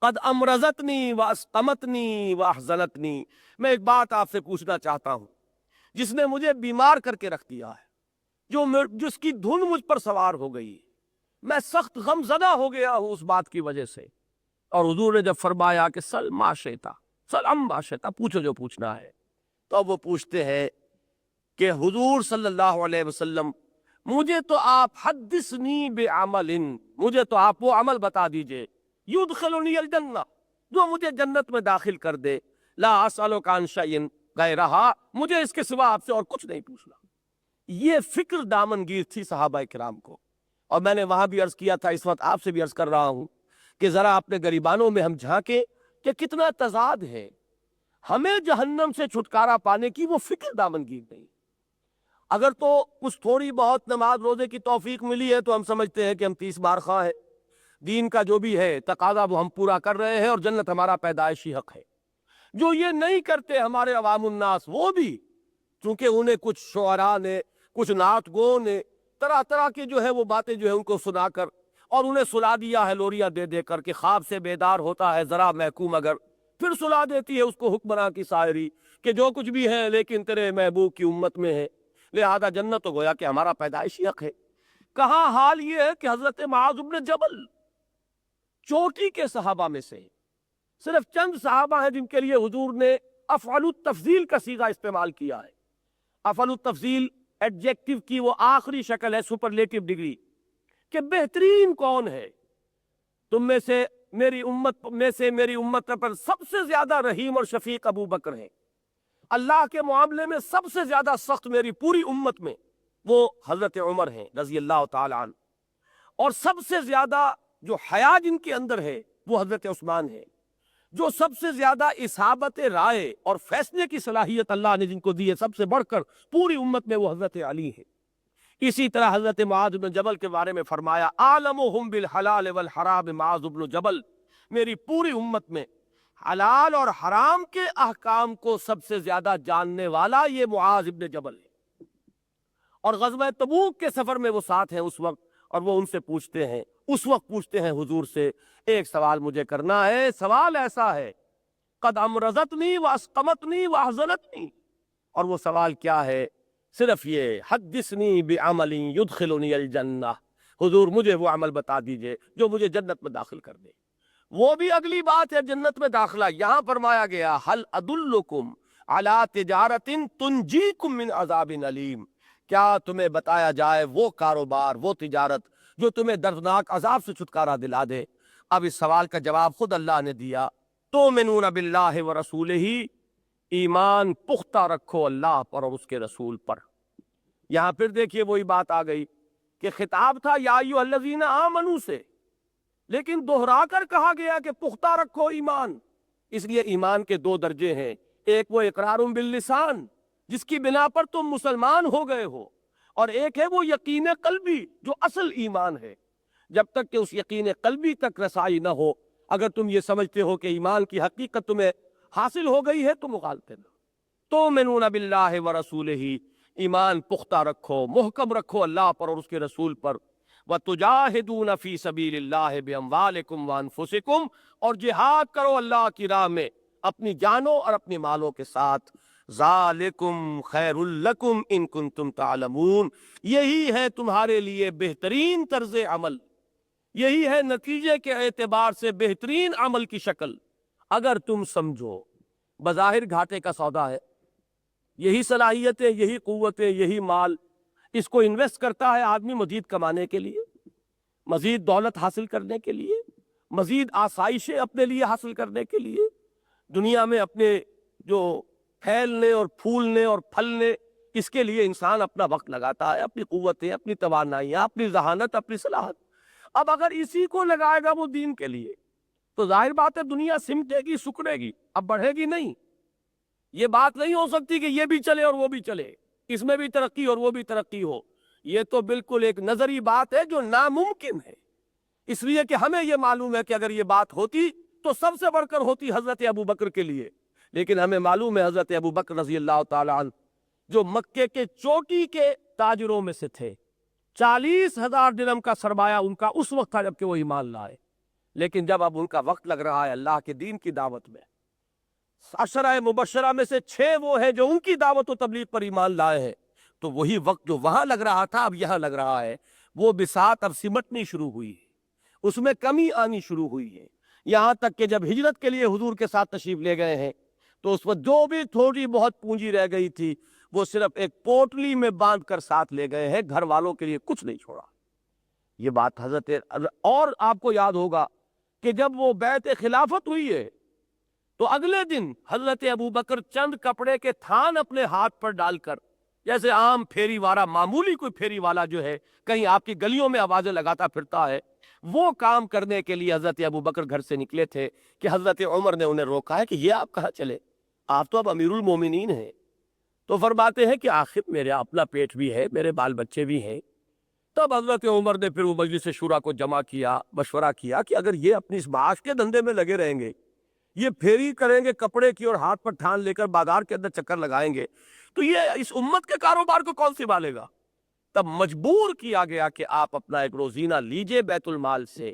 قد امرضتنی واسقمتنی واحزنتنی، میں ایک بات آپ سے پوچھنا چاہتا ہوں جس نے مجھے بیمار کر کے رکھ دیا ہے، جس کی دھن مجھ پر سوار ہو گئی، میں سخت غم زدہ ہو گیا ہوں اس بات کی وجہ سے۔ اور حضور نے جب فرمایا کہ سل ما شئت، سل ام ما شئت، پوچھو جو پوچھنا ہے، تو اب وہ پوچھتے ہیں کہ حضور صلی اللہ علیہ وسلم مجھے تو آپ حدثنی بعمل، مجھے تو آپ وہ عمل بتا دیجئے یدخلنی الجنہ، جو مجھے جنت میں داخل کر دے، لا اسألک عن شیء غیرہا، مجھے اس کے سوا آپ سے اور کچھ نہیں پوچھنا۔ یہ فکر دامنگیر تھی صحابہ کرام کو، اور میں نے وہاں بھی عرض کیا تھا، اس وقت آپ سے بھی عرض کر رہا ہوں کہ ذرا اپنے گریبانوں میں ہم جھانکیں کہ کتنا تضاد ہے۔ ہمیں جہنم سے چھٹکارا پانے کی وہ فکر دامنگیر نہیں۔ اگر تو کچھ تھوڑی بہت نماز روزے کی توفیق ملی ہے تو ہم سمجھتے ہیں کہ ہم 30 بار خواہ ہیں، دین کا جو بھی ہے تقاضا وہ ہم پورا کر رہے ہیں اور جنت ہمارا پیدائشی حق ہے۔ جو یہ نہیں کرتے ہمارے عوام الناس، وہ بھی چونکہ انہیں کچھ شعراء نے، کچھ نعت گوں نے طرح طرح کی جو ہے وہ باتیں جو ہے ان کو سنا کر، اور انہیں سلا دیا ہے لوریاں دے دے کر کہ خواب سے بیدار ہوتا ہے ذرا محکوم اگر، پھر سلا دیتی ہے اس کو حکمراں کی شاعری کہ جو کچھ بھی ہے لیکن تیرے محبوب کی امت میں ہے۔ لہذا جنت تو گویا کہ ہمارا پیدائشی حق ہے۔ کہاں حال یہ ہے کہ حضرت معاذ بن جبل چوٹی کے صحابہ میں سے صرف چند صحابہ ہیں جن کے لیے حضور نے افعل التفضیل کا صیغہ استعمال کیا ہے۔ افعل التفضیل ایڈجیکٹو کی وہ آخری شکل ہے سپرلیٹو ڈگری، کہ بہترین کون ہے تم میں سے، میری امت پر سب سے زیادہ رحیم اور شفیق ابو بکر ہے، اللہ کے معاملے میں سب سے زیادہ سخت میری پوری امت میں وہ حضرت عمر ہیں رضی اللہ تعالی عنہ، اور سب سے زیادہ جو حیا جن کے اندر ہے وہ حضرت عثمان ہے، جو سب سے زیادہ اصابت رائے اور فیصلے کی صلاحیت اللہ نے جن کو دی ہے سب سے بڑھ کر پوری امت میں وہ حضرت علی ہے۔ اسی طرح حضرت معاذ بن جبل کے بارے میں فرمایا عالمہم بالحلال والحرام معاذ بن جبل، میری پوری امت میں حلال اور حرام کے احکام کو سب سے زیادہ جاننے والا یہ معاذ بن جبل ہے۔ اور غزوہ تبوک کے سفر میں وہ ساتھ ہیں اس وقت، اور وہ ان سے پوچھتے ہیں، اس وقت پوچھتے ہیں حضور سے ایک سوال مجھے کرنا ہے، سوال ایسا ہے قد امرضتنی واسقمتنی واحزنتنی، اور وہ سوال کیا ہے؟ صرف یہ حدثنی بعمل یدخلنی الجنہ، حضور مجھے وہ عمل بتا دیجئے جو مجھے جنت میں داخل کر دے۔ وہ بھی اگلی بات ہے جنت میں داخلہ، یہاں فرمایا گیا هل ادلکم علی تجارت تنجیکم من عذاب علیم، کیا تمہیں بتایا جائے وہ کاروبار، وہ تجارت جو تمہیں دردناک عذاب سے چھٹکارا دلا دے؟ اب اس سوال کا جواب خود اللہ نے دیا، تؤمنون باللہ ورسولہ، ایمان پختہ رکھو اللہ پر اور اس کے رسول پر۔ یہاں پھر دیکھیے وہی بات آ گئی کہ خطاب تھا یا ایھا الذین آمنوا سے، لیکن دوہرا کر کہا گیا کہ پختہ رکھو ایمان۔ اس لیے ایمان کے دو درجے ہیں، ایک وہ اقرار باللسان جس کی بنا پر تم مسلمان ہو گئے ہو، اور ایک ہے وہ یقین قلبی جو اصل ایمان ہے۔ جب تک کہ اس یقین قلبی تک رسائی نہ ہو، اگر تم یہ سمجھتے ہو کہ ایمان کی حقیقت تمہیں حاصل ہو گئی ہے تو مغالطے نہ۔ تؤمنون باللہ ورسولہ، ایمان پختہ رکھو، محکم رکھو اللہ پر اور اس کے رسول پر، وتجاہدون فی سبیل اللہ باموالکم وانفسکم، اور جہاد کرو اللہ کی راہ میں اپنی جانوں اور اپنی مالوں کے ساتھ، ذالکم خیر لکم ان کنتم تعلمون، یہی ہے تمہارے لیے بہترین طرز عمل، یہی ہے نتیجے کے اعتبار سے بہترین عمل کی شکل اگر تم سمجھو۔ بظاہر گھاٹے کا سودا ہے، یہی صلاحیتیں، یہی قوتیں، یہی مال، اس کو انویسٹ کرتا ہے آدمی مزید کمانے کے لیے، مزید دولت حاصل کرنے کے لیے، مزید آسائشیں اپنے لیے حاصل کرنے کے لیے، دنیا میں اپنے جو پھیلنے اور پھولنے اور پھلنے، اس کے لیے انسان اپنا وقت لگاتا ہے، اپنی قوتیں، اپنی توانائیاں، اپنی ذہانت، اپنی صلاحت۔ اب اگر اسی کو لگائے گا وہ دین کے لیے تو ظاہر بات ہے دنیا سمٹے گی، سکڑے گی، اب بڑھے گی نہیں۔ یہ بات نہیں ہو سکتی کہ یہ بھی چلے اور وہ بھی چلے، اس میں بھی ترقی اور وہ بھی ترقی ہو، یہ تو بالکل ایک نظری بات ہے جو ناممکن ہے۔ اس لیے کہ ہمیں یہ معلوم ہے کہ اگر یہ بات ہوتی تو سب سے بڑھ کر ہوتی حضرت ابو بکر کے لیے، لیکن ہمیں معلوم ہے حضرت ابو بکر رضی اللہ تعالی عنہ جو مکے کے چوٹی کے تاجروں میں سے تھے، 40,000 درہم کا سرمایہ ان کا اس وقت تھا جبکہ وہ ایمان لائے، لیکن جب اب ان کا وقت لگ رہا ہے اللہ کے دین کی دعوت میں، 10 مبشرہ میں سے 6 وہ ہیں جو ان کی دعوت و تبلیغ پر ایمان لائے ہیں، تو وہی وقت جو وہاں لگ رہا تھا اب یہاں لگ رہا ہے، وہ بساط اب سمٹنی شروع ہوئی ہے، اس میں کمی آنی شروع ہوئی ہے، یہاں تک کہ جب ہجرت کے لیے حضور کے ساتھ تشریف لے گئے ہیں تو اس وقت جو بھی تھوڑی بہت پونجی رہ گئی تھی وہ صرف ایک پوٹلی میں باندھ کر ساتھ لے گئے ہیں، گھر والوں کے لیے کچھ نہیں چھوڑا۔ یہ بات حضرت، اور آپ کو یاد ہوگا کہ جب وہ بیعت خلافت ہوئی ہے تو اگلے دن حضرت ابو بکر چند کپڑے کے تھان اپنے ہاتھ پر ڈال کر، جیسے عام پھیری والا، معمولی کوئی پھیری والا جو ہے کہیں آپ کی گلیوں میں آوازیں لگاتا پھرتا ہے، وہ کام کرنے کے لیے حضرت ابو بکر گھر سے نکلے تھے کہ حضرت عمر نے انہیں روکا ہے کہ یہ آپ کہاں چلے، آپ تو اب امیر المومنین ہیں۔ تو فرماتے ہیں کہ آخر میرا اپنا پیٹ بھی ہے، میرے بال بچے بھی ہیں۔ تب حضرت عمر نے پھر وہ مجلس شورا کو جمع کیا، مشورہ کیا کہ اگر یہ اپنی اس معاش کے دھندے میں لگے رہیں گے، یہ پھیری کریں گے کپڑے کی اور ہاتھ پر ٹھان لے کر بازار کے اندر چکر لگائیں گے، تو یہ اس امت کے کاروبار کو کون سنبھالے گا؟ تب مجبور کیا گیا کہ آپ اپنا ایک روزینہ لیجئے بیت المال سے۔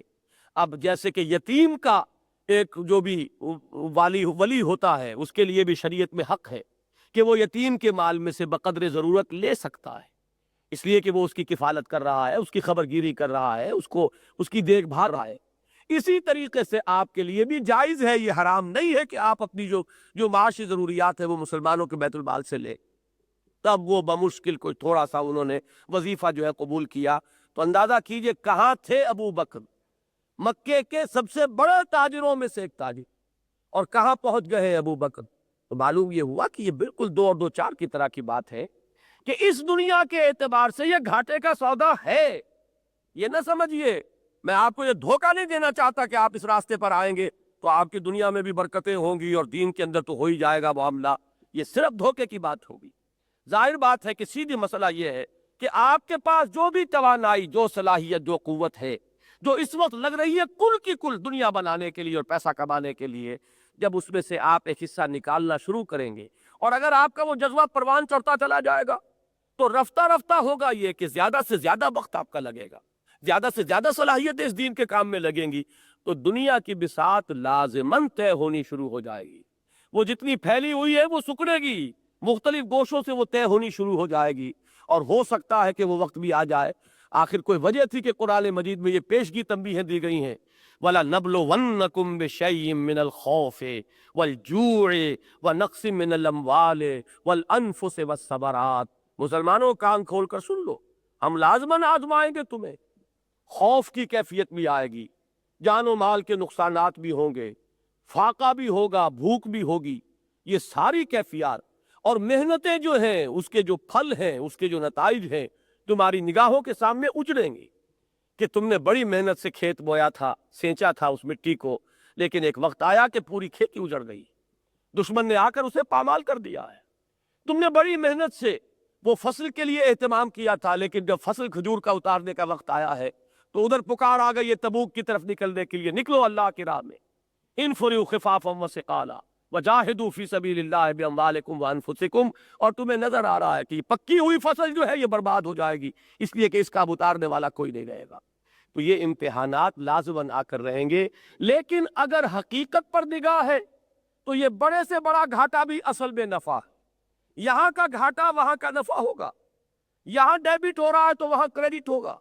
اب جیسے کہ یتیم کا ایک جو بھی ولی ہوتا ہے اس کے لیے بھی شریعت میں حق ہے کہ وہ یتیم کے مال میں سے بقدر ضرورت لے سکتا ہے، اس لیے کہ وہ اس کی کفالت کر رہا ہے، اس کی خبر گیری کر رہا ہے، اس کی دیکھ بھال رہا ہے۔ اسی طریقے سے آپ کے لیے بھی جائز ہے، یہ حرام نہیں ہے کہ آپ اپنی جو معاشی ضروریات ہے وہ مسلمانوں کے بیت المال سے لیں۔ تب وہ بمشکل کوئی تھوڑا سا انہوں نے وظیفہ جو ہے قبول کیا، تو اندازہ کیجئے کہاں تھے ابو بکر، مکے کے سب سے بڑے تاجروں میں سے ایک تاجر، اور کہاں پہنچ گئے ابو بکر؟ تو معلوم یہ ہوا کہ یہ بالکل 2 اور 2 4 کی طرح کی بات ہے کہ اس دنیا کے اعتبار سے یہ گھاٹے کا سودا ہے۔ یہ نہ سمجھیے، میں آپ کو یہ دھوکہ نہیں دینا چاہتا کہ آپ اس راستے پر آئیں گے تو آپ کی دنیا میں بھی برکتیں ہوں گی اور دین کے اندر تو ہو ہی جائے گا معاملہ، یہ صرف دھوکے کی بات ہوگی۔ ظاہر بات ہے کہ سیدھی مسئلہ یہ ہے کہ آپ کے پاس جو بھی توانائی، جو صلاحیت، جو قوت ہے، جو اس وقت لگ رہی ہے کل کی کل دنیا بنانے کے لیے اور پیسہ کمانے کے لیے، جب اس میں سے آپ ایک حصہ نکالنا شروع کریں گے، اور اگر آپ کا وہ جذبہ پروان چڑھتا چلا جائے گا تو رفتہ رفتہ ہوگا یہ کہ زیادہ سے زیادہ وقت آپ کا لگے گا، زیادہ سے زیادہ صلاحیتیں اس دین کے کام میں لگیں گی، تو دنیا کی بساط لازماً طے ہونی شروع ہو جائے گی۔ وہ جتنی پھیلی ہوئی ہے وہ سکڑے گی، مختلف گوشوں سے وہ طے ہونی شروع ہو جائے گی، اور ہو سکتا ہے کہ وہ وقت بھی آ جائے۔ آخر کوئی وجہ تھی کہ قرآن مجید میں یہ پیشگی تنبیہیں دی گئی ہیں، وَلَنَبْلُوَنَّكُمْ بِشَيْءٍ مِّنَ الْخَوْفِ وَالْجُوعِ وَنَقْصٍ مِّنَ الْأَمْوَالِ وَالْأَنفُسِ وَالثَّمَرَاتِ۔ مسلمانوں کان کھول کر سن لو، ہم لازماً آزمائیں گے تمہیں۔ خوف کی کیفیت بھی آئے گی، جان و مال کے نقصانات بھی ہوں گے، فاقہ بھی ہوگا، بھوک بھی ہوگی، یہ ساری کیفیات اور محنتیں جو ہیں اس کے جو پھل ہیں، اس کے جو نتائج ہیں، تمہاری نگاہوں کے سامنے اجڑیں گے کہ تم نے بڑی محنت سے کھیت بویا تھا، سینچا تھا اس مٹی کو، لیکن ایک وقت آیا کہ پوری کھیتی اجڑ گئی، دشمن نے آ کر اسے پامال کر دیا ہے۔ تم نے بڑی محنت سے وہ فصل کے لیے اہتمام کیا تھا، لیکن جب فصل کھجور کا اتارنے کا وقت آیا ہے تو ادھر پکار آ گئی ہے تبوک کی طرف نکلنے کے لیے، نکلو اللہ کی راہ میں، انفروا خفافا وثقالا وجاہدوا فی سبیل اللہ باموالکم وانفسکم، اور تمہیں نظر آ رہا ہے کہ پکی ہوئی فصل جو ہے یہ برباد ہو جائے گی، اس لیے کہ اس کا اب اتارنے والا کوئی نہیں رہے گا۔ تو یہ امتحانات لازماً آ کر رہیں گے، لیکن اگر حقیقت پر نگاہ ہے تو یہ بڑے سے بڑا گھاٹا بھی اصل میں نفع ہے۔ یہاں کا گھاٹا وہاں کا نفع ہوگا، یہاں ڈیبٹ ہو رہا ہے تو وہاں کریڈٹ ہوگا۔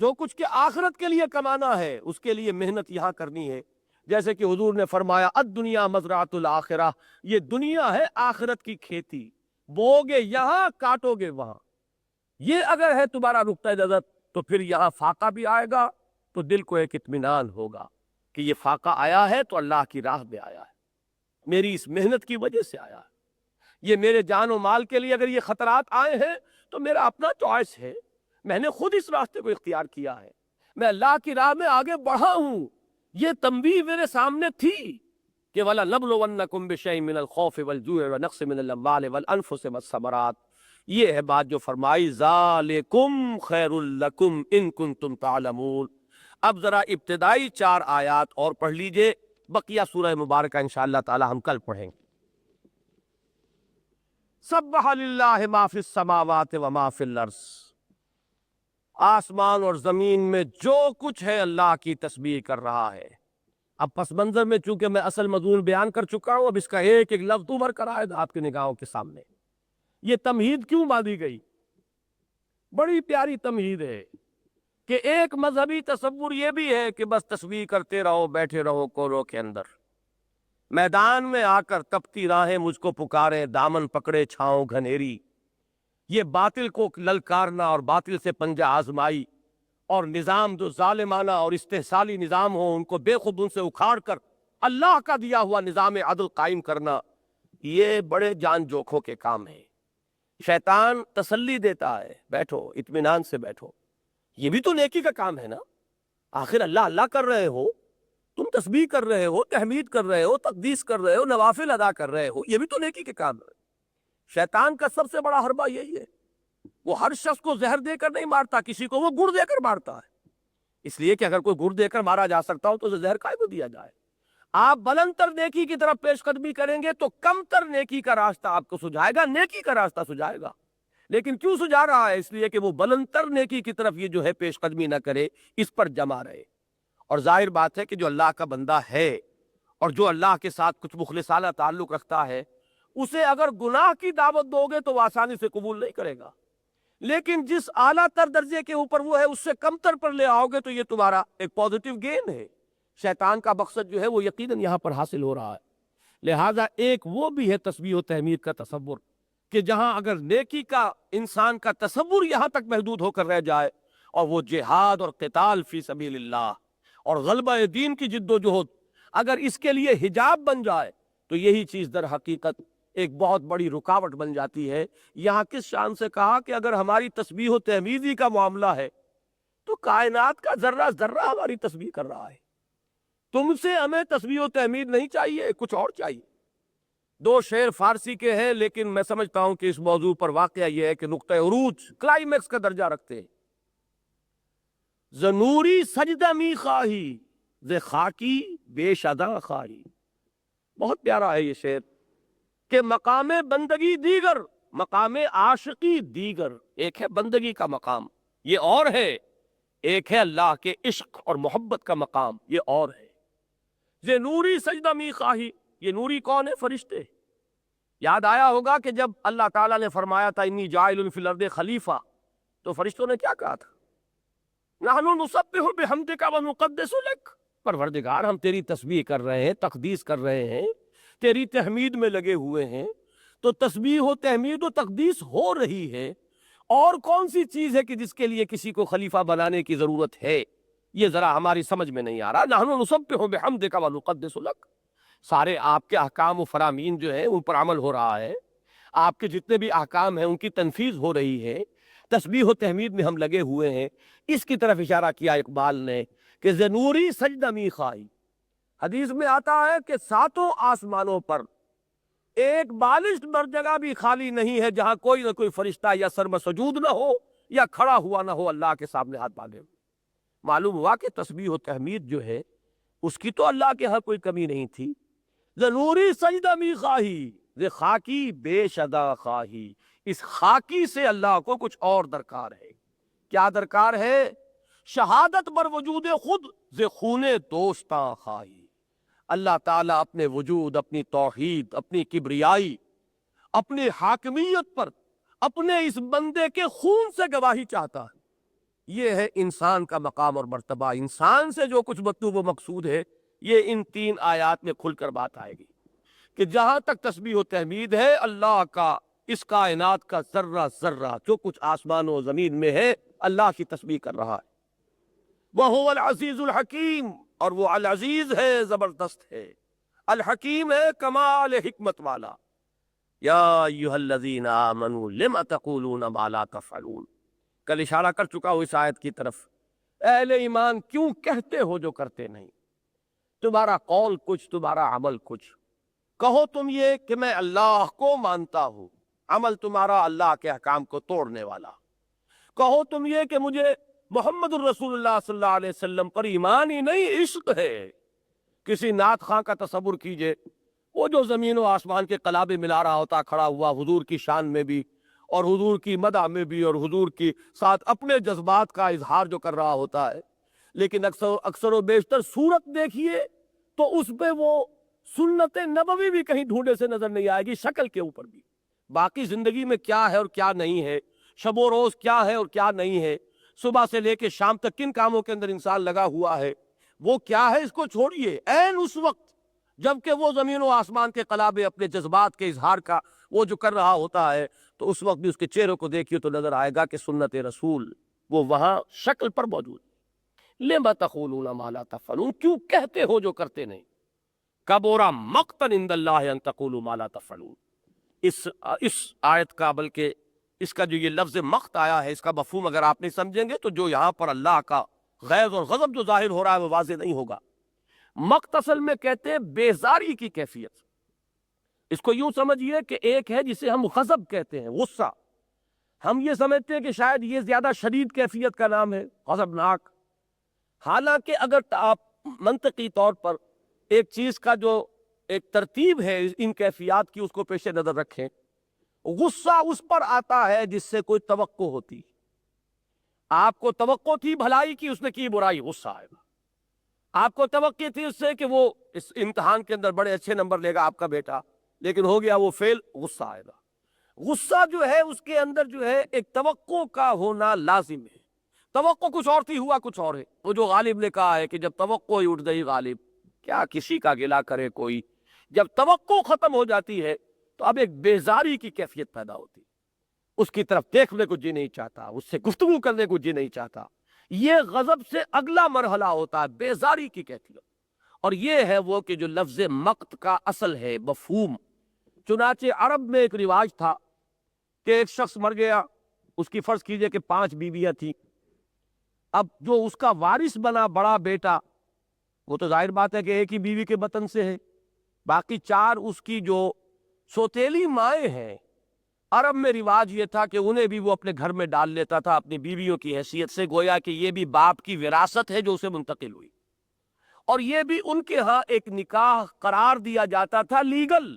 جو کچھ کے آخرت کے لیے کمانا ہے اس کے لیے محنت یہاں کرنی ہے، جیسے کہ حضور نے فرمایا الدنیا مزرعۃ الآخرہ، یہ دنیا ہے آخرت کی کھیتی، بوگے یہاں کاٹو گے وہاں۔ یہ اگر ہے تمہارا نقطہ نظر تو پھر یہاں فاقہ بھی آئے گا تو دل کو ایک اطمینان ہوگا کہ یہ فاقہ آیا ہے تو اللہ کی راہ میں آیا ہے، میری اس محنت کی وجہ سے آیا ہے، یہ میرے جان و مال کے لیے اگر یہ خطرات آئے ہیں تو میرا اپنا چوائس ہے، میں نے خود اس راستے کو اختیار کیا ہے، میں اللہ کی راہ میں آگے بڑھا ہوں۔ یہ تنبیہ میرے سامنے تھی کہ وَلَنَبْلُوَنَّكُمْ بِشَيْءٍ مِّنَ الْخَوْفِ وَالْجُوعِ وَنَقْصٍ مِّنَ الْأَمْوَالِ وَالْأَنفُسِ وَالثَّمَرَاتِ۔ یہ ہے بات جو فرمائی ذَلِكُمْ خَيْرٌ لَكُمْ إِن كُنتُمْ تَعْلَمُونَ۔ اب ذرا ابتدائی 4 آیات اور پڑھ لیجئے، بقیہ سورہ مبارکہ انشاءاللہ تعالی ہم کل پڑھیں گے۔ سبح للہ ما فی السماوات وما فی الارض، آسمان اور زمین میں جو کچھ ہے اللہ کی تسبیح کر رہا ہے۔ اب پس منظر میں چونکہ میں اصل مضمون بیان کر چکا ہوں، اب اس کا ایک ایک لفظ ابھر کر آئے آپ کی نگاہوں کے سامنے۔ یہ تمہید کیوں باندھی گئی؟ بڑی پیاری تمہید ہے کہ ایک مذہبی تصور یہ بھی ہے کہ بس تسبیح کرتے رہو، بیٹھے رہو کوروں کے اندر، میدان میں آ کر تپتی راہیں مجھ کو پکارے، دامن پکڑے چھاؤں گھنیری۔ یہ باطل کو للکارنا اور باطل سے پنجہ آزمائی، اور نظام جو ظالمانہ اور استحصالی نظام ہو ان کو بے خود ان سے اکھاڑ کر اللہ کا دیا ہوا نظام عدل قائم کرنا، یہ بڑے جان جوکھوں کے کام ہیں۔ شیطان تسلی دیتا ہے، بیٹھو اطمینان سے بیٹھو، یہ بھی تو نیکی کا کام ہے نا، آخر اللہ اللہ کر رہے ہو، تم تسبیح کر رہے ہو، تحمید کر رہے ہو، تقدیس کر رہے ہو، نوافل ادا کر رہے ہو، یہ بھی تو نیکی کے کام ہے۔ شیطان کا سب سے بڑا حربہ یہی ہے، وہ ہر شخص کو زہر دے کر نہیں مارتا، کسی کو وہ گڑ دے کر مارتا ہے، اس لیے کہ اگر کوئی گڑ دے کر مارا جا سکتا ہو تو اسے زہر کائے کو دیا جائے۔ آپ بلند تر نیکی کی طرف پیش قدمی کریں گے تو کم تر نیکی کا راستہ آپ کو سجھائے گا، نیکی کا راستہ سجھائے گا۔ لیکن کیوں سجھا رہا ہے؟ اس لیے کہ وہ بلند تر نیکی کی طرف یہ جو ہے پیش قدمی نہ کرے، اس پر جمع رہے۔ اور ظاہر بات ہے کہ جو اللہ کا بندہ ہے اور جو اللہ کے ساتھ کچھ مخلصانہ تعلق رکھتا ہے، اسے اگر گناہ کی دعوت دو گے تو وہ آسانی سے قبول نہیں کرے گا، لیکن جس اعلیٰ تر درجے کے اوپر وہ ہے اس سے کم تر پر لے آؤ گے تو یہ تمہارا ایک پازیٹیو گین ہے۔ شیطان کا مقصد جو ہے وہ یقیناً یہاں پر حاصل ہو رہا ہے۔ لہٰذا ایک وہ بھی ہے تسبیح و تحمید کا تصور کہ جہاں اگر نیکی کا انسان کا تصور یہاں تک محدود ہو کر رہ جائے اور وہ جہاد اور قتال فی سبیل اللہ اور غلبہ دین کی جد و جہد اگر اس کے لیے حجاب بن جائے تو یہی چیز در حقیقت ایک بہت بڑی رکاوٹ بن جاتی ہے۔ یہاں کس شان سے کہا کہ اگر ہماری تسبیح و تحمیدی کا معاملہ ہے تو کائنات کا ذرہ ذرہ ہماری تسبیح کر رہا ہے، تم سے ہمیں تسبیح و تحمید نہیں چاہیے، کچھ اور چاہیے۔ دو شعر فارسی کے ہیں لیکن میں سمجھتا ہوں کہ اس موضوع پر واقعہ یہ ہے کہ نقطہ عروج کلائمیکس کا درجہ رکھتے ہیں۔ زنوری سجدہ می خواہی ز خاکی بے شدا خواہی، بہت پیارا ہے یہ شعر کہ مقام بندگی دیگر، مقام عاشقی دیگر، ایک ہے بندگی کا مقام یہ اور ہے، ایک ہے اللہ کے عشق اور محبت کا مقام یہ اور ہے۔ ز نوری سجدہ می خواہی، یہ نوری کون ہے؟ فرشتے۔ یاد آیا ہوگا کہ جب اللہ تعالیٰ نے فرمایا تھا انی جاعل فی الارض خلیفہ تو فرشتوں نے کیا کہا تھا؟ نحن نسبح بحمدک ونقدس لک، پروردگار ہم تیری تسبیح کر رہے ہیں، تقدیس کر رہے ہیں، تیری تحمید میں لگے ہوئے ہیں، تو تسبیح و تحمید و تقدیس ہو رہی ہے، اور کون سی چیز ہے کہ جس کے لیے کسی کو خلیفہ بنانے کی ضرورت ہے؟ یہ ذرا ہماری سمجھ میں نہیں آ رہا۔ نحن نسبح بحمدک ونقدس لک، سارے آپ کے احکام و فرامین جو ہیں ان پر عمل ہو رہا ہے، آپ کے جتنے بھی احکام ہیں ان کی تنفیذ ہو رہی ہے، تسبیح و تحمید میں ہم لگے ہوئے ہیں۔ اس کی طرف اشارہ کیا اقبال نے کہ زنوری سجدہ می خواہی۔ حدیث میں آتا ہے کہ ساتوں آسمانوں پر ایک بالشت بر جگہ بھی خالی نہیں ہے جہاں کوئی نہ کوئی فرشتہ یا سرمسجود نہ ہو یا کھڑا ہوا نہ ہو اللہ کے سامنے ہاتھ باندھے۔ معلوم ہوا کہ تسبیح و تحمید جو ہے اس کی تو اللہ کے ہاں کوئی کمی نہیں تھی۔ زنوری سجدہ می خواہی ز خاکی بے شدا خواہی، اس خاکی سے اللہ کو کچھ اور درکار ہے۔ کیا درکار ہے؟ شہادت بر وجود خود ز خون دوستاں خواہی، اللہ تعالیٰ اپنے وجود، اپنی توحید، اپنی کبریائی، اپنی حاکمیت پر اپنے اس بندے کے خون سے گواہی چاہتا ہے۔ یہ ہے انسان کا مقام اور مرتبہ۔ انسان سے جو کچھ مطلوب و مقصود ہے یہ ان تین آیات میں کھل کر بات آئے گی کہ جہاں تک تسبیح و تحمید ہے اللہ کا، اس کائنات کا ذرہ ذرہ جو کچھ آسمان و زمین میں ہے اللہ کی تسبیح کر رہا ہے۔ وَهُوَ الْعَزِيزُ الْحَكِيمُ، اور وہ العزیز ہے، زبردست ہے، الحکیم ہے، کمال حکمت والا۔ یا ایھا الذین آمنوا لم تقولون ما لا تفعلون، کل اشارہ کر چکا ہوں اس آیت کی طرف۔ اہل ایمان کیوں کہتے ہو جو کرتے نہیں؟ تمہارا قول کچھ، تمہارا عمل کچھ۔ کہو تم یہ کہ میں اللہ کو مانتا ہوں، عمل تمہارا اللہ کے احکام کو توڑنے والا۔ کہو تم یہ کہ مجھے محمد الرسول اللہ صلی اللہ علیہ وسلم پر ایمان ہی نہیں، عشق ہے۔ کسی نعت خواں کا تصور کیجئے، وہ جو زمین و آسمان کے قلابے ملا رہا ہوتا کھڑا ہوا حضور کی شان میں بھی اور حضور کی مدح میں بھی اور حضور کی ساتھ اپنے جذبات کا اظہار جو کر رہا ہوتا ہے، لیکن اکثر و بیشتر صورت دیکھیے تو اس پہ وہ سنت نبوی بھی کہیں ڈھونڈے سے نظر نہیں آئے گی، شکل کے اوپر بھی۔ باقی زندگی میں کیا ہے اور کیا نہیں ہے، شب و روز کیا ہے اور کیا نہیں ہے، صبح سے لے کے شام تک کن کاموں کے اندر انسان لگا ہوا ہے، وہ کیا ہے اس کو چھوڑیے۔ عین اس وقت جبکہ وہ زمین و آسمان کے قلابے اپنے جذبات کے اظہار کا وہ جو کر رہا ہوتا ہے، تو اس وقت بھی اس کے چہروں کو دیکھیے تو نظر آئے گا کہ سنت رسول وہ وہاں شکل پر موجود ہے۔ لِمَ تَقُولُونَ مَا لَا تَفْعَلُونَ، کیوں کہتے ہو جو کرتے نہیں؟ کَبُرَ مَقْتًا عِندَ اللَّهِ أَن تَقُولُوا مَا لَا تَفْعَلُونَ۔ اس آیت کا، بلکہ اس کا جو یہ لفظ مقت آیا ہے، اس کا مفہوم اگر آپ نہیں سمجھیں گے تو جو یہاں پر اللہ کا غیظ اور غضب جو ظاہر ہو رہا ہے وہ واضح نہیں ہوگا۔ مقت اصل میں کہتے ہیں بیزاری کی کیفیت۔ اس کو یوں سمجھیے کہ ایک ہے جسے ہم غضب کہتے ہیں، غصہ۔ ہم یہ سمجھتے ہیں کہ شاید یہ زیادہ شدید کیفیت کا نام ہے، غضبناک۔ حالانکہ اگر آپ منطقی طور پر ایک چیز کا جو ایک ترتیب ہے ان کیفیات کی اس کو پیش نظر رکھیں، غصہ اس پر آتا ہے جس سے کوئی توقع ہوتی۔ آپ کو توقع تھی بھلائی کی، اس نے کی برائی، غصہ آئے گا۔ آپ کو توقع تھی اس سے کہ وہ اس امتحان کے اندر بڑے اچھے نمبر لے گا آپ کا بیٹا، لیکن ہو گیا وہ فعل، غصہ آئے گا۔ غصہ جو ہے اس کے اندر جو ہے ایک توقع کا ہونا لازم ہے۔ توقع کچھ اور تھی، ہوا کچھ اور ہے۔ وہ جو غالب نے کہا ہے کہ جب توقع ہی اٹھ گئی غالب، کیا کسی کا گلہ کرے کوئی۔ جب توقع ختم ہو جاتی ہے تو اب ایک بیزاری کی کیفیت پیدا ہوتی ہے، اس کی طرف دیکھنے کو جی نہیں چاہتا، اس سے گفتگو کرنے کو جی نہیں چاہتا۔ یہ غضب سے اگلا مرحلہ ہوتا ہے بیزاری کی کیفیت، اور یہ ہے وہ کہ جو لفظ مقت کا اصل ہے، مفہوم۔ چنانچہ عرب میں ایک رواج تھا کہ ایک شخص مر گیا، اس کی فرض کیجئے کہ 5 بیویاں تھیں۔ اب جو اس کا وارث بنا بڑا بیٹا، وہ تو ظاہر بات ہے کہ ایک ہی بیوی کے بطن سے ہے، باقی 4 اس کی جو سوتیلی مائیں ہیں، عرب میں رواج یہ تھا کہ انہیں بھی وہ اپنے گھر میں ڈال لیتا تھا اپنی بیویوں کی حیثیت سے، گویا کہ یہ بھی باپ کی وراثت ہے جو اسے منتقل ہوئی، اور یہ بھی ان کے ہاں ایک نکاح قرار دیا جاتا تھا لیگل،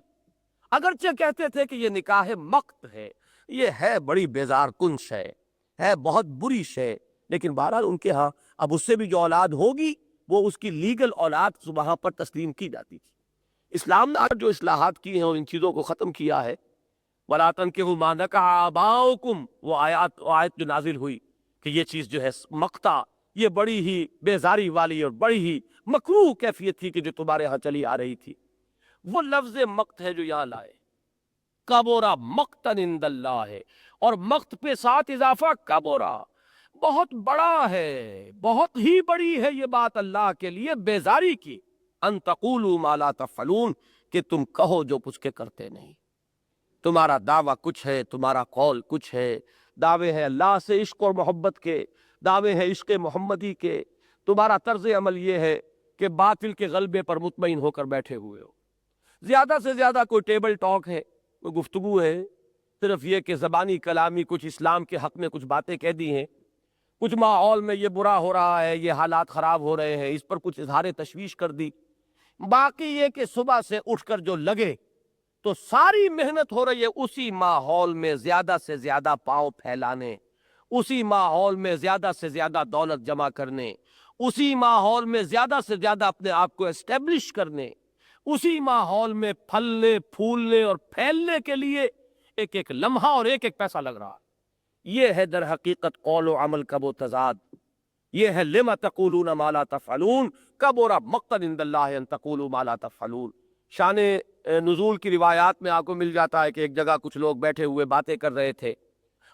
اگرچہ کہتے تھے کہ یہ نکاح مقت ہے، یہ ہے بڑی بیزار کن شے، ہے بہت بری شے، لیکن بہرحال ان کے ہاں اب اس سے بھی جو اولاد ہوگی وہ اس کی لیگل اولاد وہاں پر تسلیم کی جاتی تھی۔ اسلام نے جو اصلاحات کی ہیں اور ان چیزوں کو ختم کیا ہے، وَلَا تَنكِحُوا مَا نَكَحَ آبَاؤُكُمْ، وہ آیت جو نازل ہوئی کہ یہ چیز جو ہے مقتا، یہ بڑی ہی بیزاری والی اور بڑی ہی مکروہ کیفیت تھی کہ جو تمہارے ہاں چلی آ رہی تھی، وہ لفظ مقت ہے جو یہاں لائے، کبورا مقتن عند اللہ ہے، اور مقت پہ ساتھ اضافہ کبورا، بہت بڑا ہے، بہت ہی بڑی ہے یہ بات اللہ کے لیے بیزاری کی، ان تقولوا ما لا تفعلون، کہ تم کہو جو کچھ کے کرتے نہیں۔ تمہارا دعویٰ کچھ ہے، تمہارا قول کچھ ہے، دعوے ہیں اللہ سے عشق اور محبت کے، دعوے ہیں عشق محمدی کے، تمہارا طرز عمل یہ ہے کہ باطل کے غلبے پر مطمئن ہو کر بیٹھے ہوئے ہو، زیادہ سے زیادہ کوئی ٹیبل ٹاک ہے، کوئی گفتگو ہے، صرف یہ کہ زبانی کلامی کچھ اسلام کے حق میں کچھ باتیں کہہ دی ہیں، کچھ ماحول میں یہ برا ہو رہا ہے، یہ حالات خراب ہو رہے ہیں، اس پر کچھ اظہار تشویش کر دی، باقی یہ کہ صبح سے اٹھ کر جو لگے تو ساری محنت ہو رہی ہے اسی ماحول میں زیادہ سے زیادہ پاؤں پھیلانے، اسی ماحول میں زیادہ سے زیادہ دولت جمع کرنے، اسی ماحول میں زیادہ سے زیادہ اپنے آپ کو اسٹیبلش کرنے، اسی ماحول میں پھلنے پھولنے اور پھیلنے کے لیے ایک ایک لمحہ اور ایک ایک پیسہ لگ رہا۔ یہ ہے در حقیقت قول و عمل کا وہ تضاد، یہ ہے لما تقولون ما لا تفعلون، کبر مقتا عند اللہ ان تقولوا ما لا تفعلون۔ شان نزول کی روایات میں آپ کو مل جاتا ہے کہ ایک جگہ کچھ لوگ بیٹھے ہوئے باتیں کر رہے تھے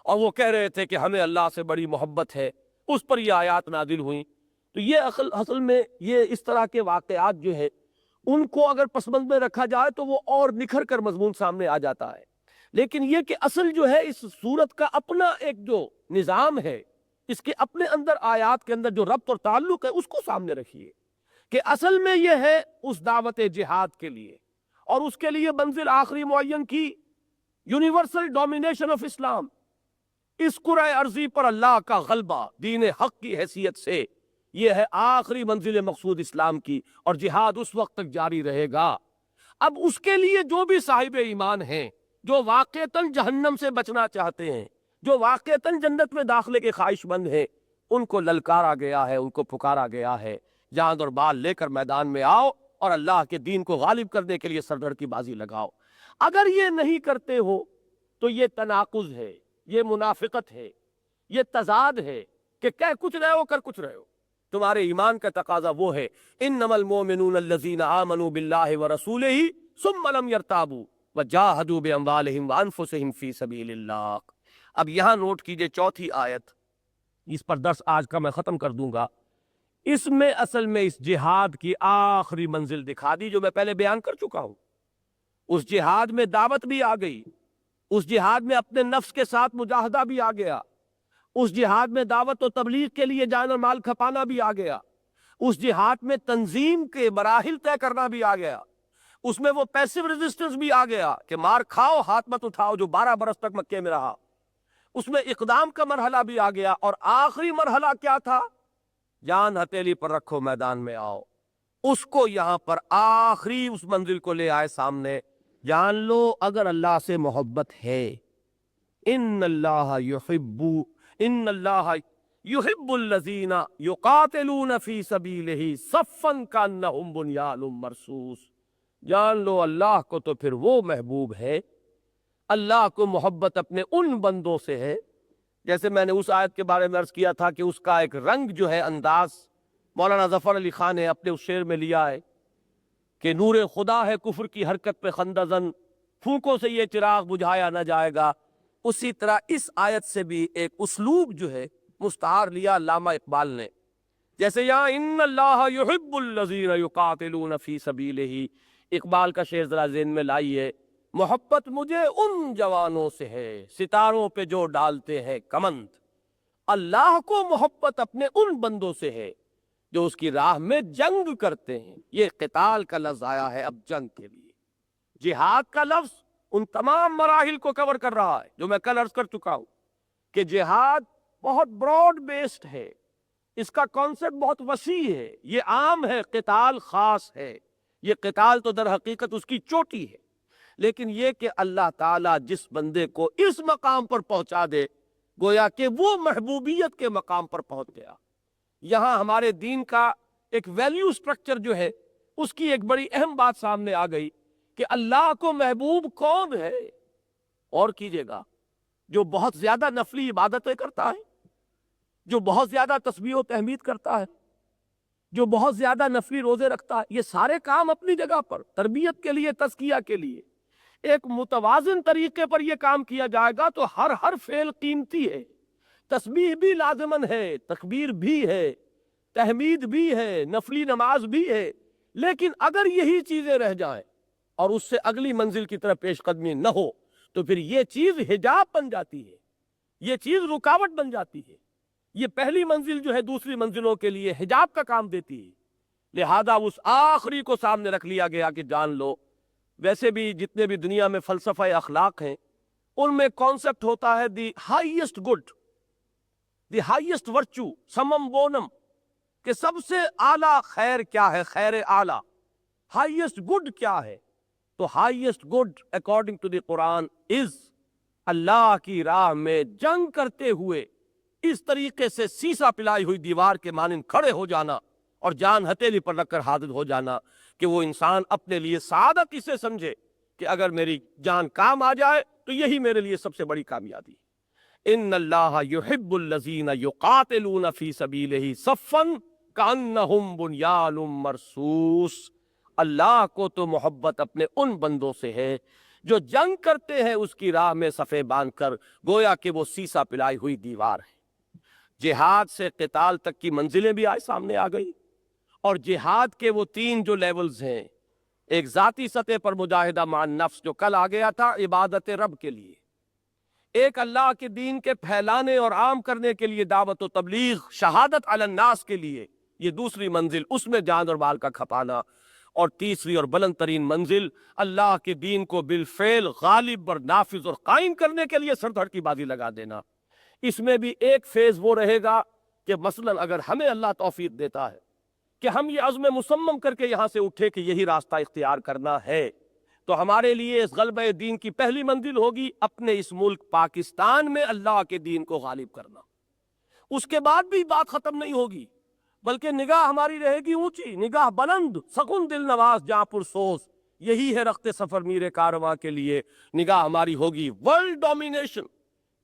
اور وہ کہہ رہے تھے کہ ہمیں اللہ سے بڑی محبت ہے، اس پر یہ آیات نازل ہوئیں۔ تو یہ اصل میں یہ اس طرح کے واقعات جو ہے ان کو اگر پس منظر میں رکھا جائے تو وہ اور نکھر کر مضمون سامنے آ جاتا ہے، لیکن یہ کہ اصل جو ہے اس صورت کا اپنا ایک جو نظام ہے، اس کے اپنے اندر آیات کے اندر جو ربط اور تعلق ہے اس کو سامنے رکھیے کہ اصل میں یہ ہے اس دعوت جہاد کے لیے، اور اس کے لیے منزل آخری معین کی یونیورسل ڈومینیشن آف اسلام، اس کرۂ ارضی پر اللہ کا غلبہ دین حق کی حیثیت سے، یہ ہے آخری منزل مقصود اسلام کی، اور جہاد اس وقت تک جاری رہے گا۔ اب اس کے لیے جو بھی صاحب ایمان ہیں، جو واقعتاً جہنم سے بچنا چاہتے ہیں، جو واقعتاً جنت میں داخلے کے خواہش مند ہیں، ان کو للکارا گیا ہے، ان کو پکارا گیا ہے، جان اور بال لے کر میدان میں آؤ اور اللہ کے دین کو غالب کرنے کے لیے سرگرد کی بازی لگاؤ۔ اگر یہ نہیں کرتے ہو تو یہ تناقض ہے، یہ منافقت ہے، یہ تضاد ہے کہ کہہ کچھ رہے ہو کر کچھ رہے ہو۔ تمہارے ایمان کا تقاضا وہ ہے انما المؤمنون الذین آمنوا باللہ ورسولہ ثم لم یرتابوا وجاہدوا باموالہم وانفسہم فی سبیل اللہ۔ اب یہاں نوٹ کیجئے چوتھی آیت، اس پر درس آج کا میں ختم کر دوں گا۔ اس میں اصل میں اس جہاد کی آخری منزل دکھا دی جو میں پہلے بیان کر چکا ہوں۔ اس جہاد میں دعوت بھی آ گئی، اس جہاد میں اپنے نفس کے ساتھ مجاہدہ بھی آ گیا، اس جہاد میں دعوت و تبلیغ کے لیے جان اور مال کھپانا بھی آ گیا، اس جہاد میں تنظیم کے مراحل طے کرنا بھی آ گیا، اس میں وہ پیسو ریزسٹنس بھی آ گیا کہ مار کھاؤ ہاتھ مت اٹھاؤ جو 12 برس تک مکے میں رہا، اس میں اقدام کا مرحلہ بھی آ گیا، اور آخری مرحلہ کیا تھا؟ جان ہتھیلی پر رکھو میدان میں آؤ۔ اس کو یہاں پر آخری اس منزل کو لے آئے سامنے، جان لو اگر اللہ سے محبت ہے، ان اللہ یحب الذین یقاتلون فی سبیلہ صفا کانہم بنیان مرصوص، جان لو اللہ کو تو پھر وہ محبوب ہے، اللہ کو محبت اپنے ان بندوں سے ہے، جیسے میں نے اس آیت کے بارے میں عرض کیا تھا کہ اس کا ایک رنگ جو ہے، انداز مولانا ظفر علی خان نے اپنے اس شعر میں لیا ہے کہ نور خدا ہے کفر کی حرکت پہ خندہ زن، پھونکوں سے یہ چراغ بجھایا نہ جائے گا۔ اسی طرح اس آیت سے بھی ایک اسلوب جو ہے مستعار لیا علامہ اقبال نے، جیسے یہاں ان اللہ یحب الذین یقاتلون فی سبیلہ، اقبال کا شعر ذرا ذہن میں لائیے، محبت مجھے ان جوانوں سے ہے ستاروں پہ جو ڈالتے ہیں کمند، اللہ کو محبت اپنے ان بندوں سے ہے جو اس کی راہ میں جنگ کرتے ہیں۔ یہ قتال کا لفظ آیا ہے اب جنگ کے لیے، جہاد کا لفظ ان تمام مراحل کو کور کر رہا ہے جو میں کل عرض کر چکا ہوں کہ جہاد بہت براڈ بیسڈ ہے، اس کا کانسیپٹ بہت وسیع ہے، یہ عام ہے، قتال خاص ہے، یہ قتال تو در حقیقت اس کی چوٹی ہے، لیکن یہ کہ اللہ تعالیٰ جس بندے کو اس مقام پر پہنچا دے گویا کہ وہ محبوبیت کے مقام پر پہنچ گیا۔ یہاں ہمارے دین کا ایک ویلیو سٹرکچر جو ہے اس کی ایک بڑی اہم بات سامنے آ گئی کہ اللہ کو محبوب کون ہے؟ اور کیجئے گا جو بہت زیادہ نفلی عبادتیں کرتا ہے، جو بہت زیادہ تسبیح و تحمید کرتا ہے، جو بہت زیادہ نفلی روزے رکھتا ہے، یہ سارے کام اپنی جگہ پر تربیت کے لیے، تزکیہ کے لیے ایک متوازن طریقے پر یہ کام کیا جائے گا تو ہر فعل قیمتی ہے، تسبیح بھی لازمن ہے، تکبیر بھی ہے، تحمید بھی ہے، نفلی نماز بھی ہے، لیکن اگر یہی چیزیں رہ جائیں اور اس سے اگلی منزل کی طرف پیش قدمی نہ ہو تو پھر یہ چیز حجاب بن جاتی ہے، یہ چیز رکاوٹ بن جاتی ہے، یہ پہلی منزل جو ہے دوسری منزلوں کے لیے حجاب کا کام دیتی ہے، لہذا اس آخری کو سامنے رکھ لیا گیا کہ جان لو۔ ویسے بھی جتنے بھی دنیا میں فلسفہ اخلاق ہیں ان میں کانسیپٹ ہوتا ہے the highest good, the highest virtue, summum bonum, کہ سب سے اعلیٰ خیر کیا ہے، خیر اعلیٰ، ہائیسٹ گڈ کیا ہے؟ تو highest good according to the Quran is Allah کی راہ میں جنگ کرتے ہوئے اس طریقے سے سیسا پلائی ہوئی دیوار کے مانند کھڑے ہو جانا اور جان ہتھیلی پر رکھ کر حاضر ہو جانا کہ وہ انسان اپنے لیے سعادت اسے سمجھے کہ اگر میری جان کام آ جائے تو یہی میرے لیے سب سے بڑی کامیابی ہے۔ ان اللہ یحب الذین یقاتلون فی سبیلہ صفا کانہم بنیان مرصوص، اللہ کو تو محبت اپنے ان بندوں سے ہے جو جنگ کرتے ہیں اس کی راہ میں صفے باندھ کر، گویا کہ وہ سیسا پلائی ہوئی دیوار ہے۔ جہاد سے قتال تک کی منزلیں بھی آج سامنے آ گئی، اور جہاد کے وہ تین جو لیولز ہیں، ایک ذاتی سطح پر مجاہدہ مع النفس جو کل آ گیا تھا عبادت رب کے لیے، ایک اللہ کے دین کے پھیلانے اور عام کرنے کے لیے دعوت و تبلیغ، شہادت علی الناس کے لیے یہ دوسری منزل، اس میں جان اور مال کا کھپانا، اور تیسری اور بلند ترین منزل اللہ کے دین کو بالفعل غالب اور نافذ اور قائم کرنے کے لیے سر دھڑ کی بازی لگا دینا۔ اس میں بھی ایک فیز وہ رہے گا کہ مثلا اگر ہمیں اللہ توفیق دیتا ہے کہ ہم یہ عزم مصمم کر کے یہاں سے اٹھے کہ یہی راستہ اختیار کرنا ہے، تو ہمارے لیے اس غلبہ دین کی پہلی منزل ہوگی اپنے اس ملک پاکستان میں اللہ کے دین کو غالب کرنا۔ اس کے بعد بھی بات ختم نہیں ہوگی، بلکہ نگاہ ہماری رہے گی اونچی، نگاہ بلند، سکون دل نواز جاں پر سوز، یہی ہے رخت سفر میر کارواں کے لیے۔ نگاہ ہماری ہوگی ورلڈ ڈومینیشن،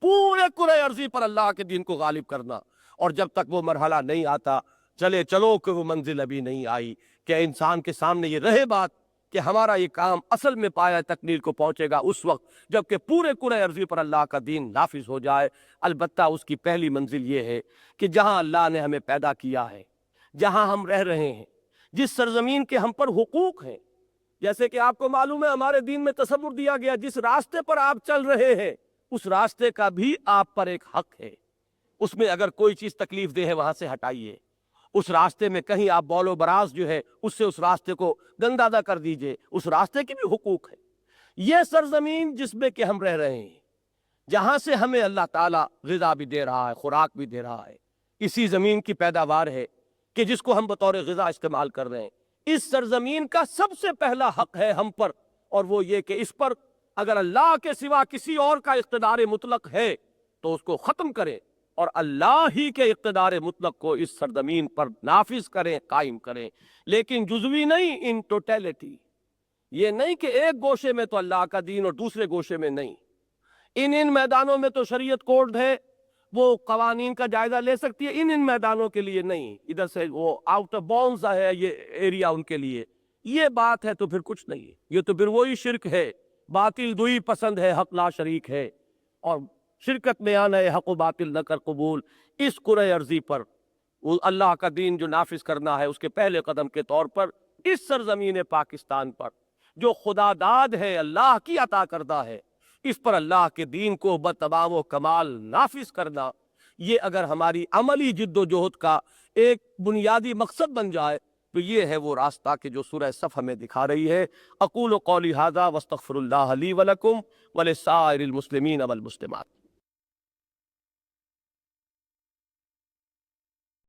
پورے کرۂ ارضی پر اللہ کے دین کو غالب کرنا، اور جب تک وہ مرحلہ نہیں آتا چلو کہ وہ منزل ابھی نہیں آئی، کہ انسان کے سامنے یہ رہے بات کہ ہمارا یہ کام اصل میں پایہ تکمیل کو پہنچے گا اس وقت جب کہ پورے کرۂ ارضی پر اللہ کا دین نافذ ہو جائے۔ البتہ اس کی پہلی منزل یہ ہے کہ جہاں اللہ نے ہمیں پیدا کیا ہے، جہاں ہم رہ رہے ہیں، جس سرزمین کے ہم پر حقوق ہیں، جیسے کہ آپ کو معلوم ہے ہمارے دین میں تصور دیا گیا جس راستے پر آپ چل رہے ہیں اس راستے کا بھی آپ پر ایک حق ہے، اس میں اگر کوئی چیز تکلیف دہ ہے وہاں سے ہٹائیے، اس راستے میں کہیں آپ بول و براز جو ہے اس سے اس راستے کو گندادہ کر دیجئے، اس راستے کے بھی حقوق ہے۔ یہ سرزمین جس میں کہ ہم رہ رہے ہیں، جہاں سے ہمیں اللہ تعالیٰ غذا بھی دے رہا ہے، خوراک بھی دے رہا ہے، اسی زمین کی پیداوار ہے کہ جس کو ہم بطور غذا استعمال کر رہے ہیں، اس سرزمین کا سب سے پہلا حق ہے ہم پر، اور وہ یہ کہ اس پر اگر اللہ کے سوا کسی اور کا اقتدار مطلق ہے تو اس کو ختم کریں، اور اللہ ہی کے اقتدار مطلق کو اس سرزمین پر نافذ کریں، قائم کریں، لیکن جزوی نہیں، ان ٹوٹیلٹی، یہ نہیں کہ ایک گوشے میں تو اللہ کا دین اور دوسرے گوشے میں نہیں. ان میدانوں میں تو شریعت کوڈ ہے، وہ قوانین کا جائزہ لے سکتی ہے، ان میدانوں کے لیے نہیں. ادھر سے وہ آؤٹ آف باؤنڈز ہے یہ ایریا ان کے لیے. یہ بات ہے تو پھر کچھ نہیں ہے. یہ تو پھر وہی شرک ہے. باطل دوئی پسند ہے، حق لا شریک ہے. اور شرکت میں آنا ہے حق و باطل نہ کر قبول. اس کرۂ ارضی پر وہ اللہ کا دین جو نافذ کرنا ہے، اس کے پہلے قدم کے طور پر اس سرزمین پاکستان پر جو خدا داد ہے، اللہ کی عطا کردہ ہے، اس پر اللہ کے دین کو بتمام و کمال نافذ کرنا، یہ اگر ہماری عملی جد و جہد کا ایک بنیادی مقصد بن جائے تو یہ ہے وہ راستہ کہ جو سورہ صف ہمیں دکھا رہی ہے. اقول قولی ھذا واستغفر اللہ لی ولکم ولسائر المسلمین والمسلمات.